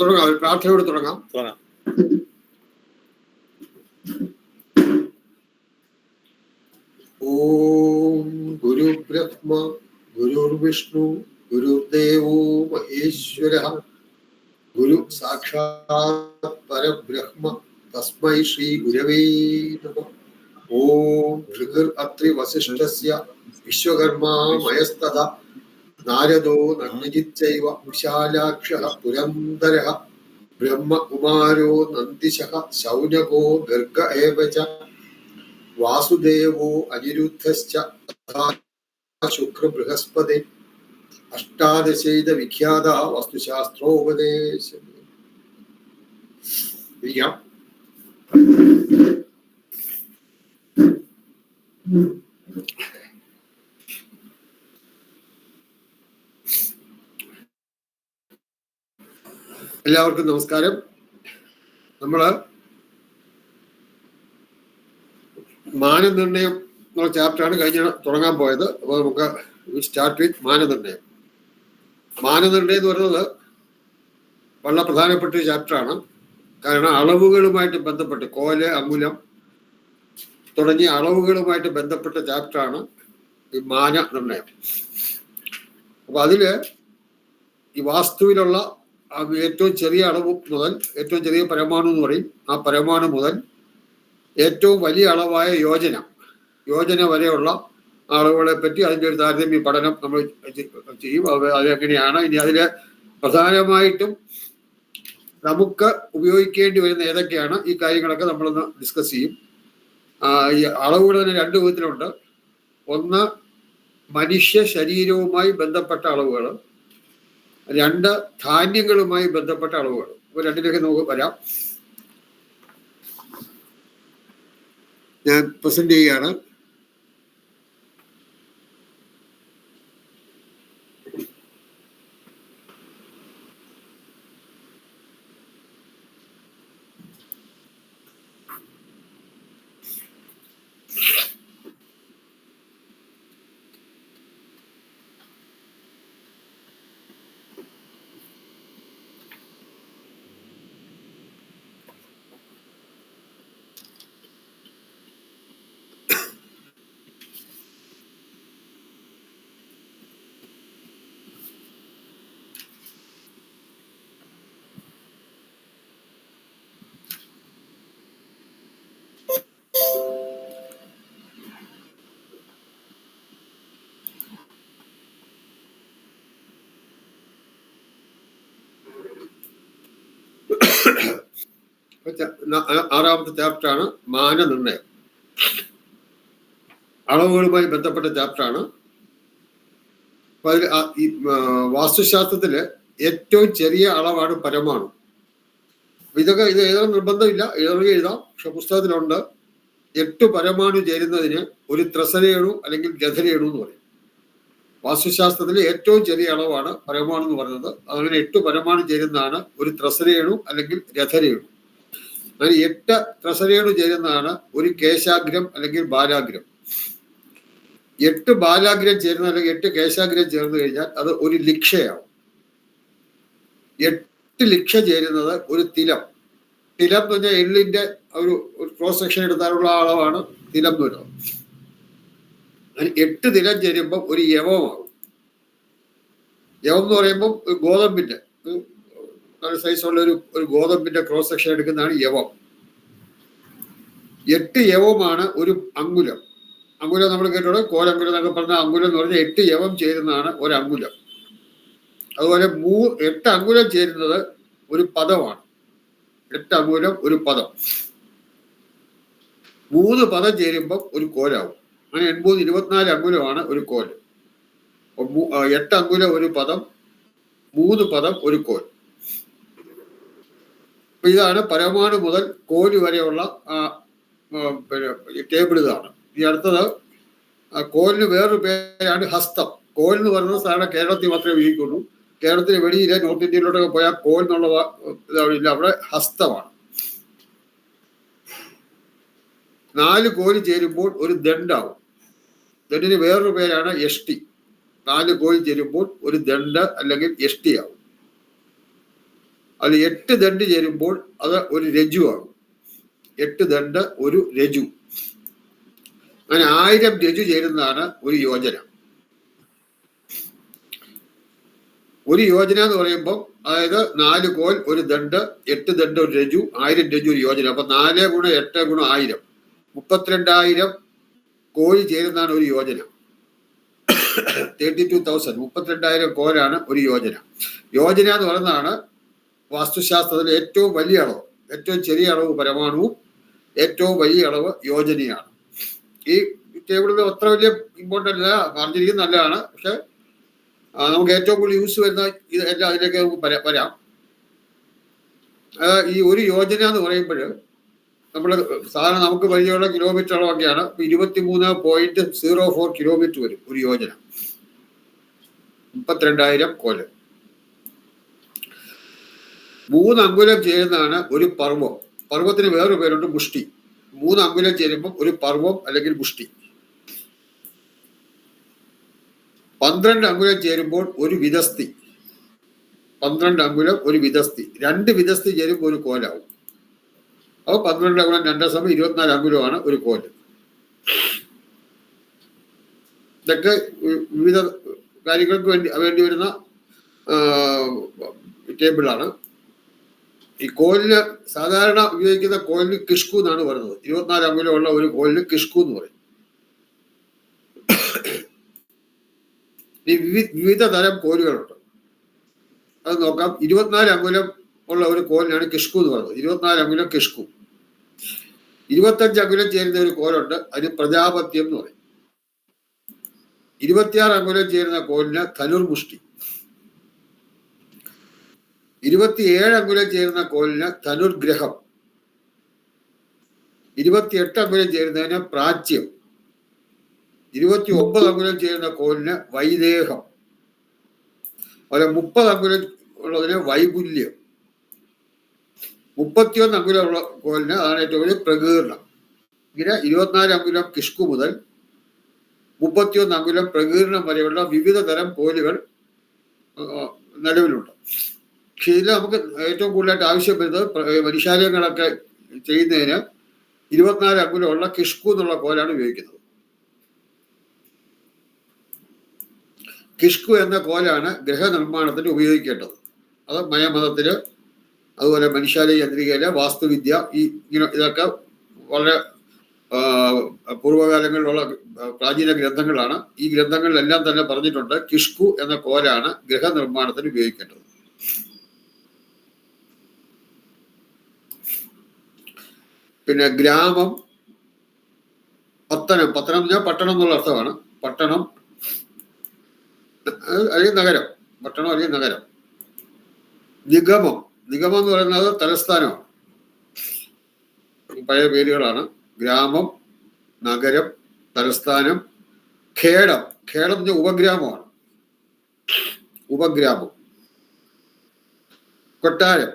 തുടങ്ങാം. പ്രാർത്ഥനയോട് തുടങ്ങാം. ഓം ഗുരു ബ്രഹ്മ ഗുരുർവിഷ്ണു ഗുരുദേവോ മഹേശ്വര ഗുരു സാക്ഷാത് പരബ്രഹ്മ തസ്മൈ ശ്രീ ഗുരവേ നമഃ. ഓം ഭൃഗുർ അത്രി വസിഷ്ഠസ്യ വിശ്വകർമാ മയസ്തഥ നാരദോ നന്ദിചൈവ വിശാലാക്ഷഃ പുരന്ദരഃ ബ്രഹ്മകുമാരോ നന്ദിശഃ ശൗനകോ ഗർഗ ഏവ ച വാസുദേവോ അനിരുദ്ധശ്ച ശുക്ര ബൃഹസ്പതി അഷ്ടാദശൈത വിഖ്യാത വസ്തുശാസ്ത്രോപദേശം. ഇരിക്കാം. എല്ലാവർക്കും നമസ്കാരം. നമ്മള് മാനനിർണയം എന്നുള്ള ചാപ്റ്ററാണ് തുടങ്ങാൻ പോയത്. അപ്പോൾ നമുക്ക് സ്റ്റാർട്ട് വിത്ത് മാനനിർണയം. മാനനിർണയം എന്ന് പറയുന്നത് വളരെ പ്രധാനപ്പെട്ട ഒരു ചാപ്റ്ററാണ്. കാരണം അളവുകളുമായിട്ട് ബന്ധപ്പെട്ട് കോല്, അങ്കുലം തുടങ്ങിയ അളവുകളുമായിട്ട് ബന്ധപ്പെട്ട ചാപ്റ്ററാണ് ഈ മാനനിർണയം. അപ്പൊ അതില് ഈ വാസ്തുവിലുള്ള ഏറ്റവും ചെറിയ അളവ് മുതൽ ഏറ്റവും ചെറിയ പരമാണു എന്ന് പറയും, ആ പരമാണു മുതൽ ഏറ്റവും വലിയ അളവായ യോജന വരെയുള്ള അളവുകളെ പറ്റി അതിൻ്റെ ഒരു താരതമ്യ പഠനം നമ്മൾ ചെയ്യും. അതെങ്ങനെയാണ് ഇനി അതിൽ പ്രധാനമായിട്ടും നമുക്ക് ഉപയോഗിക്കേണ്ടി വരുന്ന ഏതൊക്കെയാണ് ഈ കാര്യങ്ങളൊക്കെ നമ്മളൊന്ന് ഡിസ്കസ് ചെയ്യും. ഈ അളവുകൾ തന്നെ രണ്ട് വിധത്തിലുണ്ട്. ഒന്ന് മനുഷ്യ ശരീരവുമായി ബന്ധപ്പെട്ട അളവുകൾ, രണ്ട് ധാന്യങ്ങളുമായി ബന്ധപ്പെട്ട അളവുകൾ. അപ്പോൾ രണ്ടിലേക്ക് നമുക്ക് വരാം. ഞാൻ പ്രസന്റ് ചെയ്യുകയാണ്. ആറാമത്തെ ചാപ്റ്ററാണ് മാനനിർണയം. അളവുകളുമായി ബന്ധപ്പെട്ട ചാപ്റ്ററാണ്. അപ്പൊ അതിൽ ഈ വാസ്തുശാസ്ത്രത്തില് ഏറ്റവും ചെറിയ അളവാണ് പരമാണു. ഇത് എഴുതാൻ നിർബന്ധമില്ല, എഴുതാം. പക്ഷെ പുസ്തകത്തിലുണ്ട് 8 പരമാണു ചേരുന്നതിന് ഒരു ത്രസരേണു അല്ലെങ്കിൽ രഥരേണു എന്ന് പറയും. വാസ്തുശാസ്ത്രത്തിലെ ഏറ്റവും ചെറിയ അളവാണ് പരമാണു എന്ന് പറയുന്നത്. അങ്ങനെ 8 പരമാണു ചേരുന്നതാണ് ഒരു ത്രസരേണു അല്ലെങ്കിൽ രഥരേണു. അങ്ങനെ 8 ത്രസരേണു ചേരുന്നതാണ് ഒരു കേശാഗ്രം അല്ലെങ്കിൽ ബാലാഗ്രം. 8 ബാലാഗ്രം ചേരുന്ന അല്ലെങ്കിൽ 8 കേശാഗ്രം ചേർന്ന് കഴിഞ്ഞാൽ അത് ഒരു ലിക്ഷയാവും. 8 ലിക്ഷ ചേരുന്നത് ഒരു തിലം. തിലം എന്ന് പറഞ്ഞാൽ എള്ളിന്റെ ഒരു ക്രോസ് സെക്ഷൻ എടുത്താലുള്ള അളവാണ് തിലം എന്ന് പറയുന്നത്. 8 തിലം ചേരുമ്പോൾ ഒരു യവമാകും. യവം എന്ന് പറയുമ്പോൾ ഗോതമ്പിന്റെ സൈസുള്ള ഒരു ഗോതമ്പിന്റെ ക്രോസ് സെക്ഷൻ എടുക്കുന്നതാണ് യവം. 8 യവമാണ് ഒരു അങ്കുലം. അങ്കുലം നമ്മൾ കേട്ടോടെ കോലങ്കുലം എന്നൊക്കെ പറഞ്ഞ അങ്കുലം എന്ന് പറഞ്ഞാൽ 8 യവം ചേരുന്നതാണ് ഒരു അങ്കുലം. അതുപോലെ 8 അങ്കുലം ചേരുന്നത് ഒരു പദമാണ്. 8 അങ്കുലം ഒരു പദം. 3 പദം ചേരുമ്പം ഒരു കോലാവും. അങ്ങനെ 80 24 അങ്കുലമാണ് ഒരു കോല്. 8 അങ്കുലം ഒരു പദം, 3 പദം ഒരു കോൽ. അപ്പൊ ഇതാണ് പരമാണു മുതൽ കോല് വരെയുള്ള ടേബിൾ. ഇതാണ്. ഈ അടുത്തത് കോലിന് വേറൊരു പേരാണ് ഹസ്തം. കോൽ എന്ന് പറയുന്നത് സാധാരണ കേരളത്തിൽ മാത്രമേ ഉപയോഗിക്കുള്ളൂ. കേരളത്തിന് വെളിയിലെ നോർത്ത് ഇന്ത്യയിലോട്ടൊക്കെ പോയാൽ കോൽ എന്നുള്ള ഇതാവില്ല, അവിടെ ഹസ്തമാണ്. 4 കോല് ചേരുമ്പോൾ ഒരു ദണ്ഡാവും. ദണ്ഡിന് വേറൊരു പേരാണ് യഷ്ടി. 4 കോല് ചേരുമ്പോൾ ഒരു ദണ്ഡ് അല്ലെങ്കിൽ യഷ്ടിയാവും. അത് 8 ദണ്ട് ചേരുമ്പോൾ അത് ഒരു രജു ആകും. 8 ദണ്ട് ഒരു രജു. അങ്ങനെ 1000 രജു ചേരുന്നതാണ് ഒരു യോജന. ഒരു യോജന എന്ന് പറയുമ്പോൾ അതായത് 4 കോൽ ഒരു ദണ്ട്, 8 ദണ്ട് ഒരു രജു, 1000 രജു ഒരു യോജന. അപ്പൊ 4 ഗുണം 8 ഗുണം 1000, 32,000 കോഴി ചേരുന്നതാണ് ഒരു യോജന. 32,000, 32,000 കോലാണ് ഒരു യോജന. യോജന എന്ന് പറയുന്നതാണ് വാസ്തുശാസ്ത്രത്തിലെ ഏറ്റവും വലിയ അളവ്. ഏറ്റവും ചെറിയ അളവ് പരമാണുവും ഏറ്റവും വലിയ അളവ് യോജനയാണ്. ഈ ടേബിളിൽ അത്ര വലിയ ഇമ്പോർട്ടൻ്റ് അല്ല, പറഞ്ഞിരിക്കുന്നത് നല്ലതാണ്. പക്ഷെ നമുക്ക് ഏറ്റവും കൂടുതൽ യൂസ് വരുന്ന എല്ലാം അതിലേക്ക് നമുക്ക് വരാം. ഈ ഒരു യോജന എന്ന് പറയുമ്പോൾ നമ്മൾ സാധാരണ നമുക്ക് പരിചയമുള്ള കിലോമീറ്റർ അളവൊക്കെയാണ്. 23.04 കിലോമീറ്റർ വരും ഒരു യോജന. 32,000 കോല്. 3 അങ്കുലം ചേരുന്നതാണ് ഒരു പർവ്വം. പർവ്വത്തിന് വേറൊരു പേരുണ്ട്, മുഷ്ടി. 3 അങ്കുലം ചേരുമ്പോൾ ഒരു പർവ്വം അല്ലെങ്കിൽ മുഷ്ടി. 12 അങ്കുലം ചേരുമ്പോൾ ഒരു വിതസ്തി. 12 അങ്കുലം ഒരു വിതസ്തി. 2 വിതസ്തി ചേരുമ്പോൾ ഒരു കോലാവും. അപ്പോൾ 12 അങ്കുലം 2 സമയം 24 അങ്കുലമാണ് ഒരു കോല്. ഇതൊക്കെ വിവിധ കാര്യങ്ങൾക്ക് വേണ്ടി വരുന്ന ടേബിളാണ്. ഈ കോലിന് സാധാരണ ഉപയോഗിക്കുന്ന കോലിന് കിഷ്കു എന്നാണ് പറയുന്നത്. 24 അങ്കുലമുള്ള ഒരു കോലിന് കിഷ്കു എന്ന് പറയും. ഈ വിവിധ തരം കോലുകളുണ്ട്, അത് നോക്കാം. 24 അങ്കുലം ഉള്ള ഒരു കോലിനാണ് കിഷ്കു എന്ന് പറയുന്നത്. 24 അങ്കുലം കിഷ്കു. 25 അങ്കുലം ചേരുന്ന ഒരു കോലുണ്ട്, അതിന് പ്രജാപത്യം എന്ന് പറയും. 26 അങ്കുലം ചേരുന്ന കോലിന് ധനുർമുഷ്ടി. 27 അങ്കുലം ചേരുന്ന കോലിന് ധനുർഗ്രഹം. 28 അങ്കുലം ചേരുന്നതിന് പ്രാച്യം. 29 അങ്കുലം ചേരുന്ന കോലിന് വൈദേഹം. അതുപോലെ 30 അങ്കുലം ഉള്ളതിന് വൈകുല്യം. 31 അങ്കുലം ഉള്ള കോലിന് അതാണ് ഏറ്റവും വലിയ പ്രകീർണം. ഇങ്ങനെ 24 അങ്കുലം കിഷ്കു മുതൽ 31 അങ്കുലം പ്രകീർണം വരെയുള്ള വിവിധ തരം കോലുകൾ നിലവിലുണ്ട്. പക്ഷെ ഇതിൽ നമുക്ക് ഏറ്റവും കൂടുതലായിട്ട് ആവശ്യം വരുന്നത് മനുഷ്യാലയങ്ങളൊക്കെ ചെയ്യുന്നതിന് 24 അങ്കുലമുള്ള കിഷ്കു എന്നുള്ള കോലാണ് ഉപയോഗിക്കുന്നത്. കിഷ്കു എന്ന കോലാണ് ഗൃഹനിർമ്മാണത്തിന് ഉപയോഗിക്കേണ്ടത്. അത് മയമതത്തില്, അതുപോലെ മനുഷ്യാലയ യന്ത്രികയില്, വാസ്തുവിദ്യ, ഇതൊക്കെ വളരെ പൂർവ്വകാലങ്ങളിലുള്ള പ്രാചീന ഗ്രന്ഥങ്ങളാണ്. ഈ ഗ്രന്ഥങ്ങളിലെല്ലാം തന്നെ പറഞ്ഞിട്ടുണ്ട് കിഷ്കു എന്ന കോലാണ് ഗൃഹനിർമ്മാണത്തിന് ഉപയോഗിക്കേണ്ടത്. പിന്നെ ഗ്രാമം, പത്തനം. പത്തനം എന്ന് പറഞ്ഞാൽ പട്ടണം എന്നുള്ള അർത്ഥമാണ്. പട്ടണം അല്ലെങ്കിൽ നഗരം. പട്ടണം അല്ലെങ്കിൽ നഗരം. നിഗമം. നിഗമം എന്ന് പറയുന്നത് തലസ്ഥാനമാണ്. പഴയ പേരുകളാണ്. ഗ്രാമം, നഗരം, തലസ്ഥാനം. ഖേടം. ഖേടം എന്ന് പറഞ്ഞാൽ ഉപഗ്രാമമാണ്. ഉപഗ്രാമം. കൊട്ടാരം.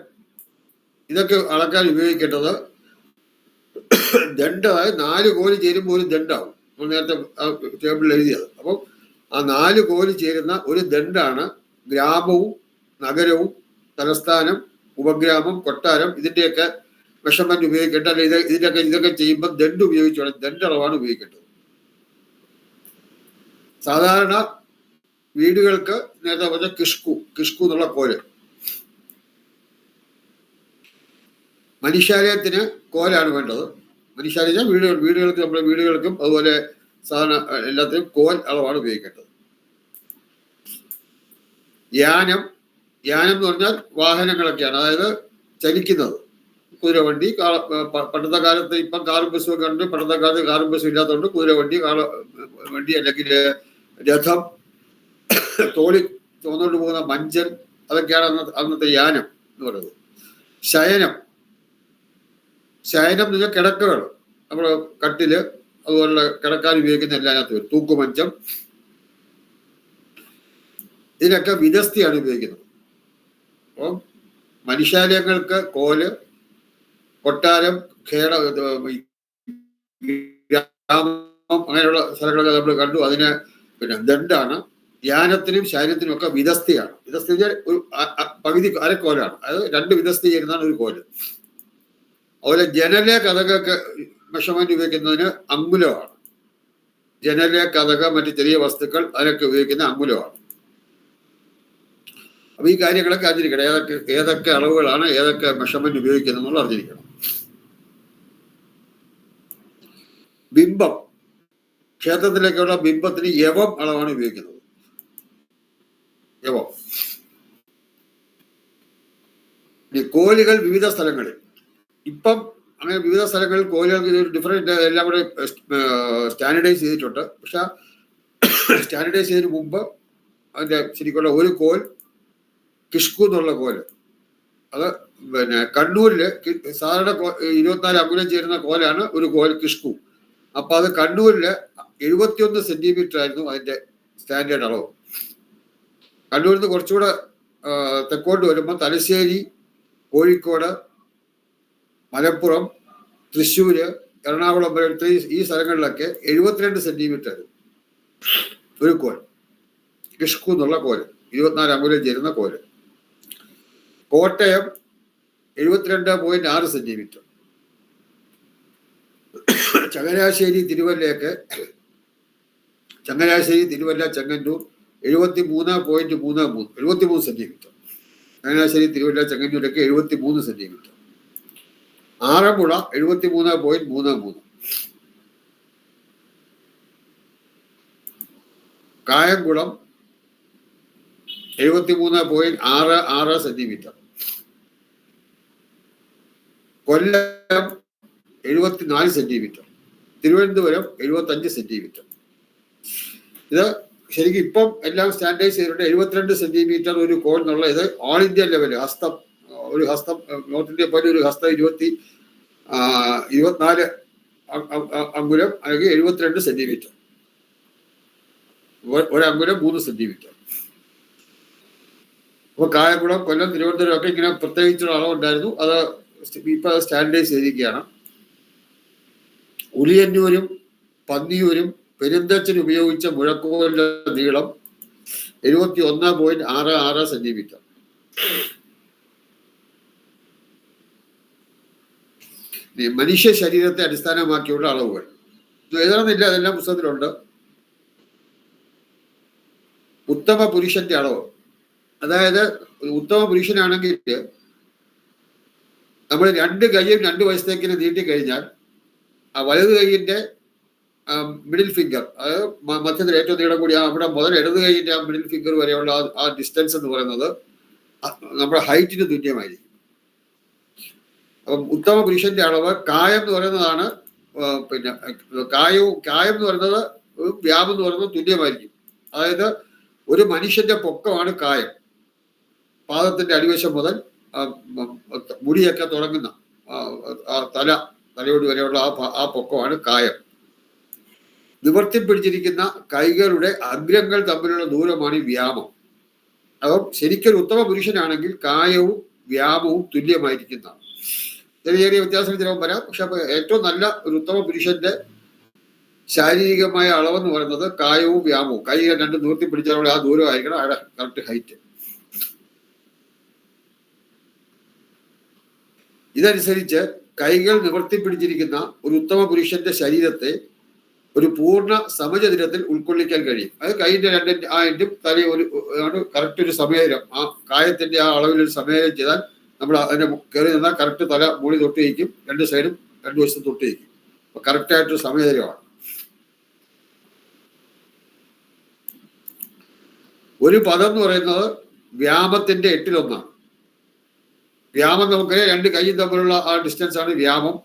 ഇതൊക്കെ അളക്കാൻ ഉപയോഗിക്കേണ്ടത് ദണ്ഡ്. അതായത് 4 കോല് ചേരുമ്പോൾ ഒരു ദണ്ഡാവും. നേരത്തെ ടേബിളിൽ എഴുതിയത്. അപ്പം ആ 4 കോല് ചേരുന്ന ഒരു ദണ്ഡാണ് ഗ്രാമവും നഗരവും തലസ്ഥാനം, ഉപഗ്രാമം, കൊട്ടാരം. ഇതിന്റെയൊക്കെ മെഷർമെന്റ് ഉപയോഗിക്കേണ്ട. അല്ലെ ഇതൊക്കെ ചെയ്യുമ്പോൾ ദണ്ഡ് ഉപയോഗിച്ചോളാം. ദണ്ഡളവാണ് ഉപയോഗിക്കേണ്ടത്. സാധാരണ വീടുകൾക്ക് നേരത്തെ പറഞ്ഞ കിഷ്കു എന്നുള്ള കോല്. മനുഷ്യാലയത്തിന് കോലാണ് വേണ്ടത്. മനുഷ്യാലയം വീടുകൾക്ക് നമ്മുടെ വീടുകൾക്കും അതുപോലെ സാധാരണ എല്ലാത്തിനും കോൽ അളവാണ് ഉപയോഗിക്കേണ്ടത്. യാനം. യാനം എന്ന് പറഞ്ഞാൽ വാഹനങ്ങളൊക്കെയാണ്, അതായത് ചലിക്കുന്നത്. കുതിരവണ്ടി. പണ്ടത്തെ കാലത്ത് ഇപ്പം കാറും ബസ്സും ഒക്കെ ഉണ്ട്. പണ്ടത്തെ കാലത്ത് കാറും ബസ്സും ഇല്ലാത്തതുകൊണ്ട് കുതിരവണ്ടി, വണ്ടി, അല്ലെങ്കിൽ രഥം, തോളി ചുമന്നുകൊണ്ട് പോകുന്ന മഞ്ചൻ, അതൊക്കെയാണ് അന്നത്തെ യാനം എന്ന് പറയുന്നത്. ശയനം. ശയനം എന്ന് പറഞ്ഞാൽ കിടക്കകൾ. നമ്മൾ കട്ടില്, അതുപോലുള്ള കിടക്കാൻ ഉപയോഗിക്കുന്ന എല്ലാത്തിനകത്ത് വരും. തൂക്കുമഞ്ചം. ഇതിനൊക്കെ വിതസ്തിയാണ് ഉപയോഗിക്കുന്നത്. അപ്പം മനുഷ്യാലയങ്ങൾക്ക് കോല്, കൊട്ടാരം, ഗ്രാമം, അങ്ങനെയുള്ള സ്ഥലങ്ങളൊക്കെ നമ്മൾ കണ്ടു. അതിന് പിന്നെ ദണ്ഡാണ്. യാനത്തിനും ശരീരത്തിനും ഒക്കെ വിതസ്തിയാണ്. വിതസ്തി ഒരു പകുതി അരക്കോലാണ്. അതായത് 2 വിതസ്തി ചേരുന്നതാണ് ഒരു കോല്. അതുപോലെ ജനലെ കഥകൊക്കെ മെഷർമെന്റ് ഉപയോഗിക്കുന്നതിന് അങ്കുലമാണ്. ജനലെ കഥക മറ്റു ചെറിയ വസ്തുക്കൾ അതിനൊക്കെ ഉപയോഗിക്കുന്ന അങ്കുലമാണ്. അപ്പൊ ഈ കാര്യങ്ങളൊക്കെ അറിഞ്ഞിരിക്കണം. ഏതൊക്കെ അളവുകളാണ് ഏതൊക്കെ മെഷർമെന്റ് ഉപയോഗിക്കുന്നത് എന്നുള്ള അറിഞ്ഞിരിക്കണം. ബിംബം, ക്ഷേത്രത്തിലേക്കുള്ള ബിംബത്തിന് യവം അളവാണ് ഉപയോഗിക്കുന്നത്. യവം. കോലുകൾ വിവിധ സ്ഥലങ്ങളിൽ, ഇപ്പം അങ്ങനെ വിവിധ സ്ഥലങ്ങളിൽ കോലുകൾക്ക് ഡിഫറെന്റ് എല്ലാം കൂടെ സ്റ്റാൻഡർഡൈസ് ചെയ്തിട്ടുണ്ട്. പക്ഷെ സ്റ്റാൻഡർഡൈസ് ചെയ്തതിന് മുമ്പ് അതിന്റെ ശരിക്കുള്ള ഒരു കോൽ കിഷ്കു എന്നുള്ള കോല്, അത് കണ്ണൂരില് സാധാരണ 24 അങ്കുലം ചേരുന്ന കോലാണ് ഒരു കോൽ കിഷ്കു. അപ്പൊ അത് കണ്ണൂരില് 71 സെന്റിമീറ്റർ ആയിരുന്നു അതിന്റെ സ്റ്റാൻഡേർഡ് അളവ്. കണ്ണൂരിൽ നിന്ന് കുറച്ചുകൂടെ തെക്കോട്ട് വരുമ്പോൾ തലശ്ശേരി, കോഴിക്കോട്, മലപ്പുറം, തൃശ്ശൂര്, എറണാകുളം ഈ സ്ഥലങ്ങളിലൊക്കെ 72 സെന്റിമീറ്റർ ഒരു കോൽ കിഷ്കു എന്നുള്ള കോല്, 24 അങ്കുലം ചേരുന്ന കോല്. കോട്ടയം 72.6 സെന്റിമീറ്റർ. ചങ്ങനാശ്ശേരി, തിരുവല്ല, ചെങ്ങന്നൂർ 73.33 സെന്റിമീറ്റർ. ചങ്ങനാശ്ശേരി, തിരുവല്ല, ചെങ്ങന്നൂരൊക്കെ 73 centimetre. Aranmula 73.33. Kayamkulam 73.66 centimetre. Kollam 74 centimetre. Thiruvananthapuram 75 centimetre. ഇത് ശരിക്കും ഇപ്പം എല്ലാം സ്റ്റാൻഡേർഡൈസ് ചെയ്തിട്ടുണ്ട്. 72 സെന്റിമീറ്റർ ഒരു കോൺ എന്നുള്ള ഇത് ഓൾ ഇന്ത്യ ലെവല്. ഒരു ഹസ്തം നോർത്ത് ഇന്ത്യ പോലെ ഒരു ഹസ്തം 24 അങ്കുലം അല്ലെങ്കിൽ 72 സെന്റിമീറ്റർ. ഒരങ്കുലം 3 സെന്റിമീറ്റർ. അപ്പൊ കായംകുളം, കൊല്ലം, തിരുവനന്തപുരം ഒക്കെ ഇങ്ങനെ പ്രത്യേകിച്ചുള്ള അളവുണ്ടായിരുന്നു. അത് ഇപ്പൊ സ്റ്റാൻഡേർഡൈസ് ചെയ്തിരിക്കുകയാണ്. ഉളിയന്നൂരും പന്നിയൂരും പെരുന്തച്ചൻ ഉപയോഗിച്ച മുഴക്കോലിന്റെ നീളം 71.66 സെന്റിമീറ്റർ. മനുഷ്യ ശരീരത്തെ അടിസ്ഥാനമാക്കിയുള്ള അളവുകൾ ഏതാണെന്നില്ല, അതെല്ലാം പുസ്തകത്തിലുണ്ട്. ഉത്തമ പുരുഷന്റെ അളവ്, അതായത് ഉത്തമ പുരുഷനാണെങ്കിൽ നമ്മൾ 2 കൈയും 2 വശത്തേക്ക് നീട്ടിക്കഴിഞ്ഞാൽ ആ വലത് കൈയിന്റെ മിഡിൽ ഫിംഗർ, അതായത് മധ്യത്തിൽ ഏറ്റവും നീളം കൂടി അവിടെ മുതൽ ഇടത് കൈയിന്റെ ആ മിഡിൽ ഫിംഗർ വരെയുള്ള ആ ഡിസ്റ്റൻസ് എന്ന് പറയുന്നത് നമ്മുടെ ഹൈറ്റിന് തുല്യമായിരിക്കും. അപ്പം ഉത്തമ പുരുഷന്റെ അളവ് കായം എന്ന് പറയുന്നതാണ്. പിന്നെ കായം എന്ന് പറയുന്നത് വ്യാപം എന്ന് പറയുന്നത് തുല്യമായിരിക്കും. അതായത് ഒരു മനുഷ്യന്റെ പൊക്കമാണ് കായം. പാദത്തിന്റെ അടിവശം മുതൽ മുടിയൊക്കെ തുടങ്ങുന്ന തലയോട് വരെയുള്ള ആ പൊക്കമാണ് കായം. നിവർത്തി പിടിച്ചിരിക്കുന്ന കൈകളുടെ അഗ്രങ്ങൾ തമ്മിലുള്ള ദൂരമാണ് ഈ വ്യാമം. അപ്പം ശരിക്കും ഉത്തമ പുരുഷനാണെങ്കിൽ കായവും വ്യാമവും തുല്യമായിരിക്കുന്നതാണ്. ചെറിയ ചെറിയ വ്യത്യാസങ്ങൾ ചിലപ്പോൾ വരാം. പക്ഷെ ഏറ്റവും നല്ല ഒരു ഉത്തമ പുരുഷന്റെ ശാരീരികമായ അളവെന്ന് പറയുന്നത് കായവും വ്യാമവും, കൈകൾ 2 നിവർത്തി പിടിച്ചാലുള്ള ആ ദൂരമായിരിക്കണം അവിടെ കറക്റ്റ് ഹൈറ്റ്. ഇതനുസരിച്ച് കൈകൾ നിവർത്തി പിടിച്ചിരിക്കുന്ന ഒരു ഉത്തമ പുരുഷന്റെ ശരീരത്തെ ഒരു പൂർണ്ണ സമചതുരത്തിൽ ഉൾക്കൊള്ളിക്കാൻ കഴിയും. അത് കൈന്റെ 2 ആയിട്ടും തലയും കറക്റ്റ് ഒരു സമയരം, ആ കായത്തിന്റെ ആ അളവിൽ ഒരു സമയം ചെയ്താൽ നമ്മൾ അതിനെ കയറി നിന്നാൽ കറക്റ്റ് തല മുകളിൽ തൊട്ട് വയ്ക്കും, 2 സൈഡും 2 വശത്തും തൊട്ട് വയ്ക്കും. അപ്പൊ കറക്റ്റായിട്ടൊരു സമയതരമാണ്. ഒരു പദം എന്ന് പറയുന്നത് വ്യാമത്തിന്റെ 8-1. വ്യാമം നമുക്ക് 2 കൈയും തമ്മിലുള്ള ആ ഡിസ്റ്റൻസ് ആണ് വ്യാമം.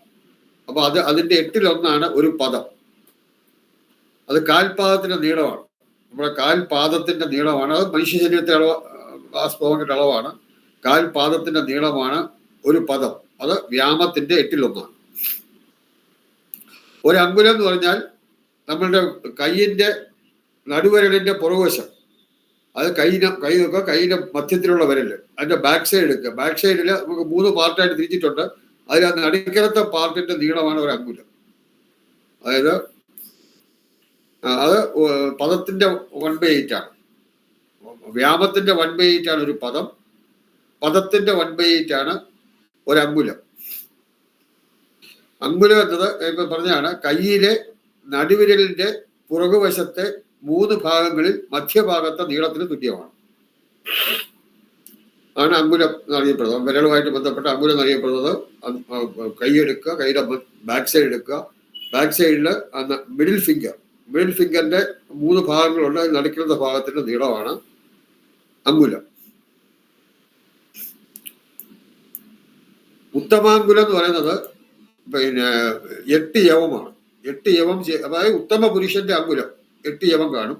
അപ്പൊ അതിന്റെ 8-1 ഒരു പദം. അത് കാൽപാദത്തിന്റെ നീളമാണ്. നമ്മുടെ കാൽപാദത്തിന്റെ നീളമാണ്. അത് മനുഷ്യ ശരീരത്തെ സ്പോങ്ങിന്റെ അളവാണ്. കാൽപാദത്തിന്റെ നീളമാണ് ഒരു പദം. അത് വ്യാമത്തിന്റെ 8-1. ഒരു അങ്കുലം എന്ന് പറഞ്ഞാൽ നമ്മളുടെ കൈയിന്റെ നടുവിരലിന്റെ പുറകുവശം, അത് കൈയിന്റെ മധ്യത്തിലുള്ള വിരല്, അതിന്റെ ബാക്ക് സൈഡ് എടുക്കുക. ബാക്ക് സൈഡിൽ നമുക്ക് 3 പാർട്ടായിട്ട് തിരിച്ചിട്ടുണ്ട്. അതിൽ നടുക്കരത്തെ പാർട്ടിന്റെ നീളമാണ് ഒരു അങ്കുലം. അതായത് അത് പദത്തിന്റെ 1/8 ആണ്. വ്യാമത്തിന്റെ 1/8 ആണ് ഒരു പദം, പദത്തിന്റെ 1/8 ആണ് ഒരു അങ്കുലം. അങ്കുലം എന്നത് ഇപ്പൊ പറഞ്ഞാണ് കയ്യിലെ നടുവിരലിന്റെ പുറകുവശത്തെ 3 ഭാഗങ്ങളിൽ മധ്യഭാഗത്തെ നീളത്തിന് തുല്യമാണ്. ആണ് അങ്കുലം എന്നറിയപ്പെടുന്നത്. വിരലുമായിട്ട് ബന്ധപ്പെട്ട അങ്കുലം എന്നറിയപ്പെടുന്നത്. കൈയെടുക്കുക, കൈയുടെ ബാക്ക് സൈഡ് എടുക്കുക, ബാക്ക് സൈഡിൽ മിഡിൽ ഫിംഗറിന്റെ 3 ഭാഗങ്ങളുണ്ട്. നടുക്കുന്ന ഭാഗത്തിന്റെ നീളമാണ് അങ്കുലം. ഉത്തമാങ്കുലം എന്ന് പറയുന്നത് 8 യവമാണ്. 8 യവം, അതായത് ഉത്തമ പുരുഷന്റെ അങ്കുലം 8 യവം കാണും.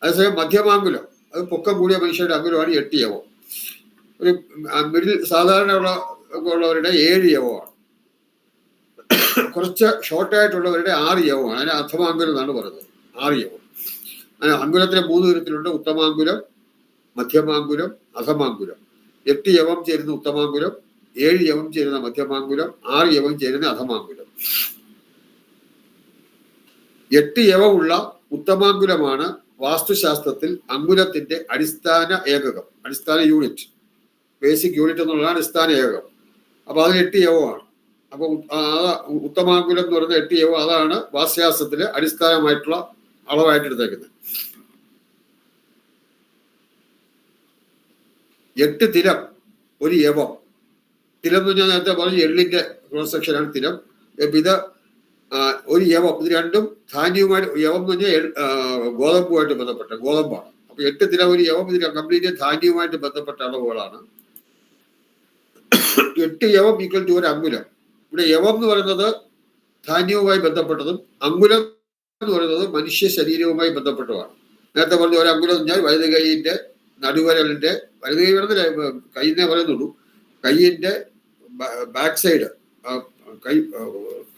അതേസമയം മധ്യമാങ്കുലം, അത് പൊക്കം കൂടിയ മനുഷ്യരുടെ അങ്കുലമാണ് 8 യവം. ഒരു മിഡിൽ സാധാരണ ഉള്ളവരുടെ 7 യവമാണ്. കുറച്ച് ഷോർട്ടായിട്ടുള്ളവരുടെ 6 യവമാണ്. അതിന് അധമാങ്കുലം എന്നാണ് പറയുന്നത്. 6 യവം. അങ്കുലത്തിലെ 3 തരത്തിലുണ്ട്: ഉത്തമാങ്കുലം, മധ്യമാങ്കുലം, അധമാങ്കുലം. 8 യവം ചേരുന്ന ഉത്തമാങ്കുലം, 7 യവം ചേരുന്ന മധ്യമാങ്കുലം, 6 യവം ചേരുന്ന അധമാങ്കുലം. 8 യവമുള്ള ഉത്തമാങ്കുലമാണ് വാസ്തുശാസ്ത്രത്തിൽ അങ്കുലത്തിന്റെ അടിസ്ഥാന ഏകകം, അടിസ്ഥാന യൂണിറ്റ്, ബേസിക് യൂണിറ്റ് എന്നുള്ളതാണ് അടിസ്ഥാന ഏകകം. അപ്പൊ അത് 8 യവമാണ്. അപ്പൊ ഉത്തമാങ്കുലം എന്ന് പറയുന്നത് 8 യവം. അതാണ് വാസ്തുശാസ്ത്രത്തില് അടിസ്ഥാനമായിട്ടുള്ള അളവായിട്ട് എടുത്തേക്കുന്നത്. 8 തിലം ഒരു യവം. തിലം എന്ന് പറഞ്ഞാൽ നേരത്തെ പറഞ്ഞു എള്ളിന്റെ ക്രോസ് സെക്ഷനാണ് തിലം. ഇത് ഒരു യവം. ഇത് രണ്ടും ധാന്യവുമായിട്ട്, യവം എന്ന് പറഞ്ഞാൽ ഗോതമ്പുമായിട്ട് ബന്ധപ്പെട്ട ഗോതമ്പാണ്. അപ്പൊ 8 തിലം ഒരു യവം. ഇത് കംപ്ലീറ്റ് ധാന്യവുമായിട്ട് ബന്ധപ്പെട്ട അളവുകളാണ്. 8 യവം ഈക്വൽ ടു ഒരു അങ്കുലം. ഇവിടെ യവം എന്ന് പറയുന്നത് ധാന്യവുമായി ബന്ധപ്പെട്ടതും അങ്കുലം എന്ന് പറയുന്നത് മനുഷ്യ ശരീരവുമായി ബന്ധപ്പെട്ടതുമാണ്. നേരത്തെ പറഞ്ഞ ഒരു അങ്കുലം എന്ന് പറഞ്ഞാൽ വലത് കൈയിന്റെ നടുവരലിന്റെ, വലത് കൈ വരുന്നില്ല, കൈയിനെ പറയുന്നുള്ളൂ, കൈയിന്റെ ബാക്ക് സൈഡ്,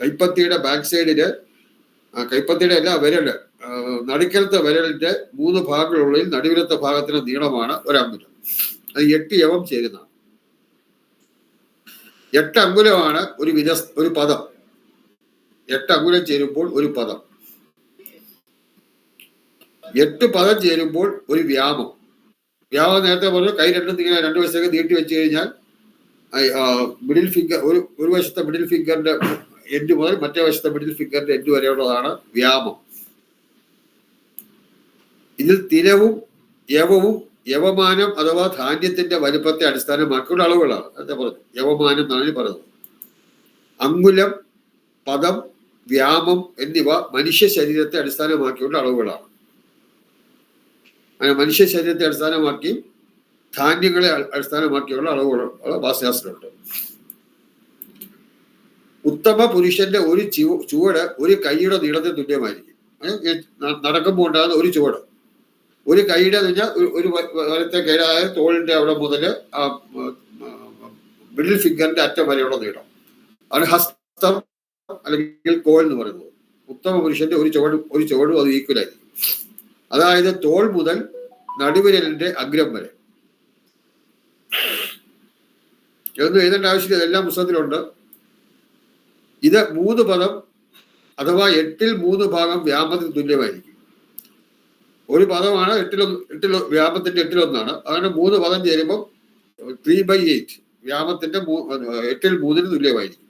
കൈപ്പത്തിയുടെ ബാക്ക് സൈഡില്, കൈപ്പത്തിയുടെ അല്ല, വിരല്, നടുക്കലത്തെ വിരലിന്റെ 3 ഭാഗങ്ങളുള്ളിൽ നടുവിലത്തെ ഭാഗത്തിന്റെ നീളമാണ് ഒരങ്കുലം. അത് 8 യവം ചേരുന്നതാണ്. 8 അങ്കുലമാണ് ഒരു പദം. 8 അങ്കുലം ചേരുമ്പോൾ ഒരു പദം. 8 പദം ചേരുമ്പോൾ ഒരു വ്യാമം. വ്യാമം നേരത്തെ പറഞ്ഞു, കൈ രണ്ടും ഇങ്ങനെ 2 വശത്തേക്ക് നീട്ടി വെച്ച് കഴിഞ്ഞാൽ മിഡിൽ ഫിംഗർ, ഒരു വശത്തെ മിഡിൽ ഫിംഗറിന്റെ എൻഡ് മുതൽ മറ്റേ വശത്തെ മിഡിൽ ഫിംഗറിന്റെ എൻഡ് വരെയുള്ളതാണ് വ്യാമം. ഇതിൽ തിലവും യവവും യവമാനം അഥവാ ധാന്യത്തിന്റെ വലുപ്പത്തെ അടിസ്ഥാനമാക്കിയുള്ള അളവുകളാണ്. എന്താ പറഞ്ഞു, യവമാനം എന്നാണ് പറയുന്നത്. അങ്കുലം, പദം, വ്യാമം എന്നിവ മനുഷ്യ ശരീരത്തെ അടിസ്ഥാനമാക്കിയുള്ള അളവുകളാണ്. അങ്ങനെ മനുഷ്യ ശരീരത്തെ അടിസ്ഥാനമാക്കി ധാന്യങ്ങളെ അടിസ്ഥാനമാക്കിയുള്ള അളവുകൾ വാസ്തുശാസ്ത്രമുണ്ട്. ഉത്തമ പുരുഷന്റെ ഒരു ചുവട് ഒരു കൈയുടെ നീളത്തിന് തുല്യമായിരിക്കും. നടക്കുമ്പോൾ ഉണ്ടാകുന്ന ഒരു ചുവട്, ഒരു കൈയുടെ എന്ന് പറഞ്ഞാൽ ഒരു വലത്തെ കൈ, അതായത് തോളിന്റെ അവിടെ മുതൽ മിഡിൽ ഫിംഗറിന്റെ അറ്റം വരെയുള്ള നീളം ആണ് ഹസ്തം അല്ലെങ്കിൽ കോൽ എന്ന് പറയുന്നത്. ഉത്തമ പുരുഷന്റെ ഒരു ചുവടും അത് ഈക്വലായിരിക്കും. അതായത് തോൾ മുതൽ നടുവിരലിന്റെ അഗ്രം വരെ. ഇതൊന്നും എഴുതേണ്ട ആവശ്യമില്ല, ഇതെല്ലാം പുസ്തകത്തിലുണ്ട്. ഇത് 3 പദം അഥവാ 8ൽ 3 ഭാഗം വ്യാമത്തിന് തുല്യമായിരിക്കും. ഒരു പദമാണ് 8 വ്യാമത്തിന്റെ 8-1. അങ്ങനെ 3 പദം ചേരുമ്പോൾ 3/8 വ്യാമത്തിന്റെ 8ൽ 3 തുല്യമായിരിക്കും.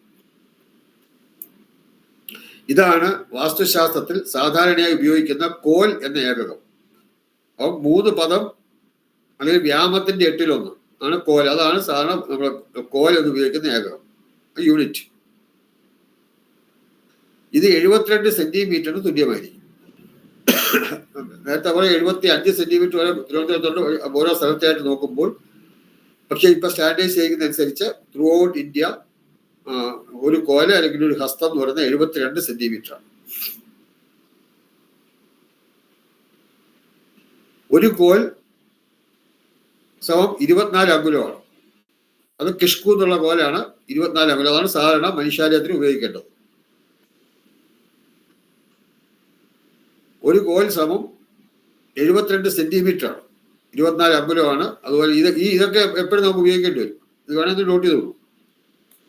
ഇതാണ് വാസ്തുശാസ്ത്രത്തിൽ സാധാരണയായി ഉപയോഗിക്കുന്ന കോൽ എന്ന ഏകകം. അപ്പം 3 പദം അല്ലെങ്കിൽ വ്യാമത്തിന്റെ 8-1 ആണ് കോൽ. അതാണ് സാധാരണ നമ്മൾ കോൽ എന്ന് ഉപയോഗിക്കുന്ന ഏകകം, യൂണിറ്റ്. ഇത് 72 സെന്റിമീറ്ററിന് തുല്യമായിരിക്കും. നേരത്തെ പോലെ 75 സെന്റിമീറ്റർ വരെ തിരുവനന്തപുരത്തോട് ഓരോ സ്ഥലത്തായിട്ട് നോക്കുമ്പോൾ. പക്ഷെ ഇപ്പൊ സ്റ്റാൻഡേർഡൈസ് ചെയ്യുന്നതനുസരിച്ച് ത്രൂ ഔട്ട് ഇന്ത്യ ഒരു കോല അല്ലെങ്കിൽ ഒരു ഹസ്തം എന്ന് പറയുന്നത് 72 സെന്റിമീറ്റർ ആണ്. ഒരു കോൽ സമം 24 അങ്കുലമാണ്. അത് കിഷ്കു എന്നുള്ള കോലാണ്. 24 അങ്കുലം. അതാണ് സാധാരണ മനുഷ്യാലയത്തിന് ഉപയോഗിക്കേണ്ടത്. ഒരു കോൽ സമം 72 സെന്റിമീറ്റർ ആണ്, 24 അങ്കുലമാണ്. അതുപോലെ ഇതൊക്കെ എപ്പോഴും നമുക്ക് ഉപയോഗിക്കേണ്ടി വരും. ഇത് വേണമെങ്കിൽ നോട്ട് ചെയ്തോളൂ,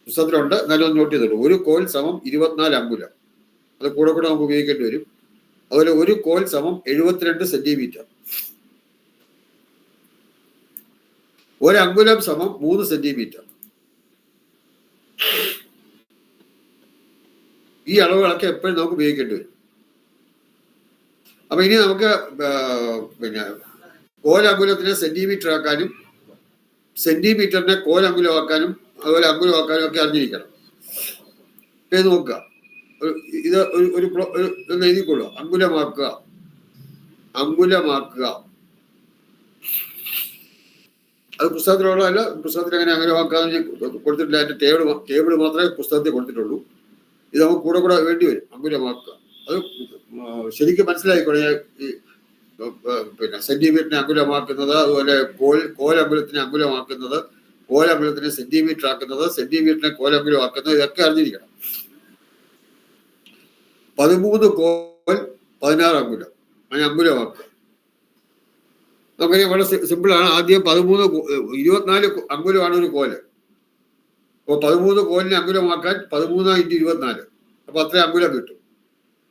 പുസ്തകത്തിലുണ്ട്, എന്നാലും ഒന്ന് നോട്ട് ചെയ്തോളൂ. ഒരു കോൽ സമം 24 അങ്കുലം, അത് കൂടെ നമുക്ക് ഉപയോഗിക്കേണ്ടി വരും. അതുപോലെ ഒരു കോൽ സമം 72 സെന്റിമീറ്റർ. ഒരു അങ്കുലം സമം 3 സെന്റിമീറ്റർ. ഈ അളവുകളൊക്കെ എപ്പോഴും നമുക്ക് ഉപയോഗിക്കേണ്ടി വരും. അപ്പൊ ഇനി നമുക്ക് പിന്നെ കോലങ്കുലത്തിനെ സെന്റിമീറ്റർ ആക്കാനും സെന്റിമീറ്ററിനെ കോലങ്കുലമാക്കാനും അതുപോലെ അങ്കുലമാക്കാനും ഒക്കെ അറിഞ്ഞിരിക്കണം. ഇത് നോക്കുക, ഇത് ഒരു എഴുതിക്കൊള്ളുക. അങ്കുലമാക്കുക, അങ്കുലമാക്കുക. അത് പുസ്തകത്തിലുള്ളതല്ല. പുസ്തകത്തിൽ എങ്ങനെ അങ്കുലമാക്കാന്ന് കൊടുത്തിട്ടില്ല. അതിന്റെ ടേബിൾ മാത്രമേ പുസ്തകത്തിൽ കൊടുത്തിട്ടുള്ളൂ. ഇത് നമുക്ക് കൂടെ കൂടെ വേണ്ടി വരും. അങ്കുലമാക്കുക അത് ശരിക്കും മനസ്സിലായിക്കോളെ. ഈ പിന്നെ സെന്റിമീറ്ററിനെ അങ്കുലമാക്കുന്നത്, അതുപോലെ കോലങ്കുലത്തിനെ അങ്കുലമാക്കുന്നത്, കോലങ്കുലത്തിനെ സെന്റിമീറ്റർ ആക്കുന്നത്, സെന്റിമീറ്ററിനെ കോലങ്കുലമാക്കുന്നത്, ഇതൊക്കെ അറിഞ്ഞിരിക്കണം. 13 കോൽ 16 അങ്കുലം അങ്ങനെ അങ്കുലമാക്കുക. നമുക്കറിയാം, വളരെ സിമ്പിളാണ്. ആദ്യം 24 അങ്കുലമാണ് ഒരു കോല്. അപ്പോൾ 13 കോലിനെ അങ്കുലമാക്കാൻ 13 × 24, അപ്പൊ അത്രയും അങ്കുലം കിട്ടും.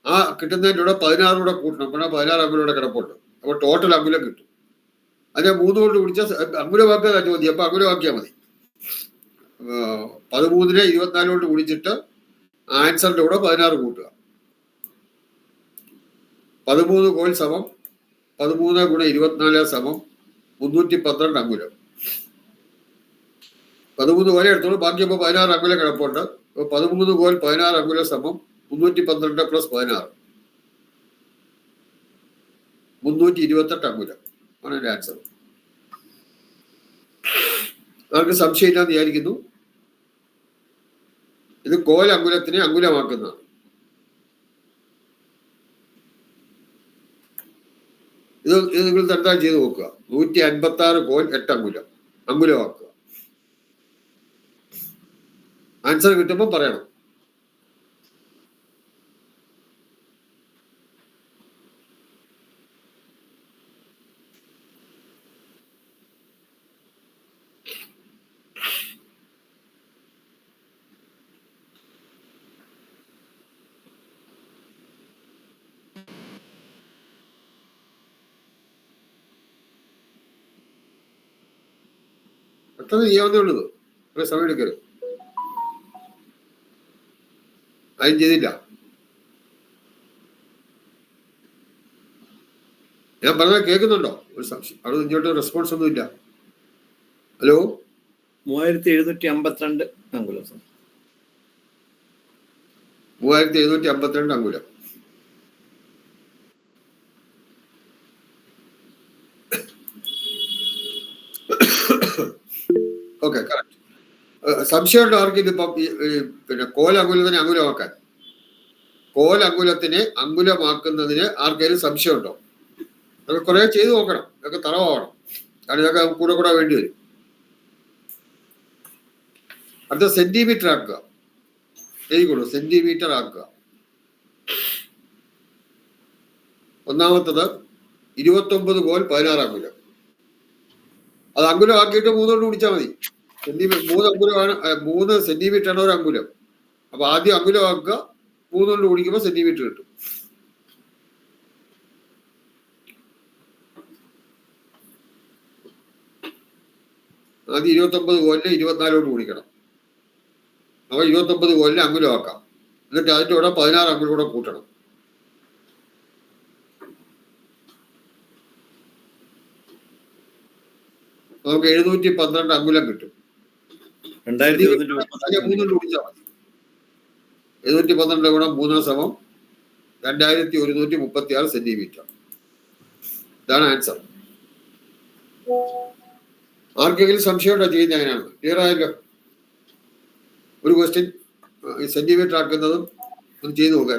ആ കിട്ടുന്നതിൻ്റെ കൂടെ 16 കൂടെ കൂട്ടണം. പിന്നെ 16 അങ്കുലം കൂടെ കിടപ്പുണ്ട്. അപ്പോൾ ടോട്ടൽ അങ്കുലം കിട്ടും. അതിനെ 3 കൊണ്ട് കുടിച്ചാൽ അങ്കുലമാക്കുക ചോദ്യം. അപ്പൊ അങ്കുലമാക്കിയാൽ മതി. 13നെ 24 കൊണ്ട് കുടിച്ചിട്ട് ആൻസറിന്റെ കൂടെ 16 കൂട്ടുക. 13 കോൽ സമം 13 × 24 സമം 312 അങ്കുലം. 13 കോല എടുത്തോളൂ. ബാക്കി ഇപ്പോൾ 16 അങ്കുലം കിടപ്പുണ്ട്. 13 കോൽ 16 അങ്കുലം സമം 312 + 16 328 അങ്കുലം ആണ് എൻ്റെ ആൻസർ. അവർക്ക് സംശയമില്ലാന്ന് വിചാരിക്കുന്നു. ഇത് കോൽ അങ്കുലത്തിനെ അങ്കുലമാക്കുന്നതാണ്. ഇത് നിങ്ങൾ എന്താ ചെയ്ത് നോക്കുക. 156 കോൽ 8 അങ്കുലം അങ്കുലമാക്കുക. ആൻസർ കിട്ടുമ്പോൾ പറയണം. പെട്ടെന്ന് ചെയ്യാവുന്നേ ഉള്ളൂ. അത്ര സമയം എടുക്കരുത്. ആരും ചെയ്തില്ല. ഞാൻ പറഞ്ഞാൽ കേൾക്കുന്നുണ്ടോ? ഒരു സംശയം. അവിടെ ഇങ്ങോട്ട് റെസ്പോൺസ് ഒന്നും ഇല്ല. ഹലോ. 3752 അങ്കുലം. 3752 അങ്കുലം. Okay, correct. സംശയമുണ്ടോ ആർക്കും ഇതിപ്പം? പിന്നെ കോലങ്കുലത്തിനെ അങ്കുലമാക്കാൻ, കോലങ്കുലത്തിനെ അങ്കുലമാക്കുന്നതിന് ആർക്കെങ്കിലും സംശയമുണ്ടോ? അതൊക്കെ കുറെ ചെയ്ത് നോക്കണം. ഇതൊക്കെ തറവാവണം. കാരണം ഇതൊക്കെ കൂടെ കൂടെ വേണ്ടി വരും. അടുത്ത സെന്റിമീറ്റർ ആക്കുക. എഴുതിക്കൊള്ളൂ, സെന്റിമീറ്റർ ആക്കുക. ഒന്നാമത്തത് 29 കോൽ 16 അങ്കുലം. അത് അങ്കുലം ആക്കിയിട്ട് 3 കൊണ്ട് കുടിച്ചാൽ മതി. 3 അങ്കുലമാണ്, 3 സെന്റിമീറ്റർ ആണ് ഒരു അങ്കുലം. അപ്പൊ ആദ്യം അങ്കുലം ആക്കുക, 3 കൊണ്ട് കുടിക്കുമ്പോൾ സെന്റിമീറ്റർ കിട്ടും. ആദ്യം 29 കോലിനെ 24 കൊണ്ട് കുടിക്കണം. അപ്പൊ 29 കോലിനെ അങ്കുലം ആക്കാം. എന്നിട്ട് അതിൻ്റെ കൂടെ 16 അങ്കുലം കൂടെ കൂട്ടണം. നമുക്ക് 712 അങ്കുലം കിട്ടും. 3 കുടിച്ചാൽ മതി. 712 ഗുണം 3 സമം 2136 സെന്റിമീറ്റർ. ഇതാണ് ആൻസർ. ആർക്കെങ്കിലും സംശയമുണ്ടോ ചെയ്യുന്നത് എങ്ങനെയാണ്? ക്ലിയർ ആയല്ലോ? ഒരു ക്വസ്റ്റ്യൻ സെന്റിമീറ്റർ ആക്കുന്നതും ഒന്ന് ചെയ്ത് നോക്കുക.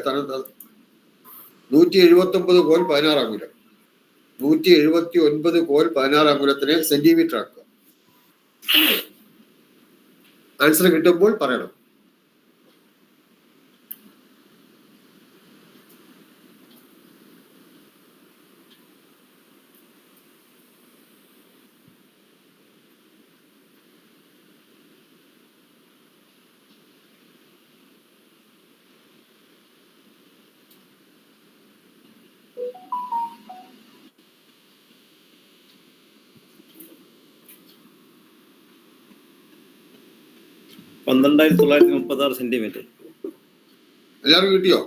179 കോൽ 16 അങ്കുലം. 179 കോൽ 16 അങ്കുലത്തിനെ സെന്റിമീറ്റർ ആക്കുക. ആൻസർ കിട്ടുമ്പോൾ പറയണം. 12,936 സെന്റിമീറ്റർ. എല്ലാവർക്കും കിട്ടിയോ?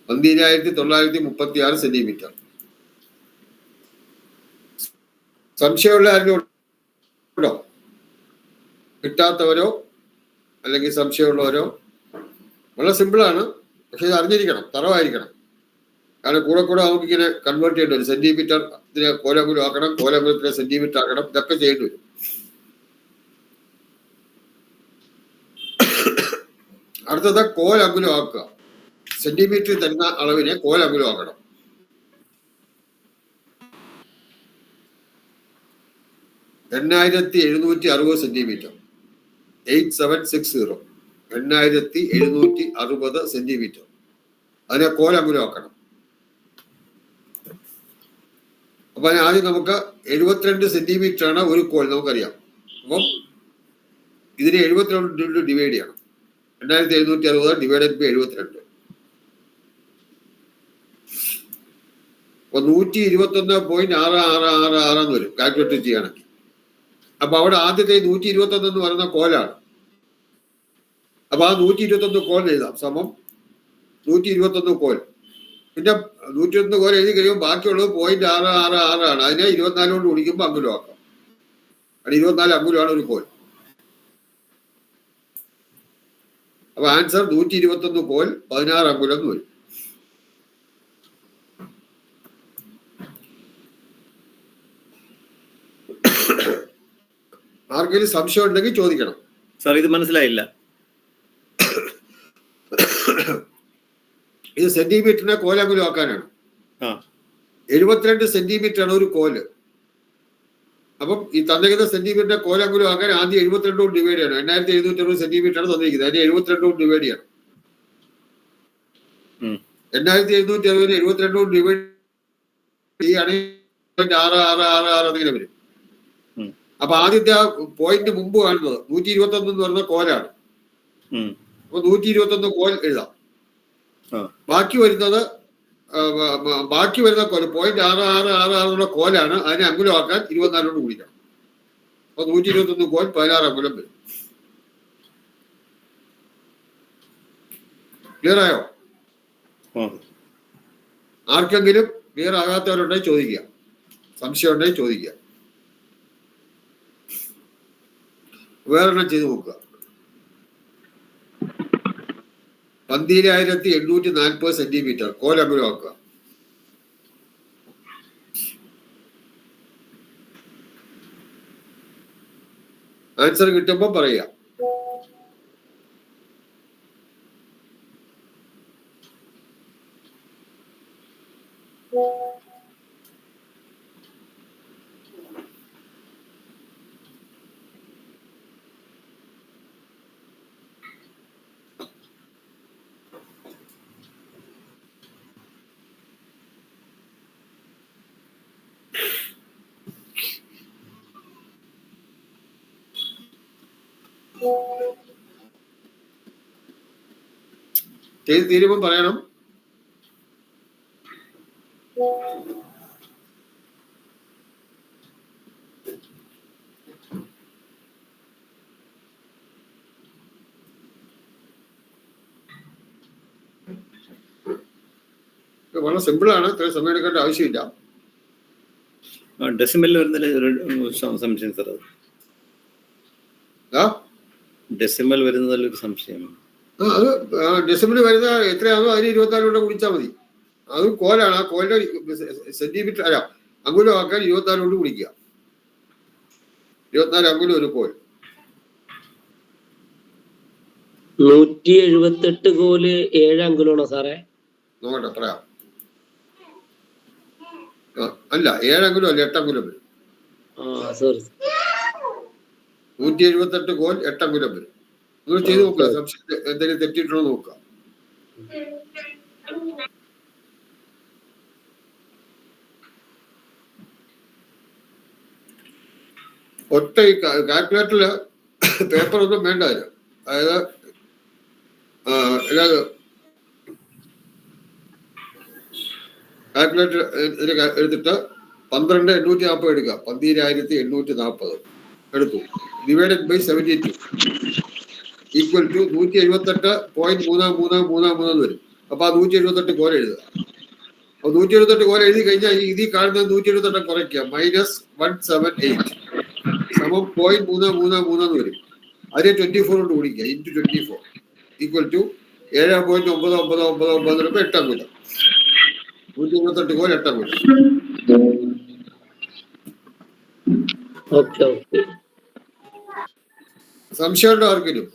12,936 സെന്റിമീറ്റർ. സംശയമുള്ള ആരെങ്കിലും ഉണ്ടോ? കിട്ടാത്തവരോ അല്ലെങ്കിൽ സംശയമുള്ളവരോ? വളരെ സിമ്പിളാണ്, പക്ഷെ ഇത് അറിഞ്ഞിരിക്കണം, തറവായിരിക്കണം. കാരണം കൂടെ നമുക്കിങ്ങനെ കൺവേർട്ട് ചെയ്യേണ്ടി വരും. സെന്റിമീറ്റർ ഇതിനെ കോലങ്കുലം ആക്കണം, കോലങ്കുലത്തിനെ സെന്റിമീറ്റർ ആക്കണം, ഇതൊക്കെ ചെയ്യേണ്ടി വരും. അടുത്തത് കോലങ്കുലം ആക്കുക. സെന്റിമീറ്റർ തരുന്ന അളവിനെ കോലങ്കുലം ആക്കണം. 8,760 സെന്റിമീറ്റർ. 8760. 8,760 സെന്റിമീറ്റർ. അതിനെ കോലങ്കുലം ആക്കണം. അപ്പൊ ആദ്യം നമുക്ക് 72 സെന്റിമീറ്റർ ആണ് ഒരു കോൽ, നമുക്കറിയാം. അപ്പം ഇതിനെ 72 ഡിവൈഡ് ചെയ്യണം. 8,760 ഡിവൈഡഡ് ബൈ 72. അപ്പൊ 121.6666 എന്ന് വരും കാൽക്കുലേറ്റ് ചെയ്യണമെങ്കിൽ. അപ്പൊ അവിടെ ആദ്യത്തെ 121 എന്ന് പറയുന്ന കോലാണ്. അപ്പൊ ആ 121 കോൽ എഴുതാം. സമം 121 കോൽ. പിന്നെ 121 കോൽ എഴുതി കഴിയുമ്പോൾ ബാക്കിയുള്ളത് 0.666 ആണ്. അതിനെ 24 കൊണ്ട് കുടിക്കുമ്പോൾ അങ്കുലം ആക്കാം. അത് 24 അങ്കുലമാണ് ഒരു കോൽ. അപ്പൊ ആൻസർ 121 കോൽ 16 അങ്കുലം എന്ന് വരും. ആർക്കെങ്കിലും സംശയം ഉണ്ടെങ്കിൽ ചോദിക്കണം. സാർ ഇത് മനസ്സിലായില്ല. ഇത് സെന്റിമീറ്ററിനെ കോലങ്കുലം ആക്കാനാണ്. 72 സെന്റിമീറ്റർ ആണ് ഒരു കോല്. അപ്പം ഈ തന്നിരിക്കുന്ന സെന്റിമീറ്ററിനെ കോലങ്കുലം ആക്കാൻ ആദ്യം 72 കൊണ്ട് ഡിവൈഡ് ചെയ്യണം. 8,760 സെന്റിമീറ്റർ ആണ് തന്നിരിക്കുന്നത്. അതിനെ 72 കൊണ്ട് ഡിവൈഡ് ചെയ്യണം. 8,760 72 കൊണ്ട് ഡിവൈഡ് ചെയ്യുകയാണെങ്കിൽ 666 എന്നിങ്ങനെ വരും. അപ്പൊ ആദ്യത്തെ ആ പോയിന്റ് മുമ്പ് കാണുന്നത് 121 എന്ന് പറയുന്ന കോലാണ്. അപ്പൊ 121 കോൽ എഴുതാം. ബാക്കി വരുന്ന കോല് 0.6666 കോലാണ്. അതിനെ അങ്കുലം ആക്കാൻ 24 കൊണ്ട് കുടിക്കണം. അപ്പൊ 121 കോൽ 16 അങ്കുലം വരും. ക്ലിയർ ആയോ? ആർക്കെങ്കിലും ക്ലിയർ ആകാത്തവരുണ്ടെങ്കിൽ ചോദിക്കുക, സംശയം ഉണ്ടെങ്കിൽ ചോദിക്കുക. വേറെണ്ണം ചെയ്ത് നോക്കുക. 12,840 സെന്റിമീറ്റർ കോലങ്കുലം ആക്കുക. ആൻസർ കിട്ടുമ്പോൾ പറയുക. ചെയ്ത് തീരുമ്പോൾ പറയണം. വളരെ സിമ്പിളാണ്, ഇത്രയും സമയം എടുക്കേണ്ട ആവശ്യമില്ല. ഡെസിമൽ വരുന്നതിൽ സംശയം സാർ. ഡെസിമൽ വരുന്നതിലൊരു സംശയം. അത് ഡെസിമൽ വരുന്ന എത്രയാണോ അതിന് 24 കൊണ്ട് കുടിച്ചാൽ മതി. അത് കോലാണ്. ആ കോലിന്റെ സെന്റിമീറ്റർ അല്ല അങ്കുലം ആക്കാൻ 24 കൊണ്ട് കുടിക്കുക. 24 അങ്കുലം ഒരു കോൽ. 178 കോല് 7 അങ്കുലമാണോ സാറേ? നോക്കട്ടെ പറയാം. അല്ല 7 അങ്കുലം അല്ല, 8 അങ്കുലം വരും. 178 കോൽ 8 അങ്കുലം വരും. നിങ്ങൾ ചെയ്ത് നോക്കുക, സംശയം എന്തെങ്കിലും തെറ്റിയിട്ടുണ്ടോ നോക്കുക. ഒറ്റ ഈ കാൽക്കുലേറ്ററില് പേപ്പർ ഒന്നും വേണ്ട. അതായത് കാൽക്കുലേറ്റർ എടുത്തിട്ട് 12,840 എടുക്കുക. 12,840 എടുത്തു. ഡിവൈഡഡ് ബൈ 72 ഈക്വൽ ടു 178.3333 വരും. അപ്പൊ ആ 178 കോല എഴുതുക. അപ്പൊ 178 കോല എഴുതി കഴിഞ്ഞാൽ ഇതിൽ കാണുന്നത് 178 കുറയ്ക്കുക. -178 സമം 0.333 വരും. അതിനെ 24 കൊണ്ട് കൂടിക്കുക. ഇൻറ്റു 24 ഈക്വൽ ടു 7.9999 വരുമ്പോൾ 8 അങ്കുലം. 178 കോല 8 അങ്കുലം. സംശയമുണ്ടോ ആർക്കെങ്കിലും?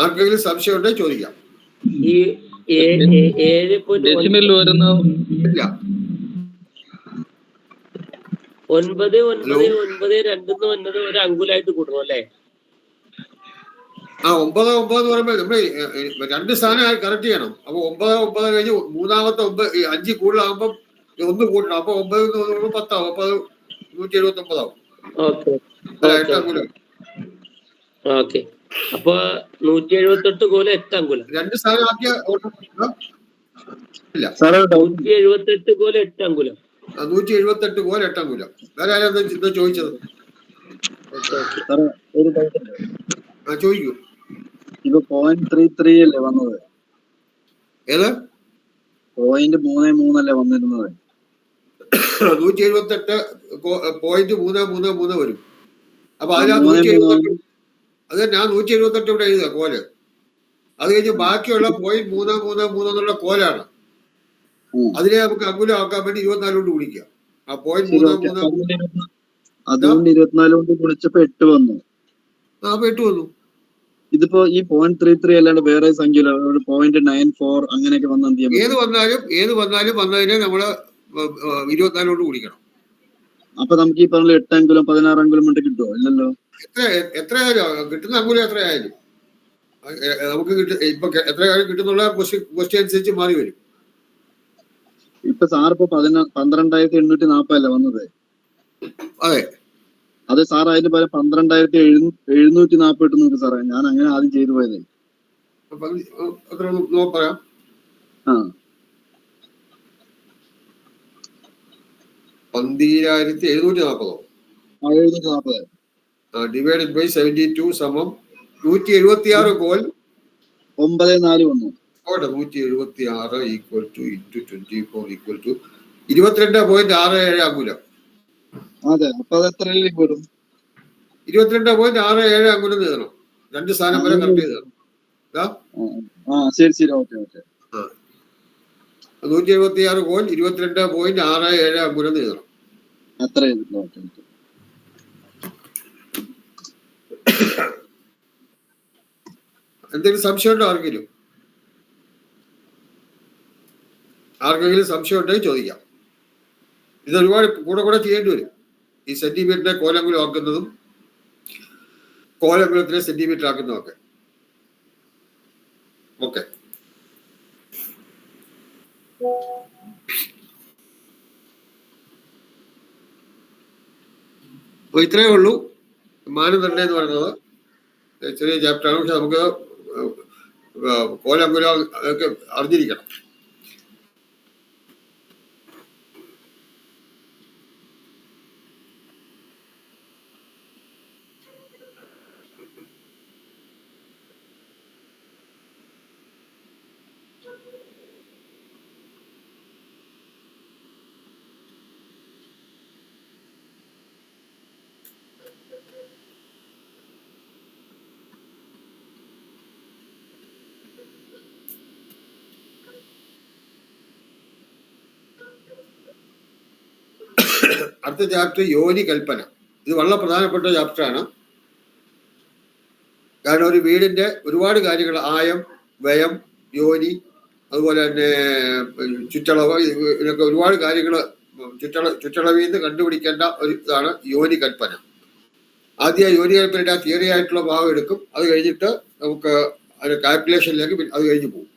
ആർക്കെങ്കിലും സംശയം ഉണ്ടെങ്കിൽ ചോദിക്കാം. ഈ 7.9 വരുന്ന ഇല്ല. 9.992 വന്നത് ഒരു അങ്കുലായിട്ട് കൂട്ടണം അല്ലേ? ആ 9.9 എന്ന് പറയുമ്പോൾ നമ്മള് 2 സ്ഥാനം കറക്റ്റ് ചെയ്യണം. അപ്പൊ 9.9 കഴിഞ്ഞ് മൂന്നാമത്തെ 5 കൂടുതലാകുമ്പോൾ 1 കൂട്ടണം. അപ്പൊ 9 10 ആവും. അപ്പൊ അത് 179 ആവും. ഓക്കെ. അപ്പൊ 178 കോല 8 അങ്കുലം. 2 സ്ഥാനം ആക്കിയ ഇല്ല. 178 കോല 8 അങ്കുലം. 178 കോല 8 അങ്കുലം. വേറെ ആരാ ചോദിച്ചത്? ചോദിക്കൂ. ഇപ്പൊ 0.33 അല്ലേ വന്നത്? ഏത് 0.33 അല്ലേ വന്നിരുന്നത്? 178.333 വരും. അപ്പൊ അതിനകത്ത് 178 അത് ഞാൻ 178 ഇവിടെ എഴുതുക കോല്. അത് കഴിഞ്ഞ് ബാക്കിയുള്ള 0.333 എന്നുള്ള കോലാണ്. അതിനെ നമുക്ക് അങ്കുലം ആക്കാൻ വേണ്ടി 24 കൊണ്ട് ഗുണിക്കുക. ആ 0.333 അതുകൊണ്ട് 24 കൊണ്ട് ഗുണിച്ചപ്പോ 8 വന്നു. അപ്പൊ 8 വന്നു. ഇതിപ്പോ ഈ 0.33 അല്ലാണ്ട് വേറെ സംഖ്യ 0.94 അങ്ങനെയൊക്കെ വന്ന ഏത് വന്നാലും വന്നതിനെ നമ്മള് 24 കൊണ്ട് ഗുണിക്കണം. അപ്പൊ നമുക്ക് ഈ പറഞ്ഞ 8 അങ്കുലം 16 അങ്കുലം കൊണ്ട് കിട്ടുമോ? ഇല്ലല്ലോ. എത്രയായാലും കിട്ടുന്ന അങ്കുലം എത്രയായാലും നമുക്ക് ഇപ്പൊ എത്രയായാലും കിട്ടുന്നുള്ള ക്വസ്റ്റ്യൻ അനുസരിച്ച് മാറി വരും. ഇപ്പൊ സാർ ഇപ്പൊ 12,840 അല്ലേ വന്നത്? അതെ. അതെ സാർ, അതിന് പകരം 12,740 നോക്ക് സാറേ. ഞാൻ അങ്ങനെ ആദ്യം ചെയ്തു പോയതേ. പറയാം. 12,740 ഡിവൈഡഡ് ബൈ 72 സമം 176 കോൽ 9.4 വന്നു. 176 equal to into 24 equal to 22.67 അങ്കുലം. അതെ. അപ്പൊ അത് എത്ര വരും? 22.67 അങ്കുലം എഴുതണം. 2 സ്ഥാനം വരെ കറക്റ്റ് എഴുതണം. ശരി. ഓക്കെ. 176 കോൽ 22.67 അങ്കുലം എഴുതണം. അത്ര എഴുതില്ല. എന്തെങ്കിലും സംശയം ഉണ്ടോ ആർക്കെങ്കിലും? സംശയം ഉണ്ടെങ്കിൽ ചോദിക്കാം. ഇത് ഒരുപാട് കൂടെ ചെയ്യേണ്ടി വരും. ഈ സെന്റിമീറ്ററിനെ കോലങ്കുലം ആക്കുന്നതും കോലങ്കുലത്തിനെ സെന്റിമീറ്റർ ആക്കുന്നതും ഒക്കെ. ഓക്കെ. അപ്പൊ ഇത്രയേ ഉള്ളൂ. മാനദണ്ഡം എന്ന് പറയുന്നത് ചെറിയ ചാപ്റ്ററാണ്. പക്ഷെ നമുക്ക് കോലങ്കുലം ഒക്കെ അറിഞ്ഞിരിക്കണം. അടുത്ത ചാപ്റ്റർ യോനി കൽപ്പന. ഇത് വളരെ പ്രധാനപ്പെട്ട ചാപ്റ്ററാണ്. കാരണം ഒരു വീടിന്റെ ഒരുപാട് കാര്യങ്ങൾ, ആയം, വ്യയം, യോനി, അതുപോലെ തന്നെ ചുറ്റളവ്, ഇതിനൊക്കെ ഒരുപാട് കാര്യങ്ങൾ ചുറ്റളവിൽ നിന്ന് കണ്ടുപിടിക്കേണ്ട ഒരു ഇതാണ് യോനി കൽപ്പന. ആദ്യം യോനി കൽപ്പനയുടെ തിയറി ആയിട്ടുള്ള ഭാഗം എടുക്കും. അത് കഴിഞ്ഞിട്ട് നമുക്ക് അതിന്റെ കാൽക്കുലേഷനിലേക്ക് അത് കഴിഞ്ഞ് പോകും.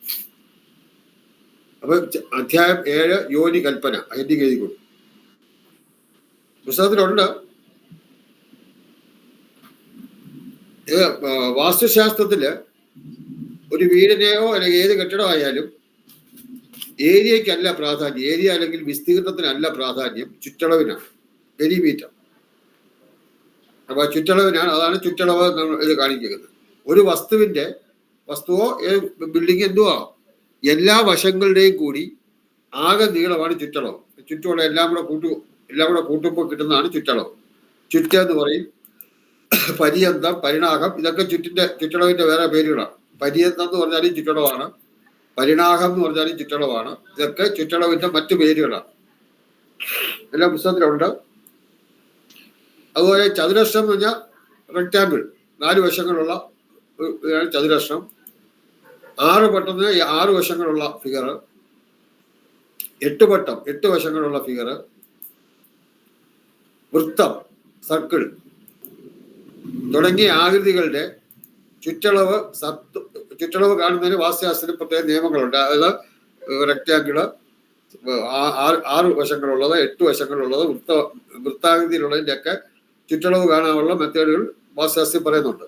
അപ്പൊ അധ്യായം 7 യോനി കൽപ്പന ഹെഡിങ് എഴുതി കൊടുക്കും. പുസ്തകത്തിലുണ്ട്. വാസ്തുശാസ്ത്രത്തില് ഒരു വീടിനെയോ അല്ലെങ്കിൽ ഏത് കെട്ടിടമായാലും ഏരിയക്കല്ല പ്രാധാന്യം, ഏരിയ അല്ലെങ്കിൽ വിസ്തീർണത്തിനല്ല പ്രാധാന്യം, ചുറ്റളവിനാണ്, പെരിമീറ്റർ. അപ്പൊ ചുറ്റളവിനാണ്, അതാണ് ചുറ്റളവ് ഇത് കാണിക്കുന്നത്. ഒരു വസ്തുവോ ബിൽഡിംഗ് എന്തുവാ, എല്ലാ വശങ്ങളുടെയും കൂടി ആകെ നീളമാണ് ചുറ്റളവ്. ചുറ്റുമുള്ള എല്ലാം കൂടെ കൂട്ടുമ്പോൾ കിട്ടുന്നതാണ് ചുറ്റളവ്. ചുറ്റെന്ന് പറയും, പര്യന്തം, പരിണാഹം, ഇതൊക്കെ ചുറ്റളവിന്റെ വേറെ പേരുകളാണ്. പര്യന്തം എന്ന് പറഞ്ഞാലും ചുറ്റളവാണ്, പരിണാഹം എന്ന് പറഞ്ഞാലും ചുറ്റളവാണ്. ഇതൊക്കെ ചുറ്റളവിന്റെ മറ്റു പേരുകളാണ്. എല്ലാ പുസ്തകത്തിലുണ്ട്. അതുപോലെ ചതുരശ്രം എന്ന് പറഞ്ഞാൽ റെക്ടാങ്കിൾ, 4 വശങ്ങളുള്ള ചതുരശ്രം. 6 വട്ടം 6 വശങ്ങളുള്ള ഫിഗർ. 8 വട്ടം 8 വശങ്ങളുള്ള ഫിഗർ. വൃത്തം, സർക്കിൾ തുടങ്ങിയ ആകൃതികളുടെ ചുറ്റളവ് കാണുന്നതിന് വാസ്തുശാസ്ത്രത്തിൽ പ്രത്യേക നിയമങ്ങളുണ്ട്. അതായത് റെക്ടാങ്കിള്, 6 വശങ്ങളുള്ളത്, 8 വശങ്ങളുള്ളത്, വൃത്താകൃതിയിലുള്ളതിൻ്റെ ഒക്കെ ചുറ്റളവ് കാണാനുള്ള മെത്തേഡുകൾ വാസ്തുശാസ്ത്രത്തിൽ പറയുന്നുണ്ട്.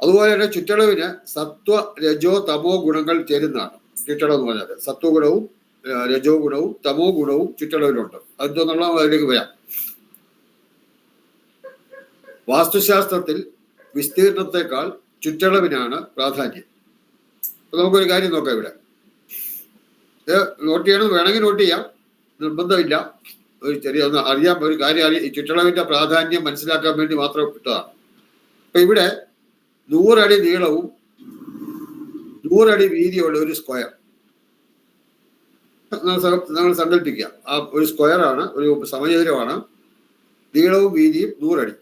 അതുപോലെ തന്നെ ചുറ്റളവിന് സത്വ, രജോ, തമോ ഗുണങ്ങൾ ചേരുന്നതാണ് ചുറ്റളവ് എന്ന് പറഞ്ഞാൽ. സത്വഗുണവും രജോ ഗുണവും തമോ ഗുണവും ചുറ്റളവിലുണ്ട്. അതെന്നുള്ള അതിലേക്ക് വരാം. വാസ്തുശാസ്ത്രത്തിൽ വിസ്തീർണത്തെക്കാൾ ചുറ്റളവിനാണ് പ്രാധാന്യം. അപ്പൊ നമുക്കൊരു കാര്യം നോക്കാം. ഇവിടെ നോട്ട് ചെയ്യണം, വേണമെങ്കിൽ നോട്ട് ചെയ്യാം, നിർബന്ധമില്ല. ഒരു ചെറിയ ഒന്ന് അറിയാൻ ഒരു കാര്യം, ചുറ്റളവിന്റെ പ്രാധാന്യം മനസ്സിലാക്കാൻ വേണ്ടി മാത്രം ഇട്ടതാണ്. അപ്പൊ ഇവിടെ 100 അടി നീളവും 100 അടി വീതിയുള്ള ഒരു സ്ക്വയർ നമ്മൾ സങ്കല്പിക്കുക. ആ ഒരു സ്ക്വയറാണ്, ഒരു സമചതുരമാണ്, നീളവും വീതിയും 100 അടി.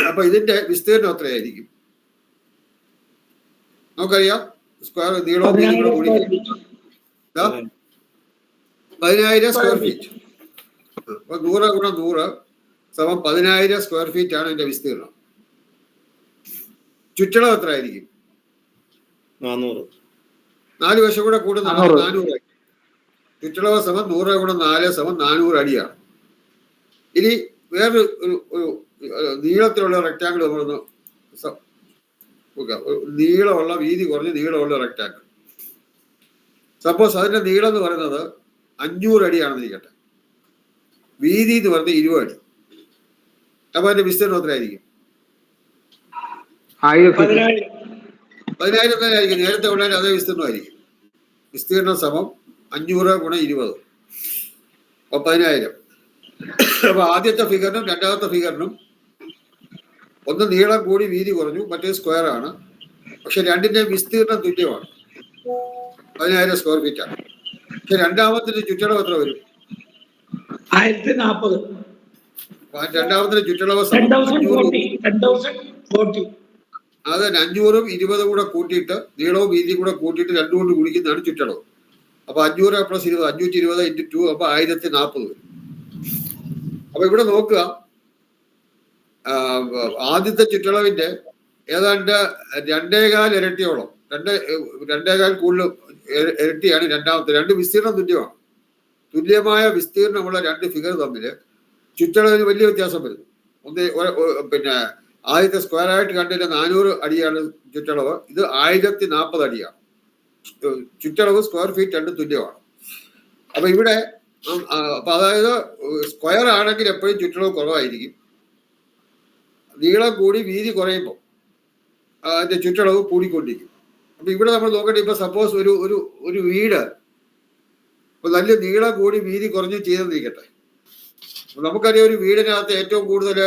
അപ്പൊ ഇതിന്റെ വിസ്തീർണം എത്രയായിരിക്കും നമുക്കറിയാം. സ്ക്വയർ നീളവും വീതിയും കൂടെ കൂടി 10,000 സ്ക്വയർ ഫീറ്റ്. അപ്പൊ 100 ഗുണം 100 സമം 10,000 സ്ക്വയർ ഫീറ്റ് ആണ് ഇതിന്റെ വിസ്തീർണം. ചുറ്റളവ് എത്ര ആയിരിക്കും? 400. 4 വശം കൂടെ കൂടുന്ന 400 ആയി. ചുറ്റളവ് സമം 100 ഗുണം 4 സമം 400 അടിയാണ്. ഇനി വേറൊരു നീളത്തിലുള്ള റെക്ടാങ്കിൾ നമ്മളൊന്ന് നീളമുള്ള, വീതി കുറഞ്ഞ് നീളമുള്ള റെക്ടാങ്കിൾ. സപ്പോസ് അതിന്റെ നീളം എന്ന് പറയുന്നത് 500 അടിയാണെന്ന് ഇരിക്കട്ടെ, വീതി എന്ന് പറയുന്നത് 20 അടി. അപ്പൊ അതിന്റെ വിസ്തീർണം എത്രയായിരിക്കും? 10,000 തന്നെ ആയിരിക്കും. നേരത്തെ ഉള്ള അതേ വിസ്തീർണമായിരിക്കും. വിസ്തീർണം സമം 500 ഗുണം 20, അപ്പൊ 10,000. അപ്പൊ ആദ്യത്തെ ഫിഗറിനും രണ്ടാമത്തെ ഫിഗറിനും ഒന്ന് നീളം കൂടി വീതി കുറഞ്ഞു, മറ്റേ സ്ക്വയർ ആണ്. പക്ഷെ രണ്ടിന്റെ വിസ്തീർണം തുല്യമാണ്, 10,000 സ്ക്വയർ ഫീറ്റ് ആണ്. പക്ഷെ രണ്ടാമത്തിന്റെ ചുറ്റളവ് എത്ര വരും? 1040. രണ്ടാമത്തിന്റെ ചുറ്റളവ് അത് 500ഉം 20 കൂടെ കൂട്ടിയിട്ട്, നീളവും വീതിയും കൂടെ കൂട്ടിയിട്ട് 2 കൊണ്ട് ഗുണിക്കുന്നതാണ് ചുറ്റളവ്. അപ്പൊ 500 + 20, 520 × 2, അപ്പൊ 1040 വരും. അപ്പൊ ഇവിടെ നോക്കുക, ആദ്യത്തെ ചുറ്റളവിന്റെ ഏതാണ്ട് 2.25 ഇരട്ടിയോളം, 2.25 കൂടുതൽ ഇരട്ടിയാണ് രണ്ടാമത്തെ. 2 വിസ്തീർണം തുല്യമാണ്. തുല്യമായ വിസ്തീർണമുള്ള 2 ഫിഗർ തമ്മിൽ ചുറ്റളവിന് വലിയ വ്യത്യാസം വരുന്നു. പിന്നെ ആദ്യത്തെ സ്ക്വയർ ആയിട്ട് കണ്ടതിന്റെ 400 അടിയാണ് ചുറ്റളവ്, ഇത് 1040 അടിയാണ്. ചുറ്റളവ് സ്ക്വയർ ഫീറ്റ് 2 തുല്യമാണ്. അപ്പൊ ഇവിടെ അപ്പൊ അതായത് സ്ക്വയർ ആണെങ്കിൽ എപ്പോഴും ചുറ്റളവ് കുറവായിരിക്കും. നീളം കൂടി വീതി കുറയുമ്പോൾ അതിന്റെ ചുറ്റളവ് കൂടിക്കൊണ്ടിരിക്കും. അപ്പൊ ഇവിടെ നമ്മൾ നോക്കട്ടെ, ഇപ്പൊ സപ്പോസ് ഒരു വീട് ഇപ്പൊ നല്ല നീളം കൂടി വീതി കുറഞ്ഞ് ചെയ്തെന്നിരിക്കട്ടെ. നമുക്കറിയാം, ഒരു വീടിനകത്ത് ഏറ്റവും കൂടുതൽ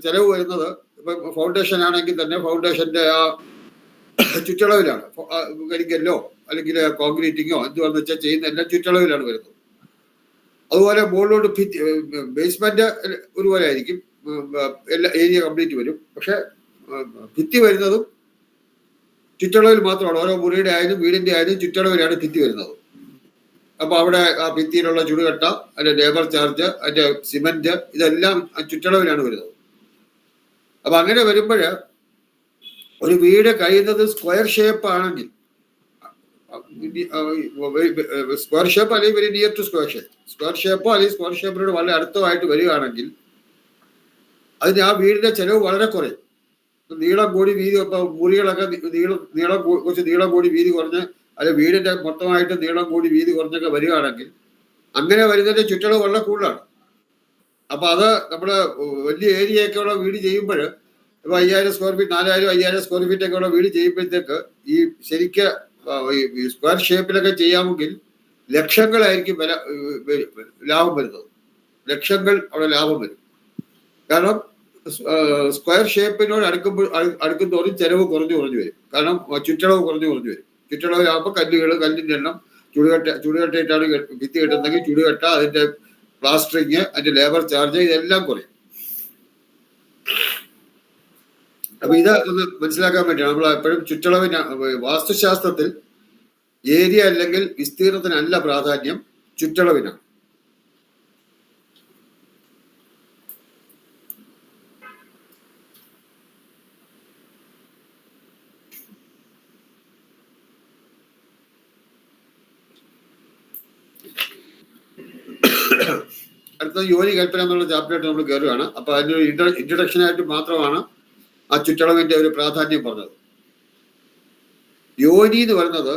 ചെലവ് വരുന്നത് ഇപ്പൊ ഫൗണ്ടേഷൻ ആണെങ്കിൽ തന്നെ ഫൗണ്ടേഷന്റെ ആ ചുറ്റളവിലാണ്. കരിക്കല്ലോ അല്ലെങ്കിൽ കോൺക്രീറ്റിങ്ങോ എന്തുവാന്ന് വെച്ചാൽ ചെയ്യുന്ന എല്ലാം ചുറ്റളവിലാണ് വരുന്നത്. അതുപോലെ മുകളിലോട്ട് ബേസ്മെന്റ് ഒരുപോലെ ആയിരിക്കും, എല്ലാ ഏരിയ കംപ്ലീറ്റ് വരും. പക്ഷെ ഭിത്തി വരുന്നതും ചുറ്റളവിൽ മാത്രമാണ്. ഓരോ മുറിയുടെ ആയാലും വീടിന്റെ ആയാലും ചുറ്റളവിലാണ് ഭിത്തി വരുന്നത്. അപ്പൊ അവിടെ ആ ഭിത്തിയിലുള്ള ചുടുകട്ട, അതിന്റെ ലേബർ ചാർജ്, അതിന്റെ സിമന്റ്, ഇതെല്ലാം ചുറ്റളവിലാണ് വരുന്നത്. അപ്പൊ അങ്ങനെ വരുമ്പോൾ ഒരു വീട് കഴിയുന്നത് സ്ക്വയർ ഷേപ്പ് ആണെങ്കിൽ, സ്ക്വയർ ഷേപ്പ് അല്ലെങ്കിൽ വെരി നിയർ ടു സ്ക്വയർ ഷേപ്പോ അല്ലെങ്കിൽ സ്ക്വയർ ഷേപ്പിനോട് വളരെ അടുത്തമായിട്ട് വരികയാണെങ്കിൽ അതിന് ആ വീടിന്റെ ചെലവ് വളരെ കുറയും. നീളം കൂടി വീതി, മുറികളൊക്കെ കുറച്ച് നീളം കൂടി വീതി കുറഞ്ഞ് അത് വീടിന്റെ മൊത്തമായിട്ട് നീളം കൂടി വീതി കുറഞ്ഞൊക്കെ വരികയാണെങ്കിൽ അങ്ങനെ വരുന്നതിന്റെ ചുറ്റളവ് വളരെ കൂടുതലാണ്. അപ്പൊ അത് നമ്മള് വലിയ ഏരിയയൊക്കെയുള്ള വീട് ചെയ്യുമ്പോൾ ഇപ്പൊ 5000 സ്ക്വയർ ഫീറ്റ് 4000-5000 സ്ക്വയർ ഫീറ്റ് ഒക്കെ ഉള്ള വീട് ചെയ്യുമ്പോഴത്തേക്ക് ഈ ശരിക്ക് സ്ക്വയർ ഷേപ്പിലൊക്കെ ചെയ്യാമെങ്കിൽ ലക്ഷങ്ങളായിരിക്കും ലാഭം വരുന്നത്. ലക്ഷങ്ങൾ അവിടെ ലാഭം വരും. കാരണം സ്ക്വയർ ഷേപ്പിനോട് അടുക്കുന്തോറും ചെലവ് കുറഞ്ഞു വരും. കാരണം ചുറ്റളവ് കുറഞ്ഞു വരും. ചുറ്റളവിലാകുമ്പോൾ കല്ലിന്റെ എണ്ണം ചുടുകട്ടയിട്ടാണ് ഭിത്തി കെട്ടുന്നെങ്കിൽ ചുടുകട്ട, അതിന്റെ പ്ലാസ്റ്ററിങ്, അതിന്റെ ലേബർ ചാർജ്, ഇതെല്ലാം കുറയും. അപ്പൊ ഇത് ഒന്ന് മനസ്സിലാക്കാൻ വേണ്ടിയാണ് നമ്മൾ എപ്പോഴും ചുറ്റളവിന് വാസ്തുശാസ്ത്രത്തിൽ ഏരിയ അല്ലെങ്കിൽ വിസ്തീർണത്തിനല്ല പ്രാധാന്യം, ചുറ്റളവിനാണ്. അടുത്ത യോനി കൽപ്പന എന്നുള്ള ചാപ്റ്ററായിട്ട് നമ്മൾ കയറുകയാണ്. അപ്പൊ അതിനൊരു ഇൻട്രഡക്ഷൻ ആയിട്ട് മാത്രമാണ് ആ ചുറ്റളവിന്റെ ഒരു പ്രാധാന്യം പറഞ്ഞത്. യോനി എന്ന് പറയുന്നത്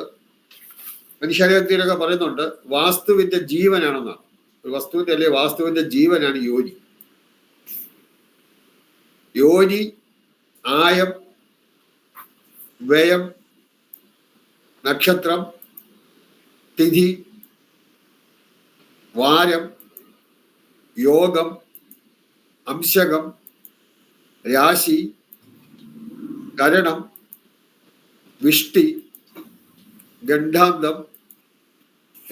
മനുഷ്യരത്തിലൊക്കെ പറയുന്നുണ്ട് വാസ്തുവിന്റെ ജീവനാണെന്നാണ്. ഒരു വസ്തുവിന്റെ അല്ലെ വാസ്തുവിന്റെ ജീവനാണ് യോനി. യോനി, ആയം, വ്യയം, നക്ഷത്രം, തിഥി, വാരം, യോഗം, അംശകം, രാശി, കരണം, വിഷ്ടി, ഗണ്ഡാന്തം,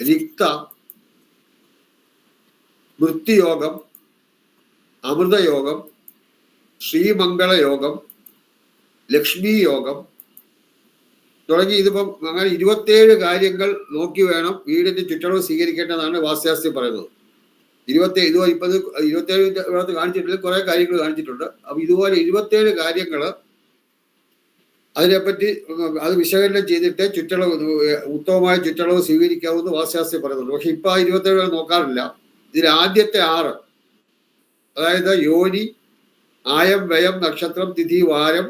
രിക്ത, മൃത്യുയോഗം, അമൃതയോഗം, ശ്രീമംഗളയോഗം, ലക്ഷ്മി യോഗം തുടങ്ങി ഇതിപ്പം അങ്ങനെ 27 കാര്യങ്ങൾ നോക്കി വേണം വീടിന്റെ ചുറ്റളവ് സ്വീകരിക്കേണ്ടതാണ് വാസ്തുശാസ്ത്രം പറയുന്നത്. 27 കാണിച്ചിട്ടുണ്ട്, കുറെ കാര്യങ്ങൾ കാണിച്ചിട്ടുണ്ട്. അപ്പൊ ഇതുപോലെ 27 കാര്യങ്ങൾ അതിനെപ്പറ്റി അത് വിശകലനം ചെയ്തിട്ട് ഉത്തമമായ ചുറ്റളവ് സ്വീകരിക്കാവുന്ന വാസ്തുശാസ്ത്രം പറയുന്നുണ്ട്. പക്ഷെ ഇപ്പൊ 27 നോക്കാറില്ല. ഇതിൽ ആദ്യത്തെ 6, അതായത് യോനി, ആയം, വ്യയം, നക്ഷത്രം, തിഥി, വാരം,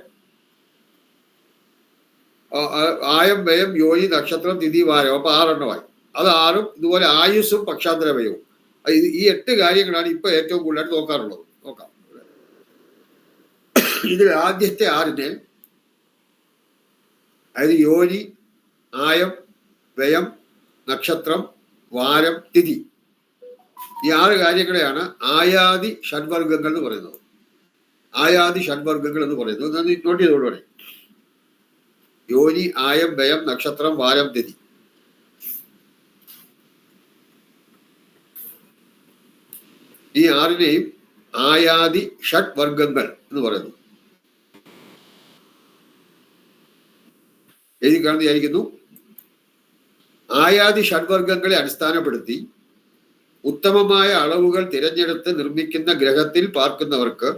ആയം, വ്യയം, യോനി, നക്ഷത്രം, തിഥി, വാരം, അപ്പൊ 6 എണ്ണമായി. അത് 6ഉം ഇതുപോലെ ആയുസ്സും പക്ഷാന്തര വ്യയവും. ഈ 8 കാര്യങ്ങളാണ് ഇപ്പൊ ഏറ്റവും കൂടുതലായിട്ട് നോക്കാറുള്ളത്. നോക്കാം. ഇതിൽ ആദ്യത്തെ 6നെ, അതായത് യോനി, ആയം, വ്യയം, നക്ഷത്രം, വാരം, തിഥി, ഈ 6 കാര്യങ്ങളെയാണ് ആയാദി ഷഡ്വർഗങ്ങൾ എന്ന് പറയുന്നത്. ആയാദി ഷഡ്വർഗങ്ങൾ എന്ന് പറയുന്നത് നോട്ട് ചെയ്തോടുകൂടെ. യോനി, ആയം, വ്യയം, നക്ഷത്രം, വാരം, തിഥി. ഈ 6നെയും ആയാദി ഷഡ്വർഗങ്ങൾ എന്ന് പറയുന്നു. എഴുതി കാണുന്ന വിചാരിക്കുന്നു. ആയാദി ഷഡ്വർഗങ്ങളെ അടിസ്ഥാനപ്പെടുത്തി ഉത്തമമായ അളവുകൾ തിരഞ്ഞെടുത്ത് നിർമ്മിക്കുന്ന ഗ്രഹത്തിൽ പാർക്കുന്നവർക്ക്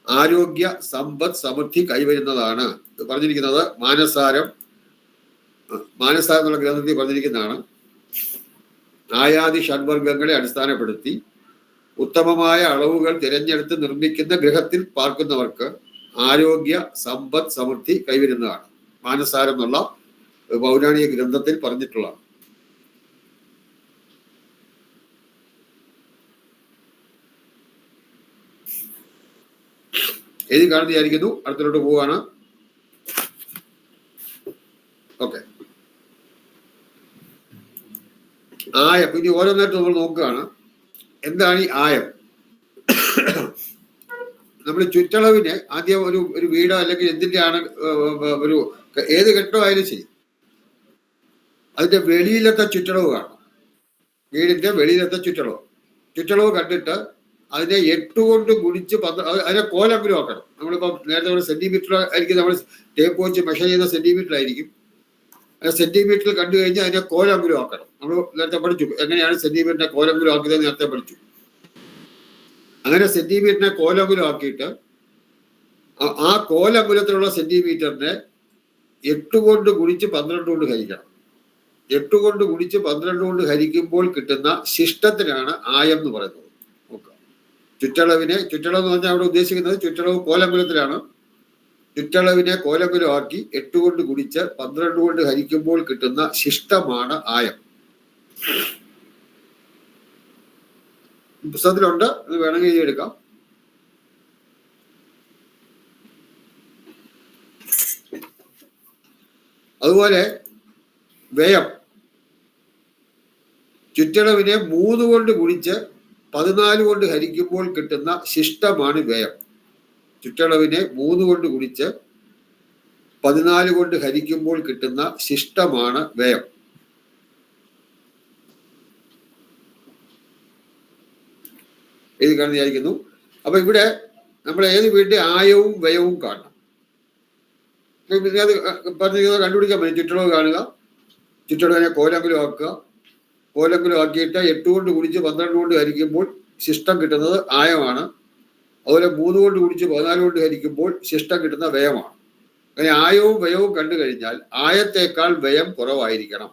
ആരോഗ്യ, സമ്പദ്, സമൃദ്ധി കൈവരുന്നതാണ്. ഇത് പറഞ്ഞിരിക്കുന്നത് മാനസാരം എന്നുള്ള ഗ്രന്ഥത്തിൽ പറഞ്ഞിരിക്കുന്നതാണ്. ആയാദി ഷഡ്വർഗങ്ങളെ അടിസ്ഥാനപ്പെടുത്തി ഉത്തമമായ അളവുകൾ തിരഞ്ഞെടുത്ത് നിർമ്മിക്കുന്ന ഗ്രഹത്തിൽ പാർക്കുന്നവർക്ക് ആരോഗ്യ, സമ്പദ്, സമൃദ്ധി കൈവരുന്നതാണ്. മാനസാരം എന്നുള്ള പൗരാണിക ഗ്രന്ഥത്തിൽ പറഞ്ഞിട്ടുള്ളതാണ്. എഴുതി കാണുന്ന വിചാരിക്കുന്നു. അടുത്തോട്ട് പോവാണ്. ഓക്കെ. ആയം ഇനി ഓരോന്നായിട്ട് നമ്മൾ നോക്കുകയാണ്. എന്താണ് ഈ ആയം? നമ്മൾ ചുറ്റളവിന് ആദ്യം ഒരു വീടോ അല്ലെങ്കിൽ എന്തിൻ്റെയാണ് ഒരു ഏത് കെട്ടിടമായാലും ശരി, അതിന്റെ വെളിയിലത്തെ ചുറ്റളവ് കാണണം. വീടിന്റെ വെളിയിലത്തെ ചുറ്റളവ് കണ്ടിട്ട് അതിനെ 8 കൊണ്ട് ഗുണിച്ച് അതിനെ കോലെങ്കിലും ആക്കണം. നമ്മളിപ്പോൾ നേരത്തെ നമ്മൾ സെന്റിമീറ്റർ ആയിരിക്കും, നമ്മൾ ടേപ്പ് വെച്ച് മെഷർ ചെയ്യുന്ന സെന്റിമീറ്റർ ആയിരിക്കും. സെന്റിമീറ്ററിൽ കണ്ടു കഴിഞ്ഞാൽ അതിനെ കോലെങ്കിലും ആക്കണം. നമ്മൾ നേരത്തെ പഠിച്ചു എങ്ങനെയാണ് സെന്റിമീറ്ററിനെ കോലെങ്കിലും ആക്കിയത് നേരത്തെ പഠിച്ചു. അങ്ങനെ സെന്റിമീറ്ററിനെ കോലങ്കുലം ആക്കിയിട്ട് ആ കോലങ്കുലത്തിലുള്ള സെന്റിമീറ്ററിനെ 8 കൊണ്ട് ഗുണിച്ച് 12 കൊണ്ട് ഹരിക്കണം. 8 കൊണ്ട് ഗുണിച്ച് 12 കൊണ്ട് ഹരിക്കുമ്പോൾ കിട്ടുന്ന ശിഷ്ടത്തിനാണ് ആയം എന്ന് പറയുന്നത്. നോക്കുക, ചുറ്റളവ് എന്ന് പറഞ്ഞാൽ അവിടെ ഉദ്ദേശിക്കുന്നത് ചുറ്റളവ് കോലങ്കുലത്തിലാണ്. ചുറ്റളവിനെ കോലങ്കുലമാക്കി 8 കൊണ്ട് ഗുണിച്ച് 12 കൊണ്ട് ഹരിക്കുമ്പോൾ കിട്ടുന്ന ശിഷ്ടമാണ് ആയം. പുസ്തകത്തിലുണ്ട്, അത് വേണമെങ്കിൽ എഴുതിയെടുക്കാം. അതുപോലെ വ്യയം ചുറ്റളവിനെ 3 കൊണ്ട് ഗുണിച്ച് 14 കൊണ്ട് ഹരിക്കുമ്പോൾ കിട്ടുന്ന ശിഷ്ടമാണ് വ്യയം. ചുറ്റളവിനെ 3 കൊണ്ട് ഗുണിച്ച് 14 കൊണ്ട് ഹരിക്കുമ്പോൾ കിട്ടുന്ന ശിഷ്ടമാണ് വ്യയം. എഴുതി കാണുന്ന വിചാരിക്കുന്നു. അപ്പൊ ഇവിടെ നമ്മൾ ഏത് വീട്ടിൽ ആയവും വ്യയവും കാണണം. പറഞ്ഞിരിക്കുന്നത് കണ്ടുപിടിക്കാൻ പറ്റും. ചുറ്റളവ് കാണുക, ചുറ്റളവിനെ കോലങ്കുലമാക്കുക, കോലങ്കുലമാക്കിയിട്ട് 8 കൊണ്ട് ഗുണിച്ച് 12 കൊണ്ട് ഹരിക്കുമ്പോൾ ശിഷ്ടം കിട്ടുന്നത് ആയമാണ്. അതുപോലെ 3 കൊണ്ട് ഗുണിച്ച് 14 കൊണ്ട് ഹരിക്കുമ്പോൾ ശിഷ്ടം കിട്ടുന്ന വ്യയമാണ്. അങ്ങനെ ആയവും വ്യയവും കണ്ടു കഴിഞ്ഞാൽ ആയത്തേക്കാൾ വ്യയം കുറവായിരിക്കണം.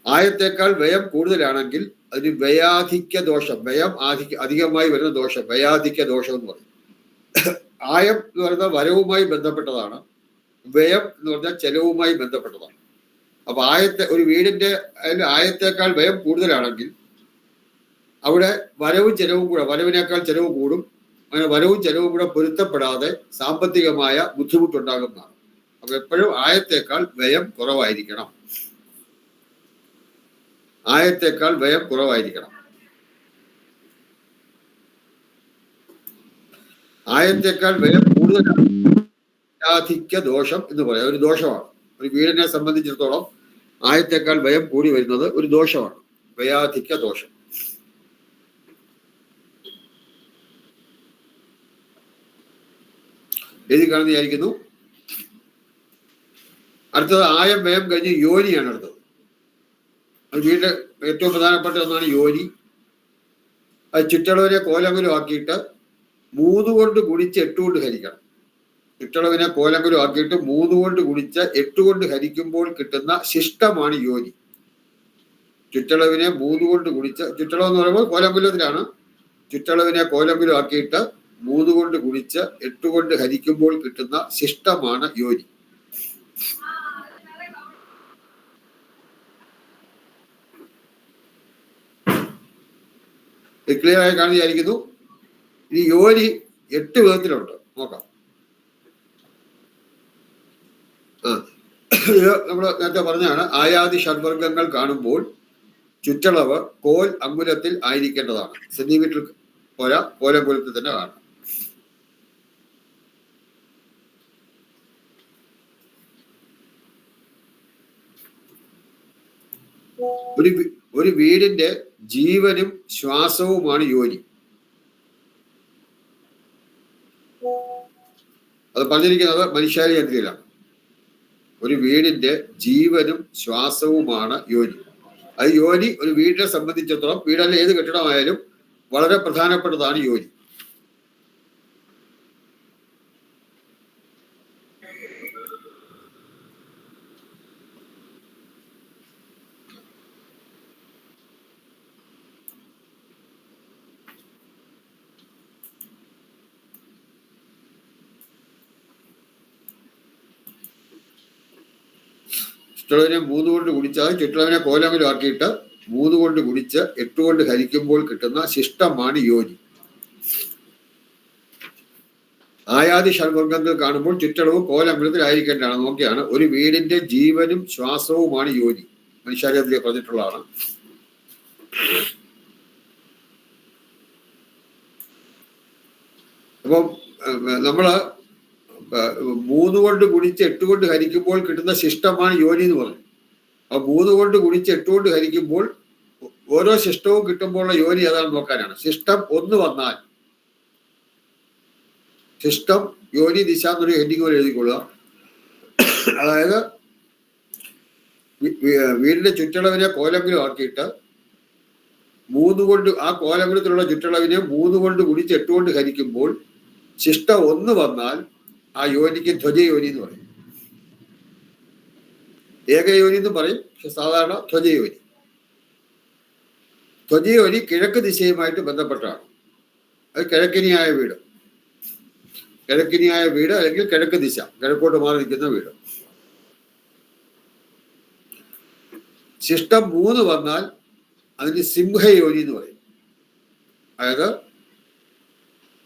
ആയത്തേക്കാൾ വ്യയം കൂടുതലാണെങ്കിൽ അതിന് വ്യയാധിക്യ ദോഷം, വ്യയം അധികമായി വരുന്ന ദോഷം, വ്യയാധിക്യ ദോഷം എന്ന് പറയും. ആയം എന്ന് പറയുന്നത് വരവുമായി ബന്ധപ്പെട്ടതാണ്, വ്യയം എന്ന് പറഞ്ഞാൽ ചെലവുമായി ബന്ധപ്പെട്ടതാണ്. അപ്പൊ ഒരു വീടിന്റെ ആയത്തേക്കാൾ വ്യയം കൂടുതലാണെങ്കിൽ അവിടെ വരവും ചെലവും കൂടെ, വരവിനേക്കാൾ ചെലവ് കൂടും. അങ്ങനെ വരവും ചെലവും കൂടെ പൊരുത്തപ്പെടാതെ സാമ്പത്തികമായ ബുദ്ധിമുട്ടുണ്ടാകുന്നതാണ്. അപ്പൊ എപ്പോഴും ആയത്തേക്കാൾ വ്യയം കുറവായിരിക്കണം. ആയത്തേക്കാൾ വ്യയം കുറവായിരിക്കണം. ആയത്തേക്കാൾ വ്യയം കൂടുതലാണ് വ്യയാധിക്യ ദോഷം എന്ന് പറയാം. ഒരു ദോഷമാണ്. ഒരു വീടിനെ സംബന്ധിച്ചിടത്തോളം ആയത്തേക്കാൾ വ്യയം കൂടി വരുന്നത് ഒരു ദോഷമാണ്, വ്യയാധിക്യ ദോഷം. എഴുതി കാണുന്ന വിചാരിക്കുന്നു. അടുത്തത് ആയം വ്യയം കഴിഞ്ഞ് യോനിയാണ് അടുത്തത്. വീടിന്റെ ഏറ്റവും പ്രധാനപ്പെട്ട ഒന്നാണ് യോനി. അത് ചുറ്റളവിനെ കോലങ്കുലമാക്കിയിട്ട് 3 കൊണ്ട് ഗുണിച്ച് 8 കൊണ്ട് ഹരിക്കണം. ചുറ്റളവിനെ കോലങ്കുലമാക്കിയിട്ട് 3 കൊണ്ട് ഗുണിച്ച് 8 കൊണ്ട് ഹരിക്കുമ്പോൾ കിട്ടുന്ന ശിഷ്ടമാണ് യോനി. ചുറ്റളവിനെ 3 കൊണ്ട് ഗുണിച്ച്, ചുറ്റളവ് എന്ന് പറയുമ്പോൾ കോലങ്കുലത്തിലാണ്. ചുറ്റളവിനെ കോലങ്കുലമാക്കിയിട്ട് 3 കൊണ്ട് ഗുണിച്ച് 8 കൊണ്ട് ഹരിക്കുമ്പോൾ കിട്ടുന്ന ശിഷ്ടമാണ് യോനി. ക്ലിയർ ആയി കാണുന്ന വിചാരിക്കുന്നു. ഇനി യോനി 8 വിധത്തിലുണ്ട്, നോക്കാം. നമ്മൾ നേരത്തെ പറഞ്ഞാണ്, ആയാദി ഷഡ്വർഗങ്ങൾ കാണുമ്പോൾ ചുറ്റളവ് കോൽ അങ്കുലത്തിൽ ആയിരിക്കേണ്ടതാണ്. സെന്റിമീറ്റർ പോരാ, കോലങ്കുലത്തിൽ തന്നെ കാണണം. ഒരു വീടിന്റെ ജീവനും ശ്വാസവുമാണ് യോനി. അത് പറഞ്ഞിരിക്കുന്നത് മനുഷ്യാരിയത്തിലാണ്. ഒരു വീടിന്റെ ജീവനും ശ്വാസവുമാണ് യോനി. അത് യോനി ഒരു വീടിനെ സംബന്ധിച്ചിടത്തോളം, വീടല്ല ഏത് കെട്ടിടമായാലും വളരെ പ്രധാനപ്പെട്ടതാണ് യോനി. ചുറ്റളവിനെ 3 കൊണ്ട് ഗുണിച്ചാൽ ചുറ്റളവിനെ കോലങ്കുലമാക്കിയിട്ട് 3 കൊണ്ട് ഗുണിച്ച് 8 കൊണ്ട് ഹരിക്കുമ്പോൾ കിട്ടുന്ന ശിഷ്ടമാണ് യോനി. ആയാദി ഷഡ്വർഗങ്ങൾ കാണുമ്പോൾ ചുറ്റളവ് കോലങ്കുലത്തിലായിരിക്കേണ്ടതാണ്. നോക്കിയാണ്, ഒരു വീടിന്റെ ജീവനും ശ്വാസവുമാണ് യോനി. മനുഷ്യാരിയത്തിൽ പറഞ്ഞിട്ടുള്ളതാണ്. അപ്പം നമ്മള് 3 കൊണ്ട് ഗുണിച്ച് 8 കൊണ്ട് ഹരിക്കുമ്പോൾ കിട്ടുന്ന ശിഷ്ടമാണ് യോനി എന്ന് പറഞ്ഞു. അപ്പൊ 3 കൊണ്ട് ഗുണിച്ച് 8 കൊണ്ട് ഹരിക്കുമ്പോൾ ഓരോ ശിഷ്ടവും കിട്ടുമ്പോഴുള്ള യോനി ഏതാണെന്ന് നോക്കാനാണ്. ശിഷ്ടം 1 വന്നാൽ, ശിഷ്ടം യോനി ദിശ എന്നൊരു ഹെഡിങ് പോലെ എഴുതിക്കൊള്ളുക. അതായത് വീടിന്റെ ചുറ്റളവിനെ കോലങ്കുലമാക്കിയിട്ട് 3 കൊണ്ട്, ആ കോലങ്കുലത്തിലുള്ള ചുറ്റളവിനെ 3 കൊണ്ട് ഗുണിച്ച് 8 കൊണ്ട് ഹരിക്കുമ്പോൾ ശിഷ്ടം 1 വന്നാൽ ആ യോനിക്ക് ധ്വജയോനി എന്ന് പറയും. ഏകയോനി എന്ന് പറയും, പക്ഷെ സാധാരണ ധ്വജയോനി. ധ്വജയോനി കിഴക്ക് ദിശയുമായിട്ട് ബന്ധപ്പെട്ടാണ്. അത് കിഴക്കിനിയായ വീട്. കിഴക്കിനിയായ വീട് അല്ലെങ്കിൽ കിഴക്ക് ദിശ, കിഴക്കോട്ട് മാറി നിൽക്കുന്ന വീട്. ശിഷ്ടം 3 വന്നാൽ അതിന് സിംഹയോനി എന്ന് പറയും. അതായത്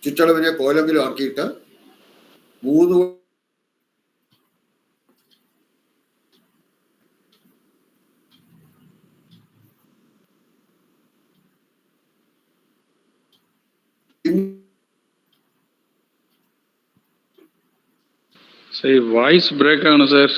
ചുറ്റളവിനെ കോലെങ്കിലും ആക്കിയിട്ട് 3 വായിസ് ബ്രേക്ക് ആണ് സർ.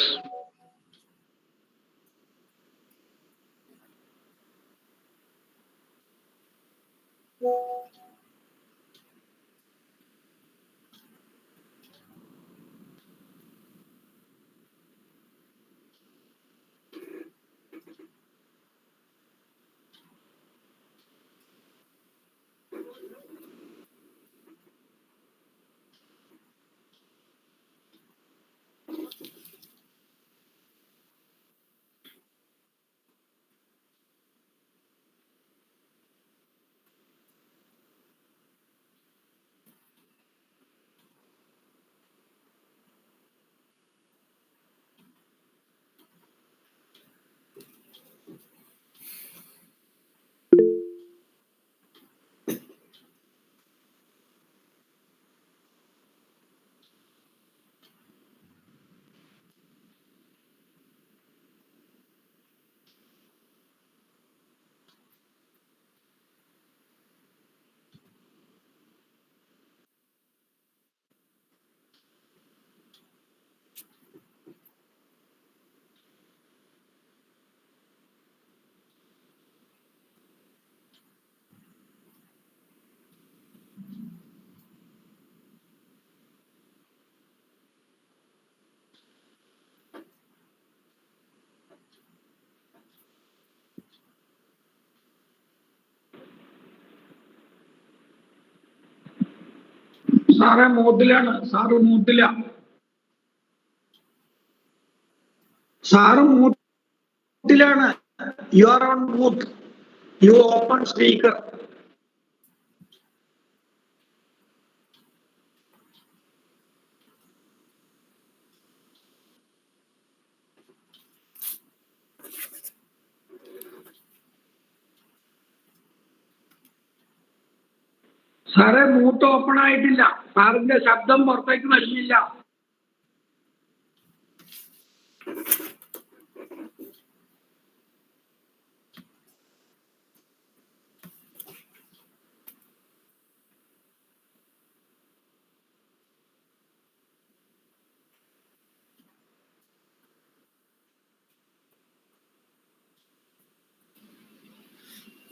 സാറേ മൂത്തിലാണ്, സാറ് മൂത്തില്ല, സാറ് മൂത്തിലാണ്. You are on mute, you open speaker. സാറേ മൂത്ത് ഓപ്പൺ ആയിട്ടില്ല, സാറിന്റെ ശബ്ദം പുറത്തേക്ക് വരുന്നില്ല.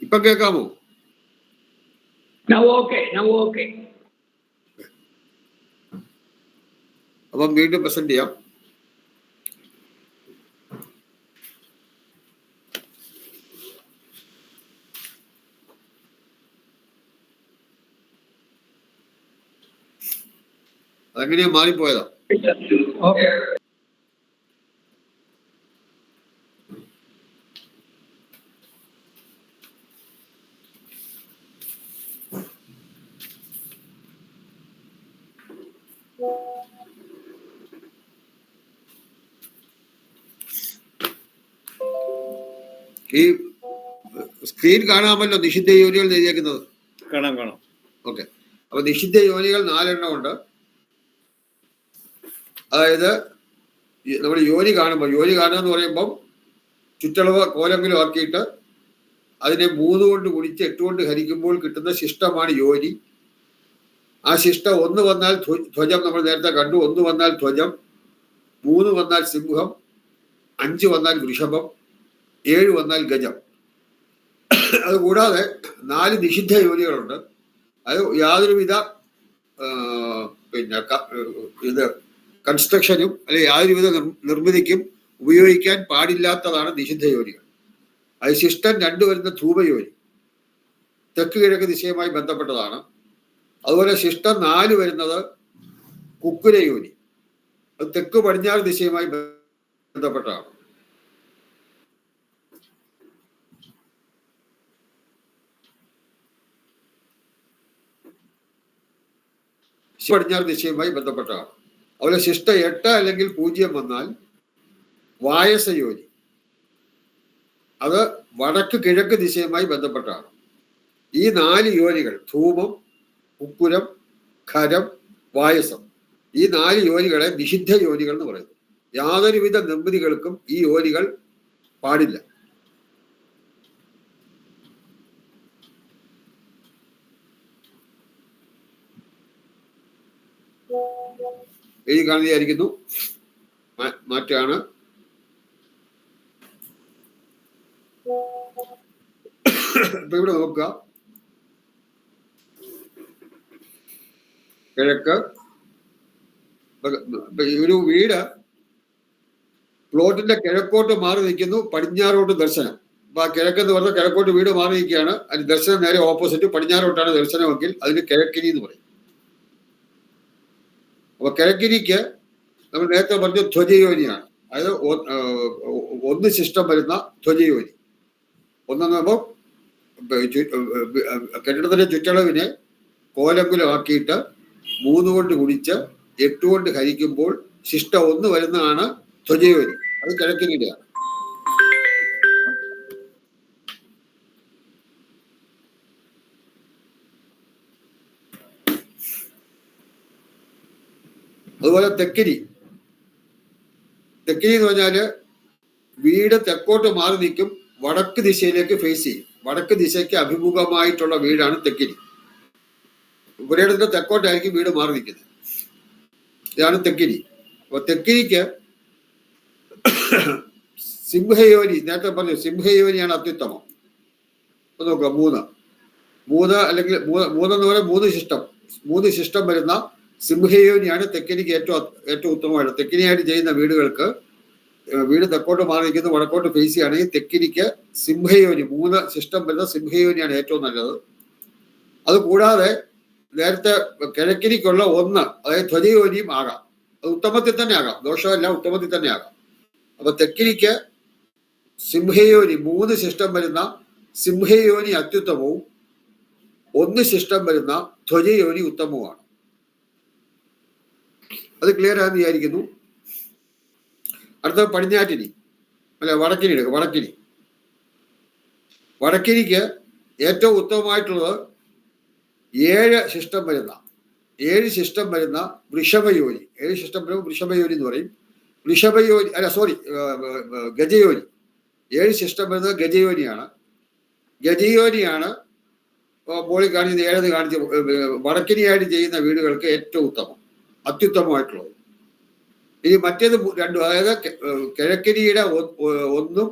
ഇപ്പൊ കേൾക്കാമോ? Now okay, now okay. അപ്പം വീണ്ടും പ്രസന്റ് ചെയ്യാം. അതെങ്ങനെയാ മാറിപ്പോയതാ? ഓക്കെ. ഈ സ്ക്രീൻ കാണാമല്ലോ നിഷിദ്ധ യോനികൾ എഴുതിയേക്കുന്നത്. കാണാം കാണാം. ഓക്കെ, അപ്പൊ നിഷിദ്ധ യോനികൾ 4 എണ്ണം ഉണ്ട്. അതായത് നമ്മൾ യോനി കാണുമ്പോൾ, യോനി കാണുക എന്ന് പറയുമ്പം ചുറ്റളവ് കോലെങ്കിലും ആക്കിയിട്ട് അതിനെ 3 കൊണ്ട് ഗുണിച്ച് 8 കൊണ്ട് ഹരിക്കുമ്പോൾ കിട്ടുന്ന ശിഷ്ടമാണ് യോനി. ആ ശിഷ്ടം 1 വന്നാൽ ധ്വജം, നമ്മൾ നേരത്തെ കണ്ടു. 1 വന്നാൽ ധ്വജം, 3 വന്നാൽ സിംഹം, 5 വന്നാൽ വൃഷഭം, 7 വന്നാൽ ഗജം. അതുകൂടാതെ 4 നിഷിദ്ധ യോനികളുണ്ട്. അത് യാതൊരുവിധ പിന്നെ ഇത് കൺസ്ട്രക്ഷനും അല്ലെങ്കിൽ യാതൊരുവിധ നിർമ്മിതിക്കും ഉപയോഗിക്കാൻ പാടില്ലാത്തതാണ് നിഷിദ്ധ യോനികൾ. അത് ശിഷ്ടം 2 വരുന്ന ധൂപയോനി, തെക്ക് കിഴക്ക് ദിശയുമായി ബന്ധപ്പെട്ടതാണ്. അതുപോലെ ശിഷ്ടം 4 വരുന്നത് കുക്കുരയോനി, അത് തെക്ക് പടിഞ്ഞാറ് ദിശയുമായി ബന്ധപ്പെട്ടതാണ്. പടിഞ്ഞാറ് ദിശയുമായി ബന്ധപ്പെട്ടതാണ്. അതുപോലെ ശിഷ്ട 8 അല്ലെങ്കിൽ 0 വന്നാൽ വായസയോനി, അത് വടക്ക് കിഴക്ക് ദിശയുമായി ബന്ധപ്പെട്ടാണ്. ഈ 4 യോനികൾ ധൂമം, ഉക്കുരം, ഖരം, വായസം, ഈ 4 യോനികളെ നിഷിദ്ധ യോനികൾ എന്ന് പറയുന്നു. യാതൊരുവിധ നിർമ്മിതികൾക്കും ഈ യോനികൾ പാടില്ല. എഴുതി കാണുകയായിരിക്കുന്നു. മാറ്റാണ്. ഇപ്പൊ ഇവിടെ നോക്കുക, കിഴക്ക് ഒരു വീട് പ്ലോട്ടിന്റെ കിഴക്കോട്ട് മാറി നിൽക്കുന്നു, പടിഞ്ഞാറോട്ട് ദർശനം. അപ്പൊ ആ കിഴക്കെന്ന് പറഞ്ഞാൽ കിഴക്കോട്ട് വീട് മാറി നിൽക്കുകയാണ്, അതിന് ദർശനം നേരെ ഓപ്പോസിറ്റ് പടിഞ്ഞാറോട്ടാണ് ദർശനമെങ്കിൽ അതിന് കിഴക്കിനി എന്ന് പറയും. അപ്പൊ കിഴക്കിനിക്ക് നമ്മൾ നേരത്തെ പറഞ്ഞ ധ്വജയോനിയാണ്, അതായത് 1 ശിഷ്ടം വരുന്ന ധ്വജയോനി. ഒന്നെന്ന് പറയുമ്പോൾ കെട്ടിടത്തിന്റെ ചുറ്റളവിനെ കോലങ്കുലമാക്കിയിട്ട് 3 കൊണ്ട് ഗുണിച്ച് 8 കൊണ്ട് ഹരിക്കുമ്പോൾ ശിഷ്ട 1 വരുന്നതാണ് ധ്വജയോനി. അത് കിഴക്കിനിയുടെയാണ്. അതുപോലെ തെക്കിനി എന്ന് പറഞ്ഞാല് വീട് തെക്കോട്ട് മാറി നിൽക്കും, വടക്ക് ദിശയിലേക്ക് ഫേസ് ചെയ്യും. വടക്ക് ദിശയ്ക്ക് അഭിമുഖമായിട്ടുള്ള വീടാണ് തെക്കിനി. പുരയിടത്തിന്റെ തെക്കോട്ടായിരിക്കും വീട് മാറി നിൽക്കുന്നത്. ഇതാണ് തെക്കിനി. അപ്പൊ തെക്കിനിക്ക് സിംഹയോനി, നേരത്തെ പറഞ്ഞു സിംഹയോനിയാണ് അത്യുത്തമം. അപ്പൊ നോക്കുക, 3 അല്ലെങ്കിൽ 3 എന്ന് പറയുന്നത് 3 ശിഷ്ടം വരുന്ന സിംഹയോനിയാണ് തെക്കിനിക്ക് ഏറ്റവും ഉത്തമമായിട്ട്. തെക്കിനിയായിട്ട് ചെയ്യുന്ന വീടുകൾക്ക് വീട് തെക്കോട്ട് മാറി നിൽക്കുന്നു, വടക്കോട്ട് ഫേസ് ചെയ്യുകയാണെങ്കിൽ തെക്കിനിക്ക് സിംഹയോനി 3 ശിഷ്ടം വരുന്ന സിംഹയോനിയാണ് ഏറ്റവും നല്ലത്. അത് കൂടാതെ നേരത്തെ കിഴക്കിനിക്കുള്ള 1, അതായത് ധ്വജയോനിയും ആകാം. അത് ഉത്തമത്തിൽ തന്നെ ആകാം, ദോഷമല്ല, ഉത്തമത്തിൽ തന്നെ ആകാം. അപ്പൊ തെക്കിനിക്ക് സിംഹയോനി 3 ശിഷ്ടം വരുന്ന സിംഹയോനി അത്യുത്തമവും 1 ശിഷ്ടം വരുന്ന ധ്വജയോനി ഉത്തമവുമാണ്. അത് ക്ലിയർ ആണെന്ന് വിചാരിക്കുന്നു. അടുത്തത് പടിഞ്ഞാറ്റിനി, അല്ല വടക്കിനി എടുക്കുക. വടക്കിനിക്ക് ഏറ്റവും ഉത്തമമായിട്ടുള്ളത് 7 ശിഷ്ടം വരുന്ന വൃഷഭയോനി. 7 ശിഷ്ടം വരുമ്പോൾ വൃഷഭയോനി എന്ന് പറയും. ഗജയോനി. 7 ശിഷ്ടം വരുന്നത് ഗജയോനിയാണ്. മോളിൽ കാണിക്കുന്ന 7 കാണിച്ച വടക്കിനിയായിട്ട് ചെയ്യുന്ന വീടുകൾക്ക് ഏറ്റവും അത്യുത്തമമായിട്ടുള്ളത്. ഇനി മറ്റേത് 2, അതായത് കിഴക്കിനിയുടെ 1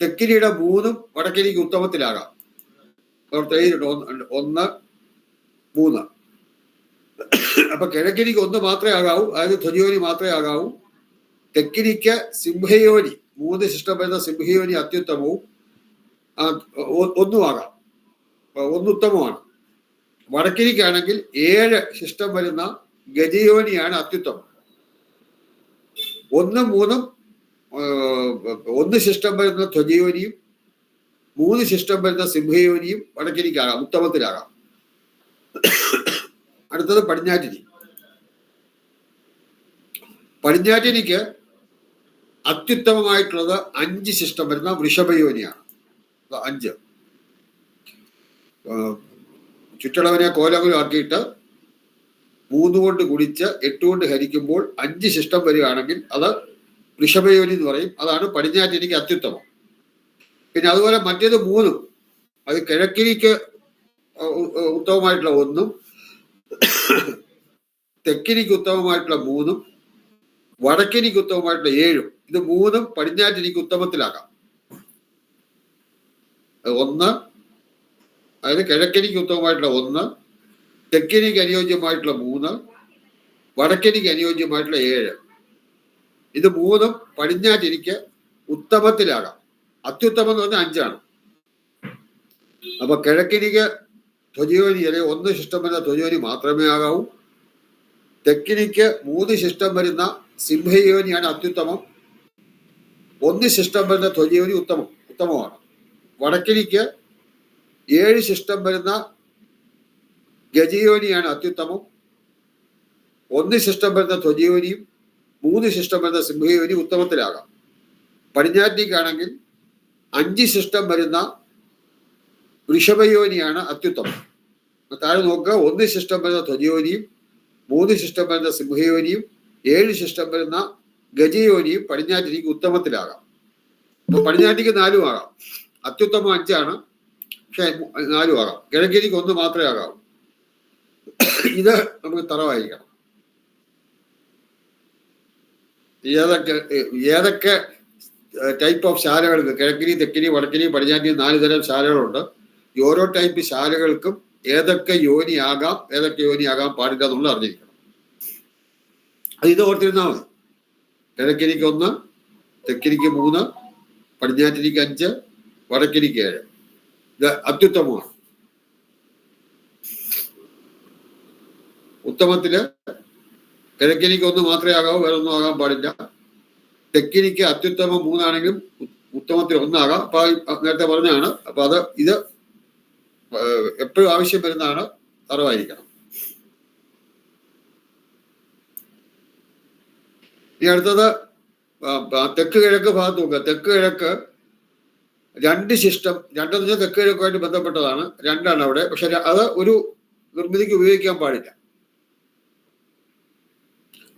തെക്കിനിയുടെ 3 വടക്കിനിക്ക് ഉത്തമത്തിലാകാം. 1, 3. അപ്പൊ കിഴക്കിനിക്ക് 1 മാത്രമേ ആകാവൂ, അതായത് ധ്വജയോനി മാത്രമേ ആകാവൂ. തെക്കിനിക്ക് സിംഹയോനി 3 ശിഷ്ടം വരുന്ന സിംഹയോനി അത്യുത്തമവും 1 ആകാം, 1 ഉത്തമമാണ്. വടക്കിനിക്കാണെങ്കിൽ 7 ശിഷ്ടം വരുന്ന ഗജയോനിയാണ് അത്യുത്തമം. 1, 3 1 ശിഷ്ടം വരുന്ന ധ്വജയോനിയും 3 ശിഷ്ടം വരുന്ന സിംഹയോനിയും വടക്കിനിക്കാകാം, ഉത്തമത്തിലാകാം. അടുത്തത് പടിഞ്ഞാറ്റിനിക്ക് അത്യുത്തമമായിട്ടുള്ളത് 5 ശിഷ്ടം വരുന്ന വൃഷഭയോനിയാണ്. 5 ചുറ്റളവിനെ കോലകുലമാക്കിയിട്ട് 3 കൊണ്ട് ഗുണിച്ച് 8 കൊണ്ട് ഹരിക്കുമ്പോൾ 5 ശിഷ്ടം വരികയാണെങ്കിൽ അത് വൃഷഭയോനി എന്ന് പറയും. അതാണ് പടിഞ്ഞാറ്റിനിക്ക് അത്യുത്തമം. പിന്നെ അതുപോലെ മറ്റേത് 3, അത് കിഴക്കിനിക്ക് ഉത്തമമായിട്ടുള്ള 1, തെക്കിനിക്ക് ഉത്തമമായിട്ടുള്ള 3, വടക്കിനിക്ക് ഉത്തമമായിട്ടുള്ള 7. ഇത് 3 പടിഞ്ഞാറ്റിനിക്ക് ഉത്തമത്തിലാക്കാം. 1, അതായത് കിഴക്കിനിക്ക് ഉത്തമമായിട്ടുള്ള 1, തെക്കിനിക്ക് അനുയോജ്യമായിട്ടുള്ള 3, വടക്കിനിക്ക് അനുയോജ്യമായിട്ടുള്ള 7. ഇത് 3 പടിഞ്ഞാറ്റിനിക്ക് ഉത്തമത്തിലാകാം. അത്യുത്തമം എന്ന് പറഞ്ഞാൽ 5 ആണ്. അപ്പൊ കിഴക്കിനിക്ക് ധ്വജയോനി, അല്ലെങ്കിൽ 1 ശിഷ്ടം വരുന്ന ധ്വജയോനി മാത്രമേ ആകാവൂ. തെക്കിനിക്ക് 3 ശിഷ്ടം വരുന്ന സിംഹയോനിയാണ് അത്യുത്തമം. 1 ശിഷ്ടം വരുന്ന ധ്വജയോനി ഉത്തമമാണ്. വടക്കിനിക്ക് 7 ശിഷ്ടം വരുന്ന ഗജയോനിയാണ് അത്യുത്തമം. 1 ശിഷ്ടം വരുന്ന ത്വജയോനിയും 3 ശിഷ്ടം വരുന്ന സിംഹയോനിയും ഉത്തമത്തിലാകാം. പടിഞ്ഞാറ്റിലേക്കാണെങ്കിൽ 5 ശിഷ്ടം വരുന്ന വൃഷഭയോനിയാണ് അത്യുത്തമം. താഴെ നോക്കുക, 1 ശിഷ്ടം വരുന്ന ത്വജയോനിയും 3 ശിഷ്ടം വരുന്ന സിംഹയോനിയും 7 ശിഷ്ടം വരുന്ന ഗജയോനിയും പടിഞ്ഞാറ്റിലേക്ക് ഉത്തമത്തിലാകാം. അപ്പൊ പടിഞ്ഞാറ്റിക്ക് 4 ആകാം. അത്യുത്തമം 5 ആണ്, പക്ഷെ 4 ആകാം. കിഴക്കിലേക്ക് 1 മാത്രമേ ആകാവൂ. ഇത് നമുക്ക് തറവായിരിക്കണം. ഏതൊക്കെ ടൈപ്പ് ഓഫ് ശാലകൾക്ക് കിഴക്കിനി, തെക്കിനി, വടക്കിനി, പടിഞ്ഞാറ്റിനി 4 തരം ശാലകളുണ്ട്. ഈ ഓരോ ടൈപ്പ് ശാലകൾക്കും ഏതൊക്കെ യോനി ആകാം, ഏതൊക്കെ യോനി ആകാൻ പാടില്ല എന്നുള്ളത് അറിഞ്ഞിരിക്കണം. അത് ഇത് ഓർത്തിരുന്നാൽ മതി. കിഴക്കിനിക്ക് 1, തെക്കിനിക്ക് 3, പടിഞ്ഞാറ്റിനിക്ക് 5, വടക്കിനിക്ക് 7. ഇത് അത്യുത്തമമാണ്. ഉത്തമത്തില് കിഴക്കിനിക്ക് 1 മാത്രമേ ആകാവൂ, വേറെ ഒന്നും ആകാൻ പാടില്ല. തെക്കിനിക്ക് അത്യുത്തമം 3 ആണെങ്കിലും ഉത്തമത്തിൽ 1 ആകാം. അപ്പൊ നേരത്തെ പറഞ്ഞാണ്. അപ്പൊ ഇത് എപ്പോഴും ആവശ്യം വരുന്നതാണ്, അറിവായിരിക്കണം. ഇനി അടുത്തത് തെക്ക് കിഴക്ക് ഭാഗത്ത് നോക്കുക. തെക്ക് കിഴക്ക് 2 ശിഷ്ടം, 2 എന്ന് വെച്ചാൽ തെക്ക് കിഴക്കുമായിട്ട് ബന്ധപ്പെട്ടതാണ്. 2 അവിടെ. പക്ഷെ അത് ഒരു നിർമ്മിതിക്ക് ഉപയോഗിക്കാൻ പാടില്ല.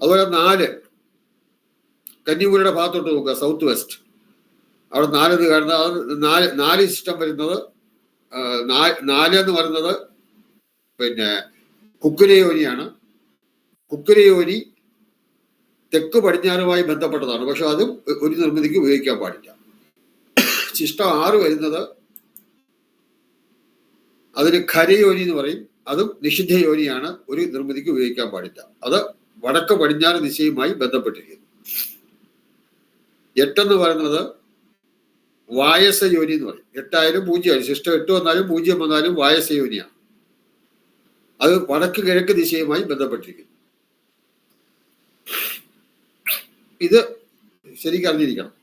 അതുപോലെ 4 കന്നിമൂലയുടെ ഭാഗത്തോട്ട് നോക്കുക, സൗത്ത് വെസ്റ്റ്. അവിടെ 4 കാണുന്നത്. അത് 4 ശിഷ്ടം വരുന്നത് 4 എന്ന് പറയുന്നത് പിന്നെ കുക്കുരയോനിയാണ്. കുക്കുരയോനി തെക്ക് പടിഞ്ഞാറുമായി ബന്ധപ്പെട്ടതാണ്. പക്ഷെ അതും ഒരു നിർമ്മിതിക്ക് ഉപയോഗിക്കാൻ പാടില്ല. ശിഷ്ടം 6 വരുന്നത് അതിന് ഖരയോനി എന്ന് പറയും. അതും നിഷിദ്ധ യോനിയാണ്, ഒരു നിർമ്മിതിക്ക് ഉപയോഗിക്കാൻ പാടില്ല. അത് വടക്ക് പടിഞ്ഞാറ് ദിശയുമായി ബന്ധപ്പെട്ടിരിക്കുന്നു. 8 എന്ന് പറയുന്നത് വായസ യോനി എന്ന് പറയും. 8 ആയാലും 0 ആയാലും, ശിഷ്ടം 8 വന്നാലും 0 വന്നാലും വായസ യോനിയാണ്. അത് വടക്ക് കിഴക്ക് ദിശയുമായി ബന്ധപ്പെട്ടിരിക്കുന്നു. ഇത് ശരിക്കും അറിഞ്ഞിരിക്കണം.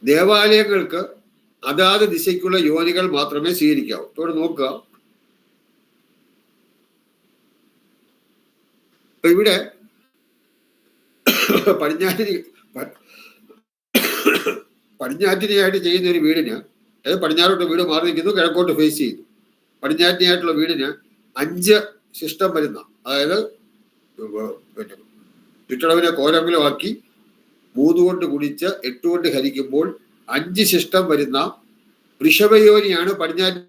ദേവാലയങ്ങൾക്ക് അതാത് ദിശയ്ക്കുള്ള യോനികൾ മാത്രമേ സ്വീകരിക്കാവൂ. ഇവിടെ നോക്കുക, ഇപ്പൊ ഇവിടെ പടിഞ്ഞാറ്റിനെയായിട്ട് ചെയ്യുന്ന ഒരു വീടിന്, അതായത് പടിഞ്ഞാറോട്ട് വീട് മാറി നിൽക്കുന്നു, കിഴക്കോട്ട് ഫേസ് ചെയ്യുന്നു. പടിഞ്ഞാറ്റിനായിട്ടുള്ള വീടിന് 5 ശിഷ്ടം വരുന്ന, അതായത് ചുറ്റളവിനെ കോലങ്കിലുമാക്കി 3 കൊണ്ട് ഗുണിച്ച് 8 കൊണ്ട് ഹരിക്കുമ്പോൾ 5 ശിഷ്ടം വരുന്ന വൃഷഭയോനിയാണ് പടിഞ്ഞാറ്റി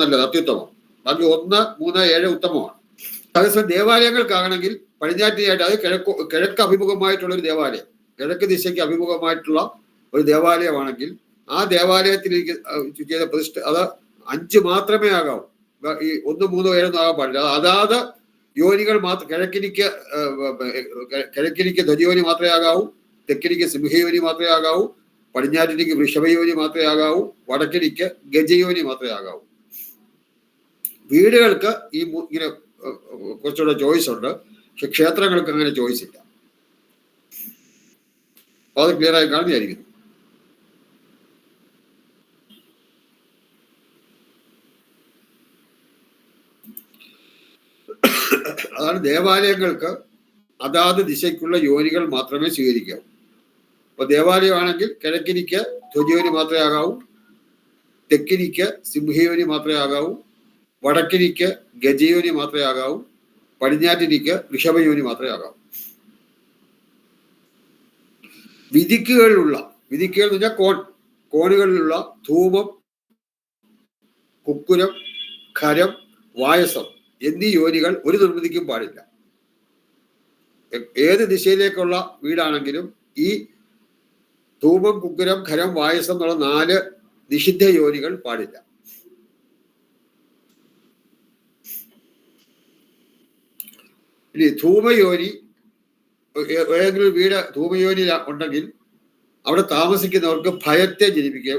നല്ലത്, അത്യുത്തമം. ബാക്കി 1, 3, 7 ഉത്തമമാണ്. അതേസമയം ദേവാലയങ്ങൾക്കാണെങ്കിൽ പടിഞ്ഞാറ്റിനായിട്ട്, അത് കിഴക്ക് അഭിമുഖമായിട്ടുള്ള ഒരു ദേവാലയം, കിഴക്ക് ദിശയ്ക്ക് അഭിമുഖമായിട്ടുള്ള ഒരു ദേവാലയമാണെങ്കിൽ ആ ദേവാലയത്തിലേക്ക് ചെയ്ത പ്രതിഷ്ഠ അത് 5 മാത്രമേ ആകാവൂ. ഈ 1, 3, 7 ഒന്നും ആകാൻ പാടില്ല. അതാത് യോനികൾ മാത്രം. കിഴക്കിനിക്ക് ധ്വജയോനി മാത്രമേ ആകാവൂ, തെക്കിനിക്ക് സിംഹയോനി മാത്രമേ ആകാവൂ, പടിഞ്ഞാറ്റിനിക്ക് വൃഷഭയോനി മാത്രമേ ആകാവൂ, വടക്കിനിക്ക് ഗജയോനി മാത്രമേ ആകാവൂ. വീടുകൾക്ക് ഈ ഇങ്ങനെ കുറച്ചുകൂടെ ചോയ്സ് ഉണ്ട്, പക്ഷെ ക്ഷേത്രങ്ങൾക്ക് അങ്ങനെ ചോയ്സ് ഇല്ല. അപ്പൊ അത് ക്ലിയർ ആയി കാണുന്നതായിരിക്കുന്നു. അതാണ് ദേവാലയങ്ങൾക്ക് അതാത് ദിശയ്ക്കുള്ള യോനികൾ മാത്രമേ സ്വീകരിക്കാവൂ. അപ്പൊ ദേവാലയമാണെങ്കിൽ കിഴക്കിനിക്ക് ധ്വജയോനി മാത്രമേ ആകാവൂ, തെക്കിനിക്ക് സിംഹയോനി മാത്രമേ ആകാവൂ, വടക്കിനിക്ക് ഗജയോനി മാത്രമേ ആകാവൂ, പടിഞ്ഞാറ്റിനിക്ക് ഋഷഭയോനി മാത്രമേ ആകാവൂ. വിധിക്കുകൾ എന്ന് പറഞ്ഞാൽ കോണുകളിലുള്ള ധൂമം, കുക്കുരം, ഖരം, വായസം എന്നീ യോനികൾ ഒരു നിർമ്മിതിക്കും പാടില്ല. ഏത് ദിശയിലേക്കുള്ള വീടാണെങ്കിലും ഈ ധൂമം, കുക്കുരം, ഖരം, വായസം എന്നുള്ള 4 നിഷിദ്ധ യോനികൾ പാടില്ല. ഇനി ധൂമയോനി, ഏതെങ്കിലും വീട് ധൂമയോനി ഉണ്ടെങ്കിൽ അവിടെ താമസിക്കുന്നവർക്ക് ഭയത്തെ ജനിപ്പിക്കുക.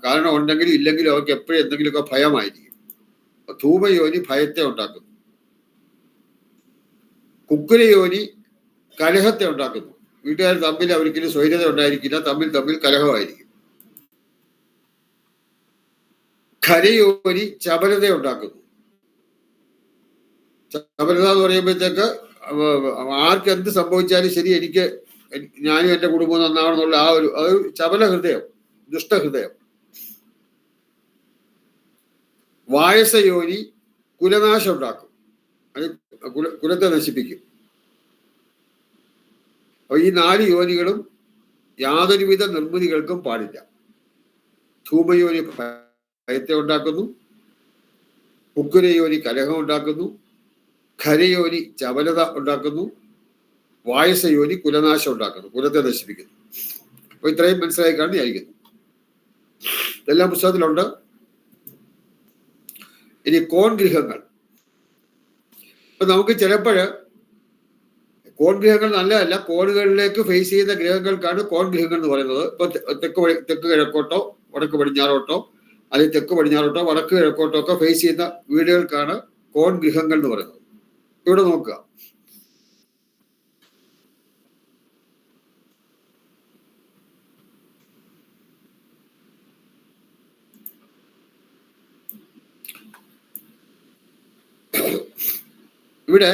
കാരണം ഉണ്ടെങ്കിലും ഇല്ലെങ്കിലും അവർക്ക് എപ്പോഴും എന്തെങ്കിലുമൊക്കെ ഭയമായിരിക്കും. ധൂമയോനി ഭയത്തെ ഉണ്ടാക്കുന്നു. കുക്കുരയോനി കലഹത്തെ ഉണ്ടാക്കുന്നു. വീട്ടുകാർ തമ്മിൽ ഒരിക്കലും സ്വൈര്യത ഉണ്ടായിരിക്കില്ല, തമ്മിൽ കലഹമായിരിക്കും. ഖരയോനി ചപലത ഉണ്ടാക്കുന്നു. ചപലത എന്ന് പറയുമ്പോഴത്തേക്ക് ആർക്ക് എന്ത് സംഭവിച്ചാലും ശരി, ഞാനും എന്റെ കുടുംബവും നന്നാവണമെന്നുള്ള അതൊരു ചപല ഹൃദയം, ദുഷ്ടഹൃദയം. വായസയോനി കുലനാശം ഉണ്ടാക്കും, കുലത്തെ നശിപ്പിക്കും. അപ്പൊ ഈ 4 യോനികളും യാതൊരുവിധ നിർമ്മിതികൾക്കും പാടില്ല. ധൂമയോനി ഭയത്തെ ഉണ്ടാക്കുന്നു, ഉക്കുരയോനി കലഹം ഉണ്ടാക്കുന്നു, ഖരയോനി ചപലത ഉണ്ടാക്കുന്നു, വായസയോനി കുലനാശം ഉണ്ടാക്കുന്നു, കുലത്തെ നശിപ്പിക്കുന്നു. അപ്പൊ ഇത്രയും മനസ്സിലായി കാണുന്ന ആയിരിക്കുന്നു. ഇതെല്ലാം പുസ്തകത്തിലുണ്ട്. ഇനി കോൺ ഗൃഹങ്ങൾ. ഇപ്പൊ നമുക്ക് ചിലപ്പോൾ കോൺ ഗൃഹങ്ങൾ നല്ലതല്ല, കോണുകളിലേക്ക് ഫേസ് ചെയ്യുന്ന ഗൃഹങ്ങൾക്കാണ് കോൺ ഗൃഹങ്ങൾ എന്ന് പറയുന്നത്. ഇപ്പൊ തെക്ക് കിഴക്കോട്ടോ വടക്ക് പടിഞ്ഞാറോട്ടോ, അല്ലെങ്കിൽ തെക്ക് പടിഞ്ഞാറോട്ടോ വടക്ക് കിഴക്കോട്ടോ ഒക്കെ ഫേസ് ചെയ്യുന്ന വീടുകൾക്കാണ് കോൺ ഗൃഹങ്ങൾ എന്ന് പറയുന്നത്. ഇവിടെ നോക്കുക, ഇവിടെ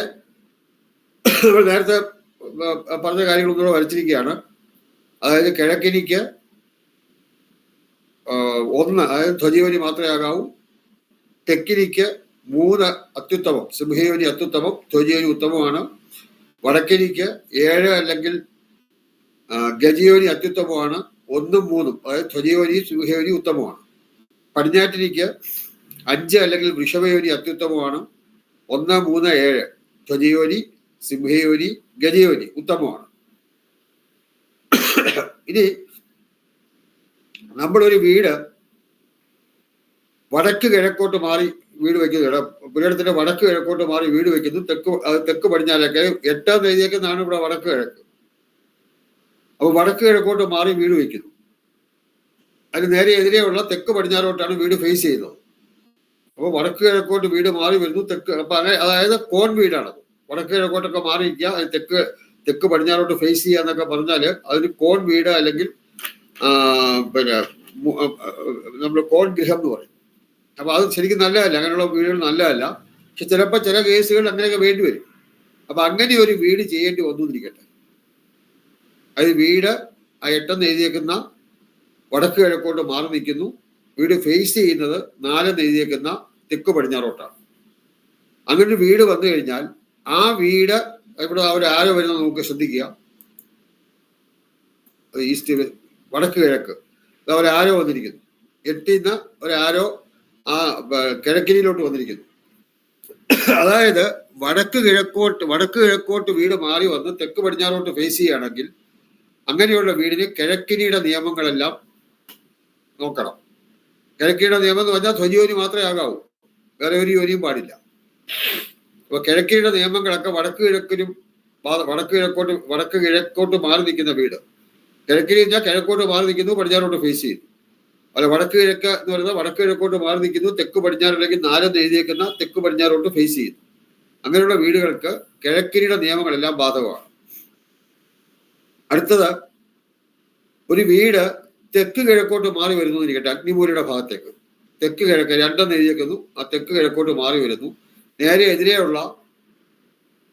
നമ്മൾ നേരത്തെ പറഞ്ഞ കാര്യങ്ങളൊന്നുകൂടെ വരച്ചിരിക്കുകയാണ്. അതായത് കിഴക്കിനിക്ക് 1, അതായത് ധ്വജയോനി മാത്രമേ ആകാവൂ. തെക്കിനിക്ക് 3 അത്യുത്തമം, സിംഹയോനി അത്യുത്തമം, ധ്വജയോനി ഉത്തമമാണ്. വടക്കിനിക്ക് 7 അല്ലെങ്കിൽ ഗജയോനി അത്യുത്തമമാണ്. 1, 3, അതായത് ധ്വജയോനി സിംഹയോനി ഉത്തമമാണ്. പടിഞ്ഞാറ്റിനിക്ക് 5 അല്ലെങ്കിൽ വൃഷഭയോനി അത്യുത്തമമാണ്. 1, 3, 7 ധ്വജയോനി, സിംഹയോനി, ഗജയോനി ഉത്തമമാണ്. ഇനി നമ്മളൊരു വീട് വടക്ക് കിഴക്കോട്ട് മാറി വീട് വെക്കുന്നു, പുരയിടത്തിന്റെ വടക്ക് കിഴക്കോട്ട് മാറി വീട് വെക്കുന്നു. തെക്ക് പടിഞ്ഞാറൊക്കെ 8 എഴുതിയേക്കുന്നതാണ് ഇവിടെ വടക്ക് കിഴക്ക്. അപ്പൊ വടക്ക് കിഴക്കോട്ട് മാറി വീട് വെക്കുന്നു. അതിന് നേരെ എതിരെയുള്ള തെക്ക് പടിഞ്ഞാറോട്ടാണ് വീട് ഫേസ് ചെയ്യുന്നത്. അപ്പോൾ വടക്ക് കിഴക്കോട്ട് വീട് മാറി വരുന്നു. അപ്പൊ അതായത് കോൺ വീടാണത്. വടക്ക് കിഴക്കോട്ടൊക്കെ മാറിയിരിക്കുക, അത് തെക്ക് പടിഞ്ഞാറോട്ട് ഫേസ് ചെയ്യുക എന്നൊക്കെ പറഞ്ഞാൽ അതൊരു കോൺ വീട്, അല്ലെങ്കിൽ പിന്നെ നമ്മൾ കോൺ ഗൃഹം എന്ന് പറയും. അപ്പൊ അത് ശരിക്കും നല്ലതല്ല, അങ്ങനെയുള്ള വീടുകൾ നല്ലതല്ല. പക്ഷെ ചിലപ്പോൾ ചില കേസുകളിൽ അങ്ങനെയൊക്കെ വേണ്ടി വരും. അപ്പൊ അങ്ങനെ ഒരു വീട് ചെയ്യേണ്ടി വന്നിരിക്കട്ടെ. അത് വീട് ആ 8 എഴുതിയേക്കുന്ന വടക്ക് കിഴക്കോട്ട് മാറി നിൽക്കുന്നു. വീട് ഫേസ് ചെയ്യുന്നത് 4 എഴുതിയേക്കുന്ന തെക്ക് പടിഞ്ഞാറോട്ടാണ്. അങ്ങനെ ഒരു വീട് വന്നു കഴിഞ്ഞാൽ ആ വീട് ഇവിടെ ഒരു ആരോ വരുന്നത് നമുക്ക് ശ്രദ്ധിക്കുക. ഈസ്റ്റ് വടക്ക് കിഴക്ക് ഒരു ആരോ വന്നിരിക്കുന്നു. 8 ഒരു ആരോ ആ കിഴക്കിനിയിലോട്ട് വന്നിരിക്കുന്നു. അതായത് വടക്ക് കിഴക്കോട്ട് വീട് മാറി വന്ന് തെക്ക് പടിഞ്ഞാറോട്ട് ഫേസ് ചെയ്യുകയാണെങ്കിൽ അങ്ങനെയുള്ള വീടിന് കിഴക്കിനിയുടെ നിയമങ്ങളെല്ലാം നോക്കണം. കിഴക്കിനിയുടെ നിയമം എന്ന് പറഞ്ഞാൽ ധ്വജയോനി മാത്രമേ ആകാവൂ, വേറെ ഒരു യോനിയും പാടില്ല. അപ്പൊ കിഴക്കിനിയുടെ നിയമങ്ങളൊക്കെ വടക്ക് കിഴക്കോട്ട് മാറി നിൽക്കുന്ന വീട്, കിഴക്കിനി കഴിഞ്ഞാൽ കിഴക്കോട്ട് മാറി നിൽക്കുന്നു, പടിഞ്ഞാറോട്ട് ഫേസ് ചെയ്യുന്നു. അല്ല വടക്ക് കിഴക്ക് എന്ന് പറയുന്നത് വടക്ക് കിഴക്കോട്ട് മാറി നിൽക്കുന്നു, തെക്ക് പടിഞ്ഞാറ് അല്ലെങ്കിൽ 4 എഴുതിയേക്കുന്ന തെക്ക് പടിഞ്ഞാറോട്ട് ഫേസ് ചെയ്യുന്നു. അങ്ങനെയുള്ള വീടുകൾക്ക് കിഴക്കിനിയുടെ നിയമങ്ങളെല്ലാം ബാധകമാണ്. അടുത്തത്, ഒരു വീട് തെക്ക് കിഴക്കോട്ട് മാറി വരുന്നു എന്നിരിക്കട്ടെ, അഗ്നിമൂലയുടെ ഭാഗത്തേക്ക് തെക്ക് കിഴക്ക് 2 എഴുതിയേക്കുന്നു, ആ തെക്ക് കിഴക്കോട്ട് മാറി വരുന്നു. നേരെ എതിരെയുള്ള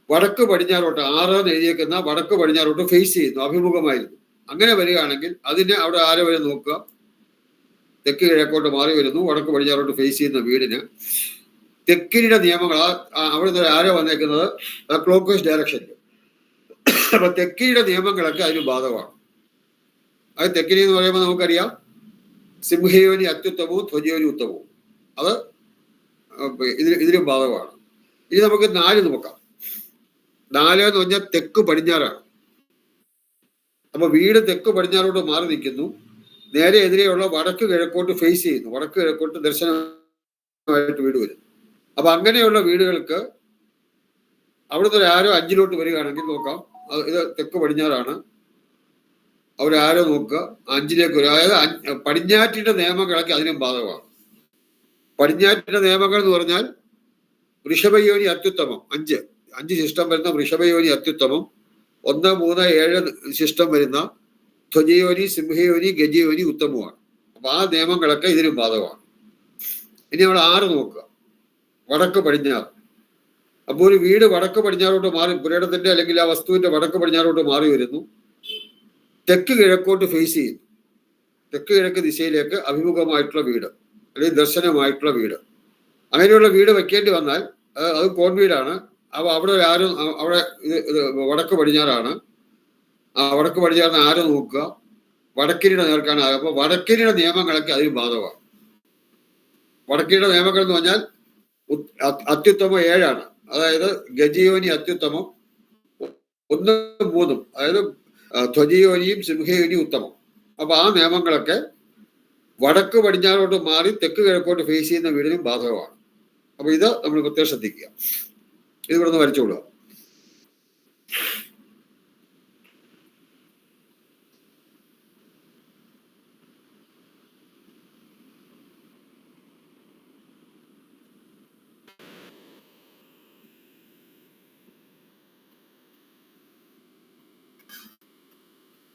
വടക്ക് പടിഞ്ഞാറോട്ട് 6 എഴുതിയേക്കുന്ന വടക്ക് പടിഞ്ഞാറോട്ട് ഫേസ് ചെയ്യുന്നു, അഭിമുഖമായിരുന്നു. അങ്ങനെ വരികയാണെങ്കിൽ അതിന് അവിടെ ആരെ വരെ നോക്കുക, തെക്ക് കിഴക്കോട്ട് മാറി വരുന്നു, വടക്ക് പടിഞ്ഞാറോട്ട് ഫേസ് ചെയ്യുന്ന വീടിന് തെക്കിനിയുടെ നിയമങ്ങൾ, അവിടെ നിന്ന് ആരോ വന്നേക്കുന്നത് ക്ലോക്ക് വൈസ് ഡയറക്ഷനിൽ. അപ്പൊ തെക്കിനിയുടെ നിയമങ്ങളൊക്കെ അതിന് ബാധകമാണ്. അത് തെക്കിനി എന്ന് പറയുമ്പോൾ നമുക്കറിയാം സിംഹയോനി അത്യുത്തമവും ധ്വജയോനി ഉത്തമവും, അത് ഇതിലും ബാധകമാണ്. ഇനി നമുക്ക് 4 നോക്കാം. 4 എന്ന് പറഞ്ഞാൽ തെക്ക് പടിഞ്ഞാറാണ്. അപ്പൊ വീട് തെക്ക് പടിഞ്ഞാറോട്ട് മാറി നിൽക്കുന്നു, നേരെ എതിരെയുള്ള വടക്ക് കിഴക്കോട്ട് ഫേസ് ചെയ്യുന്നു, വടക്ക് കിഴക്കോട്ട് ദർശനമായിട്ട് വീട് വരുന്നു. അപ്പൊ അങ്ങനെയുള്ള വീടുകൾക്ക് അവിടുന്ന് ഒരു ആരോ 5 വരികയാണെങ്കിൽ നോക്കാം, ഇത് തെക്ക് പടിഞ്ഞാറാണ്. അവർ ആരോ നോക്കുക 5 വരും. അതായത് പടിഞ്ഞാറ്റിന്റെ നിയമങ്ങളൊക്കെ അതിനും ബാധകമാണ്. പടിഞ്ഞാറ്റിന്റെ നിയമങ്ങൾ എന്ന് പറഞ്ഞാൽ വൃഷഭയോനി അത്യുത്തമം 5 ശിഷ്ടം വരുന്ന വൃഷഭയോനി അത്യുത്തമം, 1, 3, 7 ശിഷ്ടം വരുന്ന ധ്വജയോനി, സിംഹയോനി, ഗജയോനി, ഉത്തമമാണ്. അപ്പൊ ആ നിയമങ്ങളൊക്കെ ഇതിനും ബാധകമാണ്. ഇനി നമ്മൾ 6 നോക്കുക. വടക്ക് പടിഞ്ഞാറ്. അപ്പോൾ ഒരു വീട് വടക്ക് പടിഞ്ഞാറോട്ട് മാറി, പുരയിടത്തിന്റെ അല്ലെങ്കിൽ ആ വസ്തുവിന്റെ വടക്ക് പടിഞ്ഞാറോട്ട് മാറി വരുന്നു, തെക്ക് കിഴക്കോട്ട് ഫേസ് ചെയ്യുന്നു. തെക്ക് കിഴക്ക് ദിശയിലേക്ക് അഭിമുഖമായിട്ടുള്ള വീട് അല്ലെങ്കിൽ ദർശനമായിട്ടുള്ള വീട്, അങ്ങനെയുള്ള വീട് വെക്കേണ്ടി വന്നാൽ അത് കോൺ വീടാണ്. അപ്പൊ അവിടെ ആരും അവിടെ വടക്ക് പടിഞ്ഞാറാണ്. ആ വടക്ക് പടിഞ്ഞാറിന് ആരും നോക്കുക, വടക്കിനിയുടെ നേർക്കാണ്. അപ്പൊ വടക്കിനിയുടെ നിയമങ്ങളൊക്കെ അതിന് ബാധകമാണ്. വടക്കിനിയുടെ നിയമങ്ങൾ എന്ന് പറഞ്ഞാൽ അത്യുത്തമം 7 അതായത് ഗജയോനി അത്യുത്തമം, 1, 3 അതായത് ധ്വജയോനിയും സിംഹയോനിയും ഉത്തമം. അപ്പൊ ആ നിയമങ്ങളൊക്കെ വടക്ക് പടിഞ്ഞാറോട്ട് മാറി തെക്ക് കിഴക്കോട്ട് ഫേസ് ചെയ്യുന്ന വീടിനും ബാധകമാണ്. അപ്പൊ ഇത് നമ്മൾ പ്രത്യേകം ശ്രദ്ധിക്കുക. ഇത് ഇവിടെ നിന്ന് വരച്ചോളുക.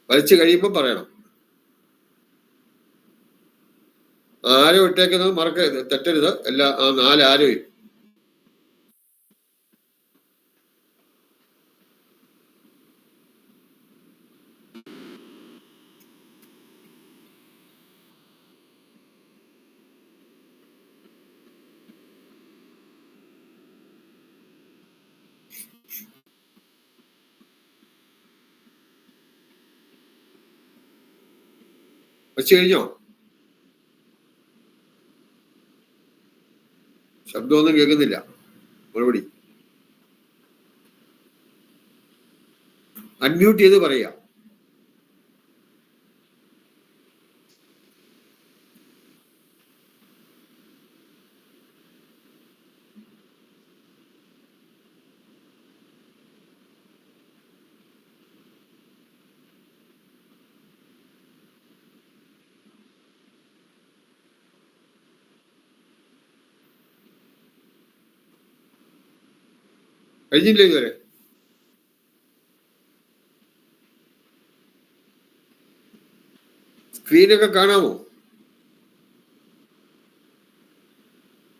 വരച്ച് കഴിയുമ്പോൾ പറയണം. ആരോ ഇട്ടേക്കുന്നത് മറക്കരുത്, തെറ്റരുത്. എല്ലാ ആ 4 ആരോയും വെച്ച് കഴിഞ്ഞോ? ശബ്ദമൊന്നും കേൾക്കുന്നില്ല. മറുപടി അൺമ്യൂട്ട് ചെയ്ത് പറയാം. കഴിഞ്ഞില്ലേ ഇതുവരെ? സ്ക്രീനൊക്കെ കാണാമോ?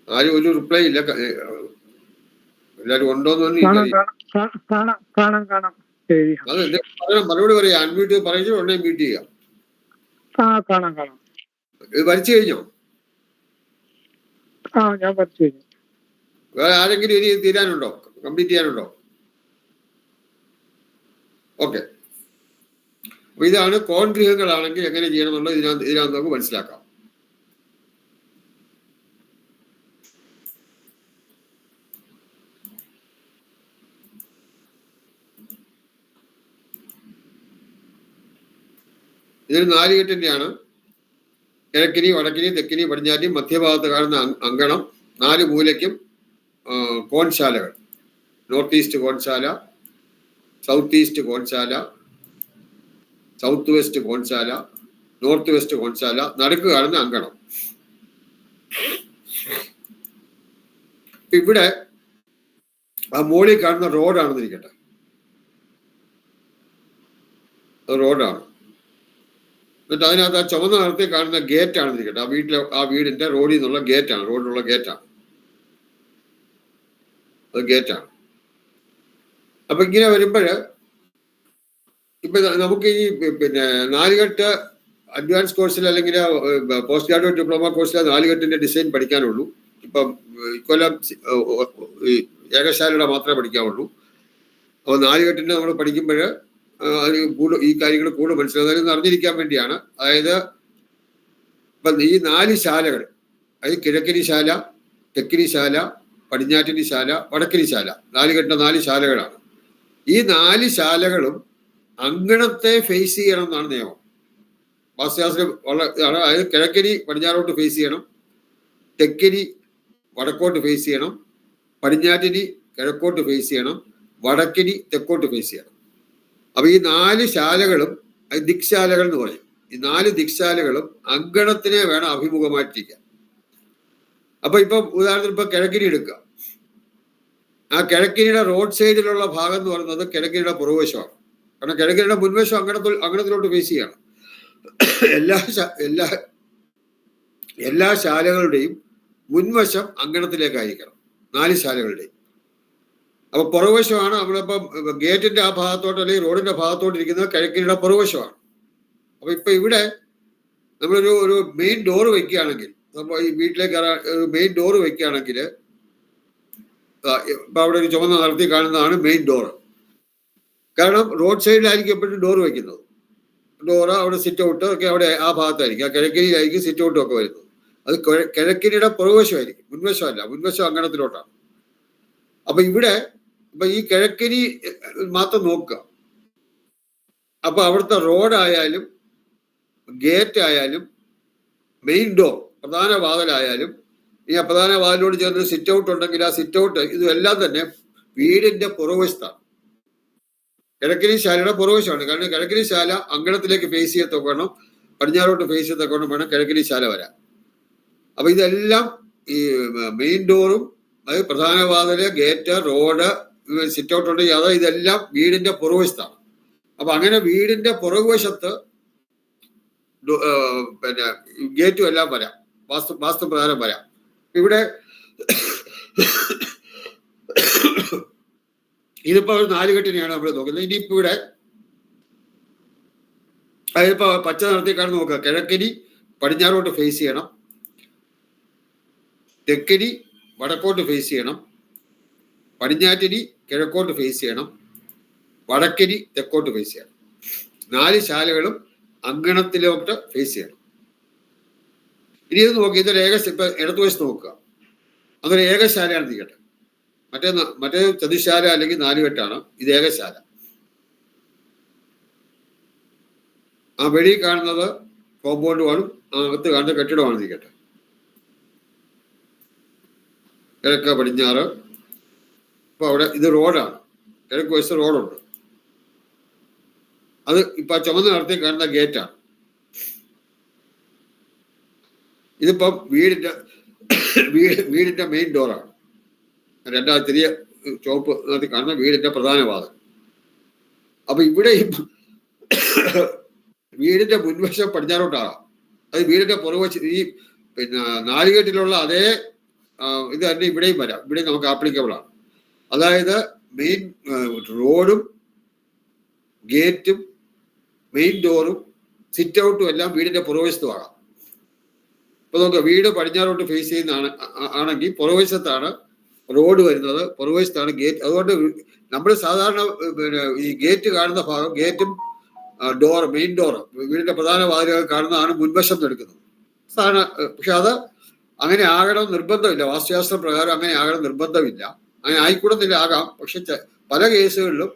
ആരും ഒരു റിപ്ലൈ ഇല്ല. എല്ലാരും ഉണ്ടോന്ന് അത് എന്തെങ്കിലും മറുപടി പറയാം. അൺമ്യൂട്ട് പറയുന്നത് ഉടനെ മ്യൂട്ട് ചെയ്യാം. ഇത് വരച്ചു കഴിഞ്ഞോ? വേറെ ആരെങ്കിലും ഇനി തീരാനുണ്ടോ? കംപ്ലീറ്റ് ചെയ്യാനുണ്ടോ? ഓക്കെ. അപ്പൊ ഇതാണ് കോൺ ഗൃഹങ്ങളാണെങ്കിൽ എങ്ങനെ ചെയ്യണമെന്നുള്ളത് ഇതിനകത്ത് നമുക്ക് മനസ്സിലാക്കാം. ഇതൊരു 4 കെട്ടിന്റെയാണ്. കിഴക്കിനി, വടക്കിനി, തെക്കിനി, പടിഞ്ഞാറ്റി, മധ്യഭാഗത്ത് കാണുന്ന അങ്കണം, 4 മൂലയ്ക്കും കോൺശാലകൾ. നോർത്ത് ഈസ്റ്റ് കോൺശാല, സൗത്ത് ഈസ്റ്റ് കോൺശാല, സൗത്ത് വെസ്റ്റ് കോൺശാല, നോർത്ത് വെസ്റ്റ് കോൺശാല, നടുക്ക് കാണുന്ന അങ്കണം. ഇവിടെ ആ മോളിൽ കാണുന്ന റോഡാണെന്നിരിക്കട്ടെ, അത് റോഡാണ്. എന്നിട്ട് അതിനകത്ത് ആ ചുവന്ന നിറത്തിൽ കാണുന്ന ഗേറ്റ് ആണെന്നിരിക്കട്ടെ, ആ വീടിന്റെ റോഡിൽ നിന്നുള്ള ഗേറ്റാണ്, റോഡിലുള്ള ഗേറ്റാണ്, അത് ഗേറ്റാണ്. അപ്പൊ ഇങ്ങനെ വരുമ്പോഴ് ഇപ്പൊ നമുക്ക് ഈ പിന്നെ 4 കെട്ട് അഡ്വാൻസ് കോഴ്സിൽ അല്ലെങ്കിൽ പോസ്റ്റ് ഗ്രാജുവേറ്റ് ഡിപ്ലോമ കോഴ്സിലെ 4 കെട്ടിന്റെ ഡിസൈൻ പഠിക്കാനുള്ളൂ. ഇപ്പം ഇക്കൊല്ലം ഏകശാലയുടെ മാത്രമേ പഠിക്കാവുള്ളൂ. അപ്പോൾ 4 കെട്ടിന്റെ നമ്മൾ പഠിക്കുമ്പോൾ അതിന് ഈ കാര്യങ്ങൾ കൂടുതൽ മനസ്സിലാകുന്നത് അറിഞ്ഞിരിക്കാൻ വേണ്ടിയാണ്. അതായത് ഇപ്പം ഈ 4 ശാലകൾ, അതായത് കിഴക്കിനി ശാല, തെക്കിനി ശാല, പടിഞ്ഞാറ്റിനി ശാല, വടക്കിനി ശാല, 4 കെട്ടിന്റെ 4 ശാലകളാണ്. ഈ 4 ശാലകളും അങ്കണത്തെ ഫേസ് ചെയ്യണം എന്നാണ് നിയമം. വാസ്തുശാസ്ത്രം ഇതാണ്. അതായത് കിഴക്കിനി പടിഞ്ഞാറോട്ട് ഫേസ് ചെയ്യണം, തെക്കിനി വടക്കോട്ട് ഫേസ് ചെയ്യണം, പടിഞ്ഞാറ്റിനി കിഴക്കോട്ട് ഫേസ് ചെയ്യണം, വടക്കിനി തെക്കോട്ട് ഫേസ് ചെയ്യണം. അപ്പൊ ഈ 4 ശാലകളും ദിക്ശാലകൾ എന്ന് പറയും. ഈ 4 ദിക്ശാലകളും അങ്കണത്തിനെ വേണം അഭിമുഖമായിട്ടിരിക്കാൻ. അപ്പൊ ഇപ്പം ഉദാഹരണത്തിന് ഇപ്പൊ കിഴക്കിനി എടുക്കുക. ആ കിഴക്കിനിയുടെ റോഡ് സൈഡിലുള്ള ഭാഗം എന്ന് പറയുന്നത് കിഴക്കിനിയുടെ പുറകുവശമാണ്. കാരണം കിഴക്കിനിയുടെ മുൻവശം അങ്കണത്തിലോട്ട് ഫേസ് ചെയ്യണം. എല്ലാ ശാലകളുടെയും മുൻവശം അങ്കണത്തിലേക്കായിരിക്കണം, 4 ശാലകളുടെയും. അപ്പൊ പുറകുവശമാണ് നമ്മളിപ്പം ഗേറ്റിന്റെ ആ ഭാഗത്തോട്ട് അല്ലെങ്കിൽ റോഡിന്റെ ഭാഗത്തോട്ട് ഇരിക്കുന്നത് കിഴക്കിനിയുടെ പുറകുവശമാണ്. അപ്പൊ ഇപ്പൊ ഇവിടെ നമ്മളൊരു മെയിൻ ഡോറ് വെക്കുകയാണെങ്കിൽ, നമ്മൾ ഈ വീട്ടിലേക്ക് ഒരു മെയിൻ ഡോറ് വെക്കുകയാണെങ്കിൽ ഇപ്പൊ അവിടെ ഒരു ചുമന്ന നടത്തി കാണുന്നതാണ് മെയിൻ ഡോറ്. കാരണം റോഡ് സൈഡിലായിരിക്കും എപ്പോഴും ഡോറ് വെക്കുന്നത്. ഡോറ് അവിടെ സിറ്റ് ഔട്ട് ഒക്കെ അവിടെ ആ ഭാഗത്തായിരിക്കും, ആ കിഴക്കിനിയിലായിരിക്കും സിറ്റ് ഔട്ടും ഒക്കെ വരുന്നത്. അത് കിഴക്കിനിയുടെ പുറകുവശമായിരിക്കും, മുൻവശമല്ല. മുൻവശം അങ്കണത്തിലോട്ടാണ്. അപ്പൊ ഇവിടെ ഇപ്പൊ ഈ കിഴക്കിനി മാത്രം നോക്കുക. അപ്പൊ അവിടുത്തെ റോഡായാലും ഗേറ്റ് ആയാലും മെയിൻ ഡോർ പ്രധാന വാതിലായാലും ഈ പ്രധാന വാതിലോട് ചേർന്ന് സിറ്റ് ഔട്ട് ഉണ്ടെങ്കിൽ ആ സിറ്റ് ഔട്ട് ഇതെല്ലാം തന്നെ വീടിന്റെ പുറകുവശത്താണ്. കിഴക്കിനി ശാലയുടെ പുറകുവശമാണ്. കാരണം കിഴക്കിനി ശാല അങ്കണത്തിലേക്ക് ഫേസ് ചെയ്യത്തൊക്കെ വേണം, പടിഞ്ഞാറോട്ട് ഫേസ് ചെയ്യത്തൊക്കെ വേണം കിഴക്കിനി ശാല വരാൻ. അപ്പൊ ഇതെല്ലാം ഈ മെയിൻ ഡോറും അതായത് പ്രധാന വാതില്, ഗേറ്റ്, റോഡ്, സിറ്റ് ഔട്ട് ഉണ്ടെങ്കിൽ അത് ഇതെല്ലാം വീടിന്റെ പുറകുവശത്താണ്. അപ്പൊ അങ്ങനെ വീടിന്റെ പുറകുവശത്ത് പിന്നെ ഗേറ്റും എല്ലാം വരാം, വാസ്തുപ്രകാരം വരാം. ഇവിടെ ഇതിപ്പോ ഒരു 4 കെട്ടിനെയാണ് നമ്മൾ നോക്കുന്നത്. ഇനിയിപ്പോ ഇവിടെ അതിപ്പോ പച്ച നിറത്തിൽ കാണുന്ന നോക്കുക. കിഴക്കിനി പടിഞ്ഞാറോട്ട് ഫേസ് ചെയ്യണം, തെക്കിനി വടക്കോട്ട് ഫേസ് ചെയ്യണം, പടിഞ്ഞാറ്റിനി കിഴക്കോട്ട് ഫേസ് ചെയ്യണം, വടക്കിനി തെക്കോട്ട് ഫേസ് ചെയ്യണം. 4 ശാലകളും അങ്കണത്തിലോട്ട് ഫേസ് ചെയ്യണം. ഇനി ഇത് നോക്കി, ഇതൊരു ഇപ്പൊ ഇടതുവശത്ത് നോക്കുക, അതൊരു ഏകശാലയാണ് തീക്കട്ടെ. മറ്റേ ചതുശാല അല്ലെങ്കിൽ 4 കെട്ടാണ്, ഇത് ഏകശാല. ആ വെളി കാണുന്നത് കോമ്പൗണ്ട് വാളും അകത്ത് കാണുന്ന കെട്ടിടമാണ് തീക്കട്ടെ. കിഴക്ക് പടിഞ്ഞാറ്. ഇപ്പൊ അവിടെ ഇത് റോഡാണ്, കിഴക്ക് വശത്ത് റോഡുണ്ട്. അത് ഇപ്പൊ ചുമന്ന നിറത്തിൽ കാണുന്ന ഗേറ്റാണ്. ഇതിപ്പം വീടിന്റെ മെയിൻ ഡോറാണ്. രണ്ടാമത്തെ ചെറിയ ചുവപ്പ് നിറത്തിൽ കാണുന്ന വീടിന്റെ പ്രധാന വാതിൽ. അപ്പൊ ഇവിടെയും വീടിന്റെ മുൻവശം പടിഞ്ഞാറോട്ടാകാം, അത് വീടിന്റെ പുറകുവശം ഈ പിന്നെ 4 കെട്ടിലുള്ള അതേ ഇത് തന്നെ ഇവിടെയും വരാം. ഇവിടെയും നമുക്ക് ആപ്ലിക്കബിൾ ആണ്. അതായത് മെയിൻ റോഡും ഗേറ്റും മെയിൻ ഡോറും സിറ്റ് ഔട്ടും എല്ലാം വീടിന്റെ പുറകുവശത്തും ആകാം. ഇപ്പൊ നോക്കുക, വീട് പടിഞ്ഞാറോട്ട് ഫേസ് ചെയ്യുന്ന ആണെങ്കിൽ പുറകുവശത്താണ് റോഡ് വരുന്നത്, പുറകുവശത്താണ് ഗേറ്റ്. അതുകൊണ്ട് നമ്മൾ സാധാരണ പിന്നെ ഈ ഗേറ്റ് കാണുന്ന ഭാഗം, ഗേറ്റും ഡോർ, മെയിൻ ഡോർ, വീടിന്റെ പ്രധാന വാതിലുകൾ കാണുന്നതാണ് മുൻവശം എടുക്കുന്നത് സാധാരണ. പക്ഷെ അത് അങ്ങനെ ആകണം നിർബന്ധമില്ല, വാസ്തുശാസ്ത്ര പ്രകാരം അങ്ങനെ ആകണം നിർബന്ധമില്ല. അങ്ങനെ ആയിക്കൂടുന്നില്ല, ആകാം. പക്ഷെ പല കേസുകളിലും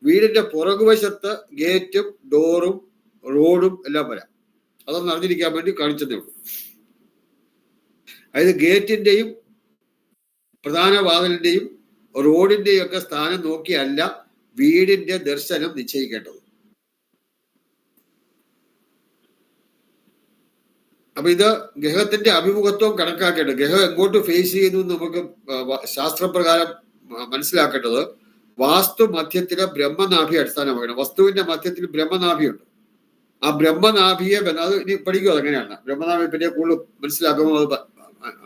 വീടിന്റെ പുറകുവശത്ത് ഗേറ്റും ഡോറും റോഡും എല്ലാം വരാം. അതൊന്ന് അറിഞ്ഞിരിക്കാൻ വേണ്ടി കാണിച്ചതേ ഉള്ളൂ. അതായത് ഗേറ്റിന്റെയും പ്രധാന വാതിലിന്റെയും റോഡിന്റെയും ഒക്കെ സ്ഥാനം നോക്കിയല്ല വീടിന്റെ ദർശനം നിശ്ചയിക്കേണ്ടത്. അപ്പൊ ഇത് ഗ്രഹത്തിന്റെ അഭിമുഖത്വം കണക്കാക്കേണ്ടത്. ഗ്രഹം എങ്ങോട്ട് ഫേസ് ചെയ്യുന്നു നമുക്ക് ശാസ്ത്രപ്രകാരം മനസ്സിലാക്കേണ്ടത് വാസ്തു മധ്യത്തിലെ ബ്രഹ്മനാഭി അടിസ്ഥാനമാക്കണം. വസ്തുവിന്റെ മധ്യത്തിൽ ബ്രഹ്മനാഭിയുണ്ട്. ആ ബ്രഹ്മനാഭിയെ അത് ഇനി പഠിക്കും, അതെങ്ങനെയാണ് ബ്രഹ്മനാഭിയെ പറ്റിയ കൂടുതൽ മനസ്സിലാക്കുമ്പോൾ അത്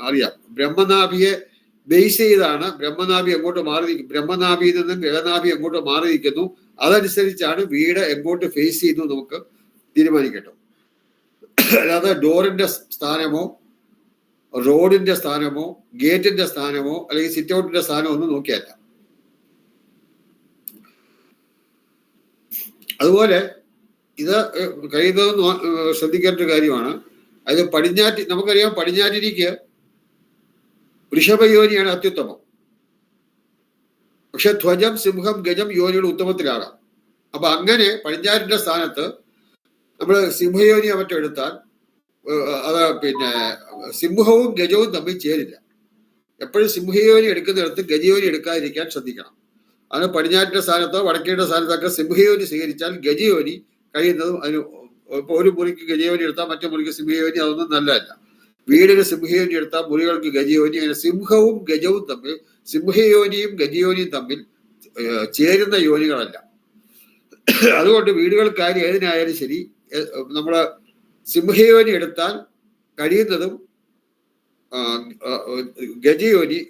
അറിയാം. ബ്രഹ്മനാഭിയെ ബേസ് ചെയ്താണ് ബ്രഹ്മനാഭി എങ്ങോട്ട് മാറി, ബ്രഹ്മനാഭിയിൽ നിന്നും ഗ്രഹനാഭി എങ്ങോട്ട് മാറി നിൽക്കുന്നു, അതനുസരിച്ചാണ് വീട് എങ്ങോട്ട് ഫേസ് ചെയ്യുന്നു നമുക്ക് തീരുമാനിക്കേണ്ടത്. അല്ലാതെ ഡോറിന്റെ സ്ഥാനമോ റോഡിന്റെ സ്ഥാനമോ ഗേറ്റിന്റെ സ്ഥാനമോ അല്ലെങ്കിൽ സിറ്റ് ഔട്ടിന്റെ സ്ഥാനമോ ഒന്നും നോക്കിയല്ല. അതുപോലെ ഇത് കഴിയുന്നതും ശ്രദ്ധിക്കേണ്ട ഒരു കാര്യമാണ്. അത് നമുക്കറിയാം പടിഞ്ഞാറ്റിനിക്ക് വൃഷഭയോനിയാണ് അത്യുത്തമം. പക്ഷെ ധ്വജം, സിംഹം, ഗജം യോനിയുടെ ഉത്തമത്തിലാകാം. അപ്പൊ അങ്ങനെ പടിഞ്ഞാറ്റിന്റെ സ്ഥാനത്ത് നമ്മൾ സിംഹയോനിയോ മറ്റോ എടുത്താൽ അത് പിന്നെ സിംഹവും ഗജവും തമ്മിൽ ചേരില്ല. എപ്പോഴും സിംഹയോനി എടുക്കുന്നിടത്ത് ഗജയോനി എടുക്കാതിരിക്കാൻ ശ്രദ്ധിക്കണം. അതിന് പടിഞ്ഞാറ്റിന്റെ സ്ഥാനത്തോ വടക്കേന്റെ സ്ഥാനത്തൊക്കെ സിംഹയോനി സ്വീകരിച്ചാൽ ഗജയോനി കഴിയുന്നതും അതിന് ഇപ്പൊ ഒരു മുറിക്ക് ഗജയോനി എടുത്താൽ മറ്റു മുറിക്ക് സിംഹയോനി, അതൊന്നും നല്ലതല്ല. വീടിന് സിംഹയോനി എടുത്താൽ മുറികൾക്ക് ഗജയോനി. അങ്ങനെ സിംഹവും ഗജവും തമ്മിൽ, സിംഹയോനിയും ഗജയോനിയും തമ്മിൽ ചേരുന്ന യോനികളല്ല. അതുകൊണ്ട് വീടുകൾക്കായാലും ഏതിനായാലും ശരി, നമ്മള് സിംഹയോനി എടുത്താൽ കഴിയുന്നതും ഗജയോനി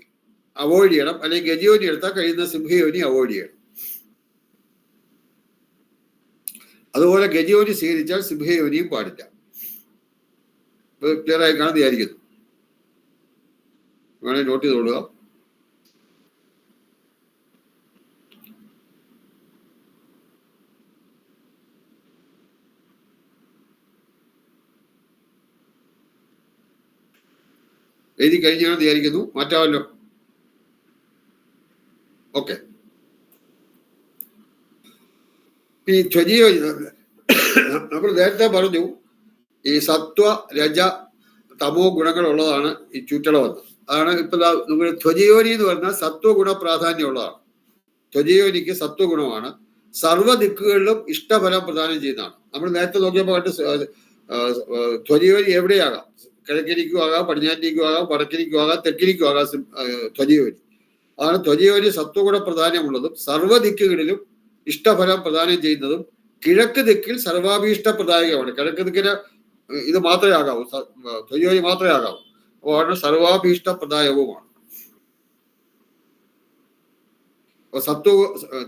അവോയ്ഡ് ചെയ്യണം, അല്ലെങ്കിൽ ഗജയോനി എടുത്താൽ കഴിയുന്ന സിംഹയോനി അവോയ്ഡ് ചെയ്യണം. അതുപോലെ ഗജയോനി സ്വീകരിച്ചാൽ സിംഹയോനിയും പാടില്ല. ക്ലിയർ ആയി കാണുന്ന വിചാരിക്കുന്നു. വേണേൽ നോട്ട് ചെയ്തോളുക. എഴുതി കഴിഞ്ഞാണെന്ന് വിചാരിക്കുന്നു. മാറ്റാമല്ലോ. ഓക്കെ. ഈ ത്വജീയോനി നമ്മൾ നേരത്തെ പറഞ്ഞു, ഈ സത്വ രജ തമോ ഗുണങ്ങളുള്ളതാണ് ഈ ചുറ്റളവെന്ന്. അതാണ് ഇപ്പൊ നമ്മുടെ ത്വജയോനി എന്ന് പറഞ്ഞാൽ സത്വഗുണ പ്രാധാന്യമുള്ളതാണ്. ത്വജയോനിക്ക് സത്വഗുണമാണ്. സർവ്വ ദിക്കുകളിലും ഇഷ്ടഫലം പ്രദാനം ചെയ്യുന്നതാണ്. നമ്മൾ നേരത്തെ നോക്കിയപ്പോൾ കണ്ട് ത്വജയോനി എവിടെയാകാം, കിഴക്കിനിക്കും ആകാം, പടിഞ്ഞാറ്റിനിക്കും ആകാം, വടക്കിനിക്കും ആകാം, തെക്കിനിക്കും ആകാം ത്വജയോനി. അതാണ് ത്വജയോനി സത്വഗുണ പ്രാധാന്യമുള്ളതും സർവ്വ ദിക്കുകളിലും ഇഷ്ടഫലം പ്രദാനം ചെയ്യുന്നതും കിഴക്ക് ദിക്കിൽ സർവാഭീഷ്ട പ്രദായകമാണ്. കിഴക്ക് ദിക്കിന് ഇത് മാത്രമേ ആകാവൂ, ത്വജയോനി മാത്രമേ ആകാവൂ. അപ്പോൾ സർവാഭീഷ്ട പ്രദായകവുമാണ്.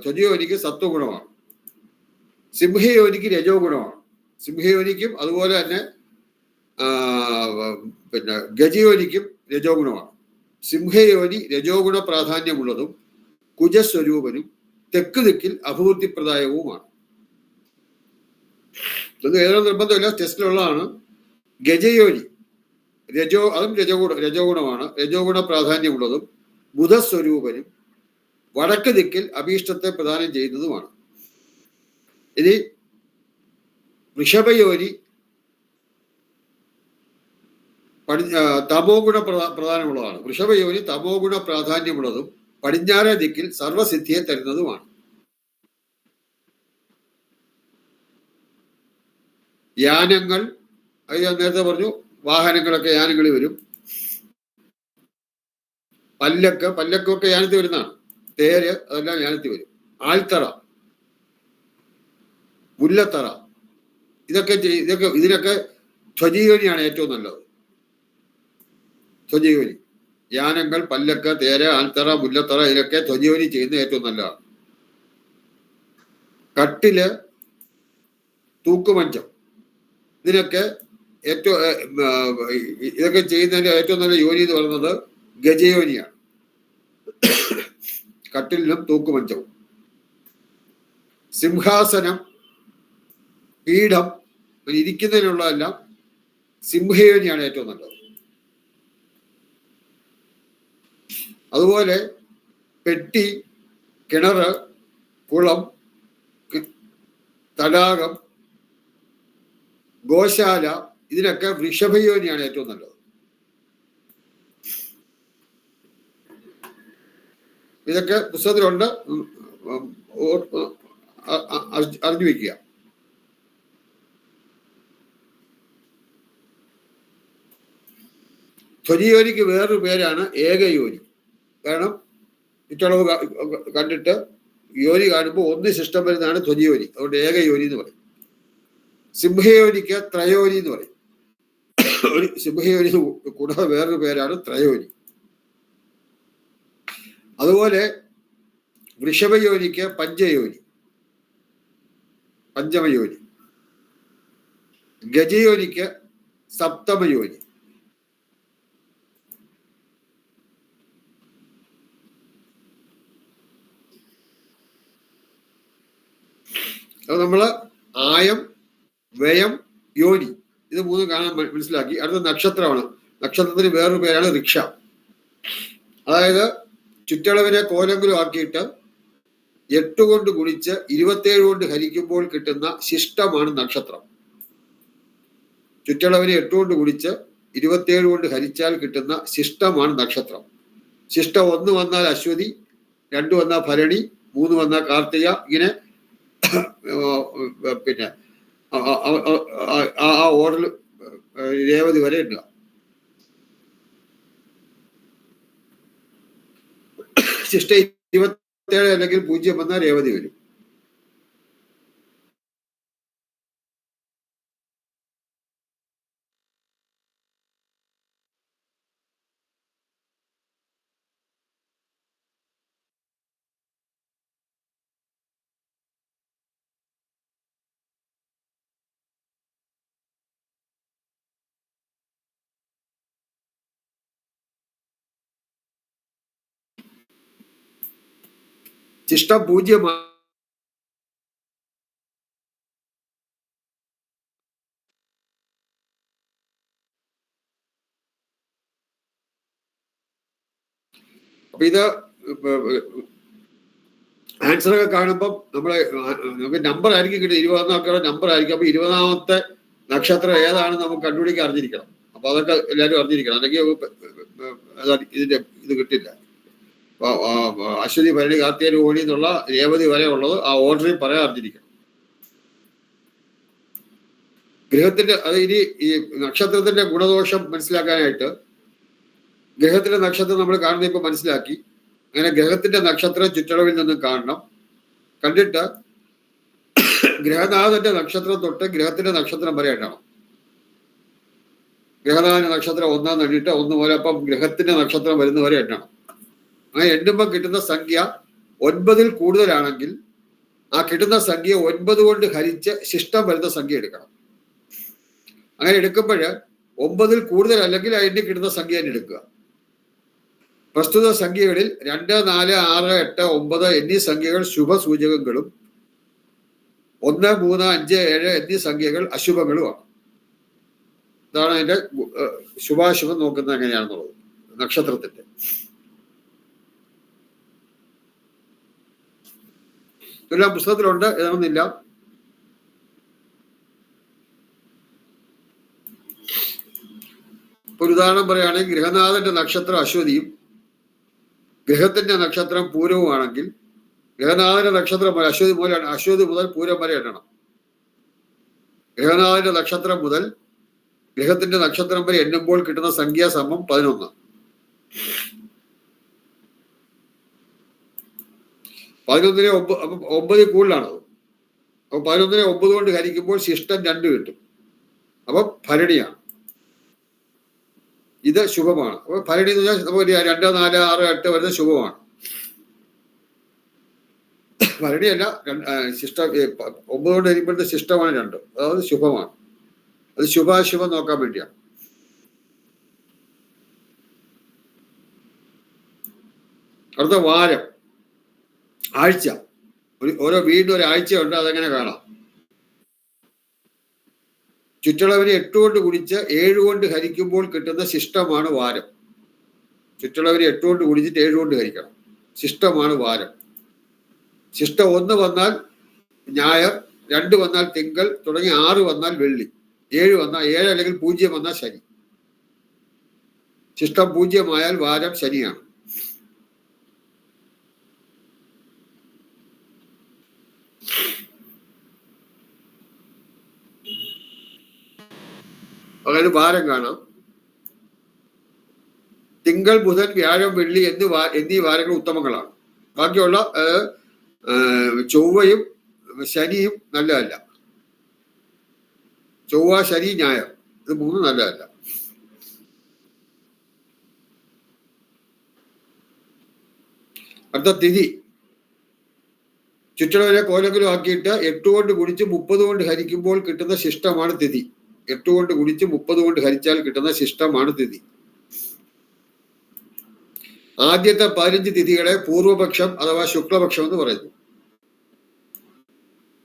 ത്വജയോനിക്ക് സത്വഗുണമാണ്. സിംഹയോനിക്ക് രജോ ഗുണമാണ്. സിംഹയോനിക്കും അതുപോലെ തന്നെ പിന്നെ ഗജയോനിക്കും രജോ ഗുണമാണ്. സിംഹയോനി രജോ ഗുണ പ്രാധാന്യമുള്ളതും കുജസ്വരൂപനും തെക്ക് ദിക്കിൽ അഭിവൃദ്ധിപ്രദായകവുമാണ്. ഇത് ഏതോ നിർബന്ധമില്ല, ടെസ്റ്റിലുള്ളതാണ്. ഗജയോനി അതും രജോ ഗുണമാണ്. രജോ ഗുണ പ്രാധാന്യമുള്ളതും ബുധസ്വരൂപനും വടക്ക് ദിക്കിൽ അഭീഷ്ടത്തെ പ്രദാനം ചെയ്യുന്നതുമാണ്. ഇനി വൃഷഭയോനി തമോ ഗുണ പ്രധാനമുള്ളതാണ്. വൃഷഭയോനി തമോ ഗുണ പ്രാധാന്യമുള്ളതും പടിഞ്ഞാറേ ദിക്കിൽ സർവസിദ്ധിയെ തരുന്നതുമാണ്. യാനങ്ങൾ, അത് ഞാൻ നേരത്തെ പറഞ്ഞു, വാഹനങ്ങളൊക്കെ യാനങ്ങളിൽ വരും. പല്ലക്കൊക്കെ യാനത്തിൽ വരുന്നതാണ്. തേര് അതെല്ലാം യാനത്തിൽ വരും. ആൽത്തറ, മുല്ലത്തറ, ഇതിനൊക്കെ ത്വജീയോനിയാണ് ഏറ്റവും നല്ലത്. ത്വജീയോനി യാനങ്ങൾ, പല്ലക്ക്, തേര്, ആൽത്തറ, മുല്ലത്തറ, ഇതിലൊക്കെ ത്വജീയോനി ചെയ്യുന്നത് ഏറ്റവും നല്ലതാണ്. കട്ടില്, തൂക്കുമഞ്ചം, ഇതിനൊക്കെ ഇതൊക്കെ ചെയ്യുന്നതിന്റെ ഏറ്റവും നല്ല യോനി എന്ന് പറയുന്നത് ഗജയോനിയാണ്. കട്ടിലിനും തൂക്കുമഞ്ചവും. സിംഹാസനം, പീഠം, ഇരിക്കുന്നതിനുള്ളതെല്ലാം സിംഹയോനിയാണ് ഏറ്റവും നല്ലത്. അതുപോലെ പെട്ടി, കിണറ്, കുളം, തടാകം, ഗോശാല, ഇതിനൊക്കെ വൃഷഭയോനിയാണ് ഏറ്റവും നല്ലത്. ഇതൊക്കെ പുസ്തകത്തിലുണ്ട്, അറിഞ്ഞു വയ്ക്കുക. ത്വജയോനിക്ക് വേറൊരു പേരാണ് ഏകയോനി. കാരണം ചുറ്റളവ് കണ്ടിട്ട് യോനി കാണുമ്പോൾ ഒന്ന് ശിഷ്ടം വരുന്നതാണ് ത്വജയോനി. അതുകൊണ്ട് ഏകയോനി എന്ന് പറയും. സിംഹയോനിക്ക് ത്രയോനി എന്ന് പറയും. സിംഹയോനി കൂടാതെ വേറൊരു പേരാണ് ത്രയോനി. അതുപോലെ വൃഷഭയോനിക്ക് പഞ്ചമയോനി. ഗജയോനിക്ക് സപ്തമയോനി. അത് നമ്മള് ആയം, വ്യയം, യോനി, ഇത് മൂന്നും കാണാൻ മനസ്സിലാക്കി. അടുത്ത നക്ഷത്രമാണ്. നക്ഷത്രത്തിന് വേറൊരു പേരാണ് ഋക്ഷ. അതായത് ചുറ്റളവിനെ കോലങ്ങളും ആക്കിയിട്ട് 8 കൊണ്ട് ഗുണിച്ച് 27 കൊണ്ട് ഹരിക്കുമ്പോൾ കിട്ടുന്ന ശിഷ്ടമാണ് നക്ഷത്രം. ചുറ്റളവിനെ 8 കൊണ്ട് ഗുണിച്ച് 27 കൊണ്ട് ഹരിച്ചാൽ കിട്ടുന്ന ശിഷ്ടമാണ് നക്ഷത്രം. ശിഷ്ടം 1 വന്നാൽ അശ്വതി, 2 വന്നാൽ ഭരണി, 3 വന്നാൽ കാർത്തിക, ഇങ്ങനെ പിന്നെ ആ ഓർഡറിൽ രേവതി വരെ ഉണ്ട്. ശിഷ്ട 27 അല്ലെങ്കിൽ 0 വന്നാൽ രേവതി വരും. ശിഷ്ടം 0 അപ്പൊ ഇത് ആൻസറൊക്കെ കാണുമ്പം നമുക്ക് നമ്പർ ആയിരിക്കും കിട്ടും. 20 നമ്പർ ആയിരിക്കും. അപ്പൊ 20ാമത്തെ നക്ഷത്രം ഏതാണ് നമുക്ക് കണ്ടുപിടിക്കാൻ അറിഞ്ഞിരിക്കണം. അപ്പൊ അതൊക്കെ എല്ലാവരും അറിഞ്ഞിരിക്കണം, അല്ലെങ്കിൽ ഇതിന്റെ ഇത് കിട്ടില്ല. അശ്വതി, ഭരണി, കാർത്തിക, രോഹിണി എന്നുള്ള രേവതി വരെ ഉള്ളത് ആ ഓർഡറിൽ പറയാൻ അറിഞ്ഞിരിക്കണം. ഗ്രഹത്തിന്റെ ഇനി ഈ നക്ഷത്രത്തിന്റെ ഗുണദോഷം മനസ്സിലാക്കാനായിട്ട് ഗ്രഹത്തിന്റെ നക്ഷത്രം നമ്മൾ കാണുന്ന ഇപ്പൊ മനസ്സിലാക്കി. അങ്ങനെ ഗ്രഹത്തിന്റെ നക്ഷത്രം ചുറ്റളവിൽ നിന്നും കാണണം. കണ്ടിട്ട് ഗ്രഹനാഥന്റെ നക്ഷത്രം തൊട്ട് ഗ്രഹത്തിന്റെ നക്ഷത്രം വരെ എണ്ണണം. ഗ്രഹനാഥന്റെ നക്ഷത്രം 1 എണ്ണിട്ട് 1 മുതൽ അപ്പം ഗ്രഹത്തിന്റെ നക്ഷത്രം വരുന്നവരെ എണ്ണണം. അങ്ങനെ എണ്ണുമ്പോൾ കിട്ടുന്ന സംഖ്യ 9ൽ കൂടുതലാണെങ്കിൽ ആ കിട്ടുന്ന സംഖ്യ 9 കൊണ്ട് ഹരിച്ച് ശിഷ്ടം വരുന്ന സംഖ്യ എടുക്കണം. അങ്ങനെ എടുക്കുമ്പോൾ 9ൽ കൂടുതൽ അല്ലെങ്കിൽ അതിന് കിട്ടുന്ന സംഖ്യ തന്നെ എടുക്കുക. പ്രസ്തുത സംഖ്യകളിൽ 2, 4, 6, 8, 9 എന്നീ സംഖ്യകൾ ശുഭസൂചകങ്ങളും 1, 3, 5, 7 എന്നീ സംഖ്യകൾ അശുഭങ്ങളുമാണ്. ഇതാണ് അതിന്റെ ശുഭാശുഭം നോക്കുന്നത് എങ്ങനെയാണെന്നുള്ളത് നക്ഷത്രത്തിന്റെ. ഇതെല്ലാം പുസ്തകത്തിലുണ്ട്, എഴുതണമെന്നില്ല. ഒരു ഉദാഹരണം പറയുകയാണെങ്കിൽ ഗ്രഹനാഥന്റെ നക്ഷത്രം അശ്വതിയും ഗ്രഹത്തിന്റെ നക്ഷത്രം പൂരവുമാണെങ്കിൽ ഗ്രഹനാഥന്റെ നക്ഷത്രം അശ്വതി മുതൽ പൂരം വരെ എണ്ണണം. ഗ്രഹനാഥന്റെ നക്ഷത്രം മുതൽ ഗ്രഹത്തിന്റെ നക്ഷത്രം വരെ എണ്ണുമ്പോൾ കിട്ടുന്ന സംഖ്യ സമം 11. 11നെ 9 കൂടുതലാണത്. അപ്പൊ 11നെ 9 കൊണ്ട് ഹരിക്കുമ്പോൾ ശിഷ്ടം 2 കിട്ടും. അപ്പൊ ഭരണിയാണ്. ഇത് ശുഭമാണ്. അപ്പൊ ഭരണി എന്ന് പറഞ്ഞാൽ 2, 4, 6, 8 വരുന്നത് ശുഭമാണ്. ഭരണിയല്ല, ശിഷ്ട 9 കൊണ്ട് ഹരിക്കുമ്പോഴത്തെ ശിഷ്ടമാണ് 2, അതായത് ശുഭമാണ്. അത് ശുഭാശുഭം നോക്കാൻ വേണ്ടിയാണ്. അടുത്ത വാരം, ആഴ്ച. ഓരോ വീണ്ടും ഒരു ആഴ്ചയുണ്ട്, അതെങ്ങനെ കാണാം. ചുറ്റളവിനെ 8 കൊണ്ട് ഗുണിച്ച് 7 കൊണ്ട് ഹരിക്കുമ്പോൾ കിട്ടുന്ന ശിഷ്ടമാണ് വാരം. ചുറ്റളവിനെ 8 കൊണ്ട് ഗുണിച്ചിട്ട് 7 കൊണ്ട് ഹരിക്കണം. ശിഷ്ടമാണ് വാരം. ശിഷ്ടം 1 വന്നാൽ ഞായർ, 2 വന്നാൽ തിങ്കൾ തുടങ്ങി 6 വന്നാൽ വെള്ളി, 7 വന്നാൽ 7 അല്ലെങ്കിൽ 0 വന്നാൽ ശനി. ശിഷ്ടം 0 ആയാൽ വാരം ശനിയാണ്. അങ്ങനെ വാരം കാണാം. തിങ്കൾ, ബുധൻ, വ്യാഴം, വെള്ളി എന്നീ വാരങ്ങൾ ഉത്തമങ്ങളാണ്. ബാക്കിയുള്ള ചൊവ്വയും ശനിയും നല്ലതല്ല. ചൊവ്വ, ശനി, ഞായർ ഇത് 3 നല്ലതല്ല. അടുത്ത തിഥി. ചുറ്റളവിലെ കോലെങ്കിലും ആക്കിയിട്ട് 8 കൊണ്ട് ഗുണിച്ച് 30 കൊണ്ട് ഹരിക്കുമ്പോൾ കിട്ടുന്ന ശിഷ്ടമാണ് തിഥി. 8 കൊണ്ട് ഗുണിച്ച് 30 കൊണ്ട് ഹരിച്ചാൽ കിട്ടുന്ന ശിഷ്ടമാണ് തിഥി. ആദ്യത്തെ 15 തിഥികളെ പൂർവപക്ഷം അഥവാ ശുക്ലപക്ഷം എന്ന് പറയുന്നു.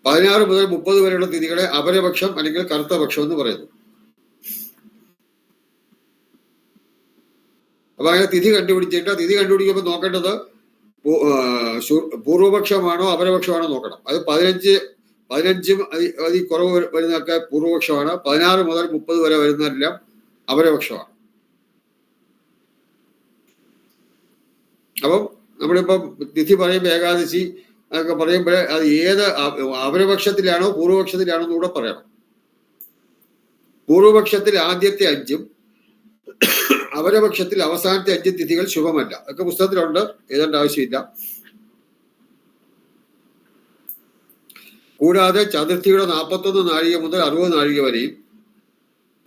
16 മുതൽ 30 വരെയുള്ള തിഥികളെ അപരപക്ഷം അല്ലെങ്കിൽ കറുത്തപക്ഷം എന്ന് പറയുന്നു. അപ്പൊ അങ്ങനെ തിഥി കണ്ടുപിടിക്കുമ്പോൾ നോക്കേണ്ടത് പൂർവപക്ഷമാണോ അപരപക്ഷമാണോ നോക്കണം. അത് 15 അതിൽ കുറവ് വരുന്നതൊക്കെ പൂർവപക്ഷമാണ്. 16 മുതൽ 30 വരെ വരുന്നതെല്ലാം അപരപക്ഷമാണ്. അപ്പം നമ്മളിപ്പം തിഥി പറയുമ്പോൾ ഏകാദശി ഒക്കെ പറയുമ്പോൾ അത് ഏത് അപരപക്ഷത്തിലാണോ പൂർവപക്ഷത്തിലാണോ എന്ന് കൂടെ പറയണം. പൂർവപക്ഷത്തിൽ ആദ്യത്തെ 5 അപരപക്ഷത്തിൽ അവസാനത്തെ 5 തിഥികൾ ശുഭമല്ല. അതൊക്കെ പുസ്തകത്തിലുണ്ട്, എഴുതേണ്ട ആവശ്യമില്ല. കൂടാതെ ചതുർത്ഥിയുടെ 41 നാഴിക മുതൽ 60 നാഴിക വരെയും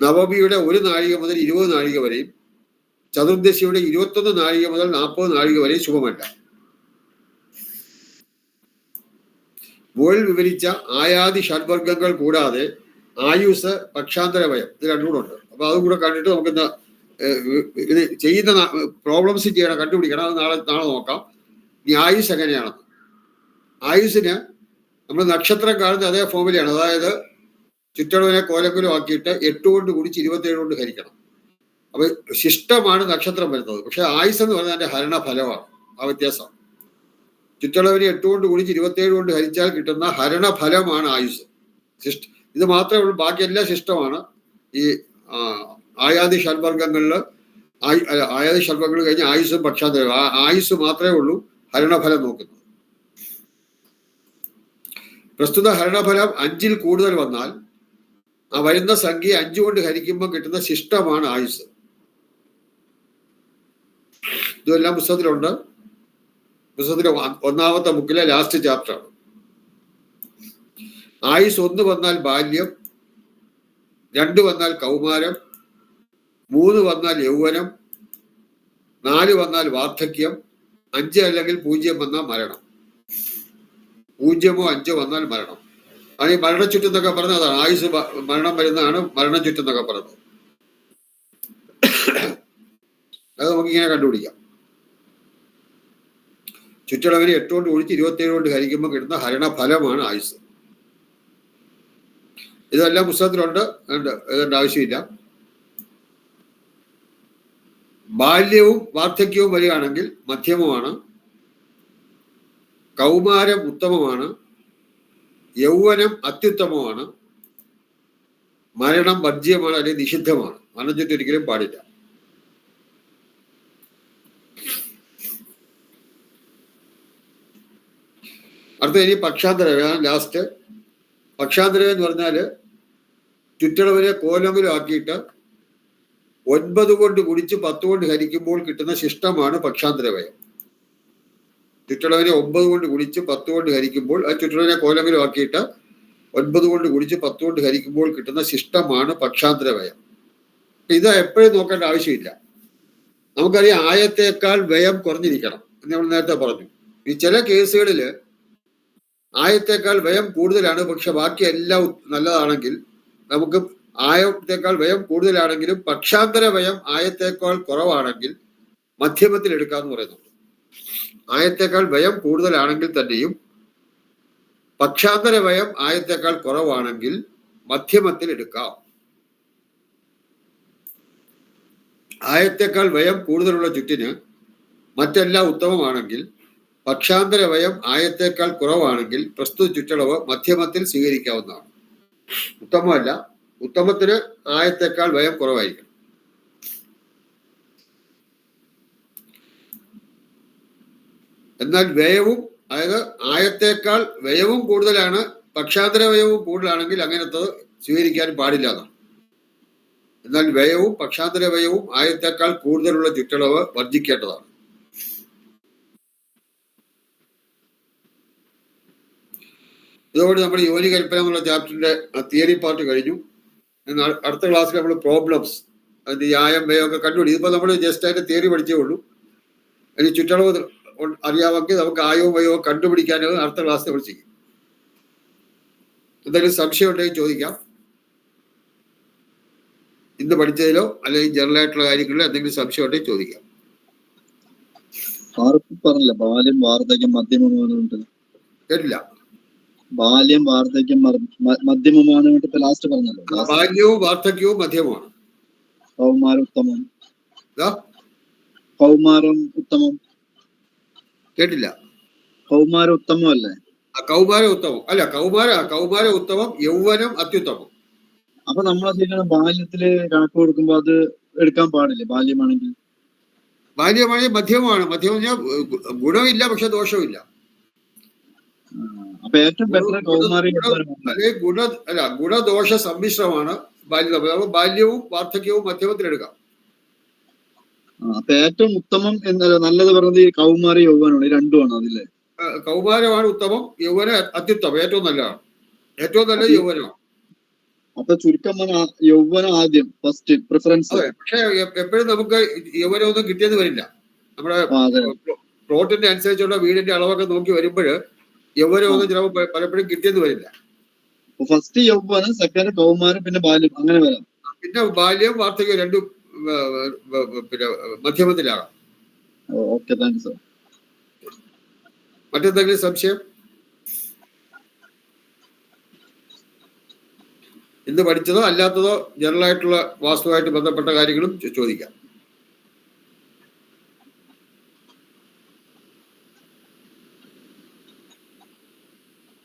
നവമിയുടെ 1 നാഴിക മുതൽ 20 നാഴിക വരെയും ചതുർദശിയുടെ 21 നാഴിക മുതൽ 40 നാഴിക വരെയും ശുഭമല്ല. മുകളിൽ വിവരിച്ച ആയാതി ഷഡ്വർഗങ്ങൾ കൂടാതെ ആയുസ്, പക്ഷാന്തരവയം ഇത് 2 കൂടെ ഉണ്ട്. അപ്പൊ അതും കൂടെ കണ്ടിട്ട് നമുക്ക് ഇത് ചെയ്യുന്ന പ്രോബ്ലംസ് ചെയ്യണം, കണ്ടുപിടിക്കണം. അത് നാളെ നോക്കാം. ഇനി ആയുസ് എങ്ങനെയാണെന്ന്. ആയുസിന് നമ്മൾ നക്ഷത്രം കാണുന്ന അതേ ഫോമിലാണ്. അതായത് ചുറ്റളവിനെ കോലക്കുലം ആക്കിയിട്ട് 8 കൊണ്ട് ഗുണിച്ച് 27 കൊണ്ട് ഹരിക്കണം. അപ്പൊ ശിഷ്ടമാണ് നക്ഷത്രം വരുന്നത്. പക്ഷെ ആയുസ് എന്ന് പറഞ്ഞാൽ അതിന്റെ ഹരണഫലമാണ്. ആ വ്യത്യാസം. ചുറ്റളവിനെ 8 കൊണ്ട് ഗുണിച്ച് 27 കൊണ്ട് ഹരിച്ചാൽ കിട്ടുന്ന ഹരണഫലമാണ് ആയുസ്. ഇത് മാത്രമേ ഉള്ളൂ. ബാക്കി എല്ലാം ശിഷ്ടമാണ്. ഈ ആയാതി ഷഡ്വർഗങ്ങളിൽ ആയാതി ഷഡ്വർഗങ്ങൾ കഴിഞ്ഞ് ആയുസ്സും പക്ഷാന്തരം. ആയുസ് മാത്രമേ ഉള്ളൂ ഹരണഫലം നോക്കുന്നത്. പ്രസ്തുത ഹരണഫലം 5-ൽ കൂടുതൽ വന്നാൽ ആ വരുന്ന സംഖ്യ 5 കൊണ്ട് ഹരിക്കുമ്പോൾ കിട്ടുന്ന ശിഷ്ടമാണ് ആയുസ്. ഇതെല്ലാം പുസ്തകത്തിലുണ്ട്. പുസ്തകത്തിലെ 1-ാമത്തെ ബുക്കിലെ ലാസ്റ്റ് ചാപ്റ്ററാണ്. ആയുസ് 1 വന്നാൽ ബാല്യം, 2 വന്നാൽ കൗമാരം, 3 വന്നാൽ യൗവനം, 4 വന്നാൽ വാർദ്ധക്യം, 5 അല്ലെങ്കിൽ 0 വന്നാൽ മരണം. 0-ഓ 5-ഓ വന്നാൽ മരണം. ആണ് ഈ മരണച്ചുറ്റെന്നൊക്കെ പറഞ്ഞത്. അതാണ് ആയുസ് മരണം വരുന്നതാണ് മരണച്ചുറ്റെന്നൊക്കെ പറഞ്ഞത്. അത് നമുക്കിങ്ങനെ കണ്ടുപിടിക്കാം. ചുറ്റളവിന് 8 കൊണ്ട് ഗുണിച്ച് 27 കൊണ്ട് ഹരിക്കുമ്പോൾ കിട്ടുന്ന ഹരണഫലമാണ് ആയുസ്. ഇതെല്ലാം പുസ്തകത്തിലുണ്ട്. എഴുതേണ്ട ആവശ്യമില്ല. ബാല്യവും വാർദ്ധക്യവും വരികയാണെങ്കിൽ മധ്യമമാണ്, കൗമാരം ഉത്തമമാണ്, യൗവനം അത്യുത്തമമാണ്, മരണം വർജ്യമാണ് അല്ലെങ്കിൽ നിഷിദ്ധമാണ്. മരണം ചുറ്റൊരിക്കലും പാടില്ല. അടുത്ത ഇനി പക്ഷാന്തരം. ലാസ്റ്റ് പക്ഷാന്തരം എന്ന് പറഞ്ഞാല് ചുറ്റളവിനെ കോലങ്ങളും ആക്കിയിട്ട് 9 കൊണ്ട് ഗുണിച്ച് 10 കൊണ്ട് ഹരിക്കുമ്പോൾ കിട്ടുന്ന ശിഷ്ടമാണ് പക്ഷാന്തരവയം. ചുറ്റളവിനെ 9 കൊണ്ട് ഗുണിച്ച് 10 കൊണ്ട് ഹരിക്കുമ്പോൾ ആ ചുറ്റളവിനെ കോലങ്ങളും ആക്കിയിട്ട് 9 കൊണ്ട് ഗുണിച്ച് 10 കൊണ്ട് ഹരിക്കുമ്പോൾ കിട്ടുന്ന ശിഷ്ടമാണ് പക്ഷാന്തരവയം. ഇത് എപ്പോഴും നോക്കേണ്ട ആവശ്യമില്ല. നമുക്കറിയാം ആയത്തേക്കാൾ വ്യയം കുറഞ്ഞിരിക്കണം എന്ന് നമ്മൾ നേരത്തെ പറഞ്ഞു. ഈ ചില കേസുകളിൽ ആയത്തേക്കാൾ വ്യയം കൂടുതലാണ്, പക്ഷെ ബാക്കി എല്ലാം നല്ലതാണെങ്കിൽ നമുക്ക് ആയത്തേക്കാൾ വ്യയം കൂടുതലാണെങ്കിലും പക്ഷാന്തര വ്യയം ആയത്തേക്കാൾ കുറവാണെങ്കിൽ മധ്യമത്തിൽ എടുക്കാമെന്ന് പറയുന്നുണ്ട്. ആയത്തേക്കാൾ വ്യയം കൂടുതലാണെങ്കിൽ തന്നെയും പക്ഷാന്തര വ്യയം ആയത്തേക്കാൾ കുറവാണെങ്കിൽ മധ്യമത്തിൽ എടുക്കാം. ആയത്തേക്കാൾ വ്യയം കൂടുതലുള്ള ചുറ്റിന് മറ്റെല്ലാം ഉത്തമമാണെങ്കിൽ പക്ഷാന്തര വ്യയം ആയത്തേക്കാൾ കുറവാണെങ്കിൽ പ്രസ്തുത ചുറ്റളവ് മധ്യമത്തിൽ സ്വീകരിക്കാവുന്നതാണ്. ഉത്തമമല്ല, ഉത്തമത്തിന് ആയത്തേക്കാൾ വ്യയം കുറവായിരിക്കണം. എന്നാൽ വ്യയവും, അതായത് ആയത്തേക്കാൾ വ്യയവും കൂടുതലാണ്, പക്ഷാന്തര വ്യയവും കൂടുതലാണെങ്കിൽ അങ്ങനത്തെ സ്വീകരിക്കാൻ പാടില്ല എന്നാണ്. എന്നാൽ വ്യയവും പക്ഷാന്തര വ്യയവും ആയത്തേക്കാൾ കൂടുതലുള്ള ചുറ്റളവ് വർജിക്കേണ്ടതാണ്. ഇതോടെ നമ്മൾ യോനി കൽപ്പന എന്നുള്ള ചാപ്റ്ററിന്റെ തിയറി പാർട്ട് കഴിഞ്ഞു. അടുത്ത ക്ലാസ്സിൽ നമ്മൾ പ്രോബ്ലംസ്, അതിന്റെ യായം വ്യയം ഒക്കെ കണ്ടുപിടി. ഇതിപ്പോ നമ്മൾ ജസ്റ്റ് അതിന്റെ തിയറി പഠിച്ചേ ഉള്ളൂ. ഇനി ചുറ്റളവ് അറിയാമെങ്കിൽ നമുക്ക് ആയവും വ്യയവും കണ്ടുപിടിക്കാനത് അടുത്ത ക്ലാസ്സിൽ നമ്മൾ ചെയ്യും. എന്തെങ്കിലും സംശയം ഉണ്ടെങ്കിൽ ചോദിക്കാം. ഇന്ന് പഠിച്ചതിലോ അല്ലെങ്കിൽ ജനറൽ ആയിട്ടുള്ള കാര്യങ്ങളിലോ എന്തെങ്കിലും സംശയം ഉണ്ടെങ്കിൽ ചോദിക്കാം. പറഞ്ഞില്ല ബാല്യം വാർദ്ധക്യം മധ്യമമാണ്. കേട്ടില്ല. ബാല്യം വാർദ്ധക്യം മധ്യമമാണ് ഇപ്പൊ ലാസ്റ്റ് പറഞ്ഞല്ലോ. ബാല്യവും വാർദ്ധക്യവും മധ്യമമാണ്. കൗമാരം ഉത്തമം. കൗമാരം ഉത്തമം. കേട്ടില്ല. കൗമാരം ഉത്തമം അല്ലേ? കൗമാരം ഉത്തമം അല്ല, കൗമാരം ഉത്തമം, യൗവനം അത്യുത്തമം. അപ്പൊ നമ്മളെ ശരിയാണ് ബാല്യത്തില് കണക്ക് കൊടുക്കുമ്പോ അത് എടുക്കാൻ പാടില്ലേ? ബാല്യമാണെങ്കിൽ മധ്യമമാണ്. മധ്യം ഗുണമില്ല പക്ഷെ ദോഷമില്ല. അപ്പൊ ഏറ്റവും ബെറ്റർ കൗമാരം. ഗുണദോഷ സമ്മിശ്രമാണ് ബാല്യം. ബാല്യവും വാർദ്ധക്യവും മധ്യമത്തിലെടുക്കാം. അപ്പൊ ഏറ്റവും ഉത്തമം നല്ലത് പറഞ്ഞത് ഈ കൗമാരം യൗവനമാണ്. ഈ രണ്ടുമാണ് അതില്ലേ? കൗമാരമാണ് ഉത്തമം, യൗവനം അത്യുത്തമം. ഏറ്റവും നല്ലതാണ്. ഏറ്റവും നല്ലത് യൗവനമാണ്. അപ്പൊ ചുരുക്കം യൗവനം ആദ്യം ഫസ്റ്റ് പ്രിഫറൻസ്. പക്ഷെ എപ്പോഴും നമുക്ക് യൗവനമൊന്നും കിട്ടിയെന്ന് വരില്ല. നമ്മുടെ പ്ലോട്ടിന്റെ അനുസരിച്ചുള്ള വീടിന്റെ അളവൊക്കെ നോക്കി വരുമ്പോൾ യൗവനമൊന്നും ചിലപ്പോൾ പലപ്പോഴും കിട്ടിയെന്ന് വരില്ല. ഫസ്റ്റ് യൗവനം, സെക്കൻഡ് കൗമാരം, പിന്നെ ബാല്യം, അങ്ങനെ വരാം. പിന്നെ ബാല്യം വാർദ്ധക്യം രണ്ടും പിന്നെ മധ്യമത്തിലാകാം. Okay, thanks sir. മറ്റെന്തെങ്കിലും സംശയം? ഇന്ന് പഠിച്ചതോ അല്ലാത്തതോ ജനറൽ ആയിട്ടുള്ള വാസ്തുവായിട്ട് ബന്ധപ്പെട്ട കാര്യങ്ങളും ചോദിക്കാം.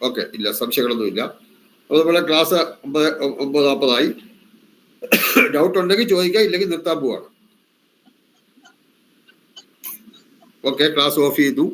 ഓക്കെ, ഇല്ല, സംശയങ്ങളൊന്നുമില്ല. അപ്പോൾ നമ്മളെ ക്ലാസ് 9:40 ഡൗട്ട് ഉണ്ടെങ്കിൽ ചോദിക്കാം, ഇല്ലെങ്കിൽ നിർത്താൻ പോവാണ്. ഓക്കെ, ക്ലാസ് ഓഫ് ചെയ്തു.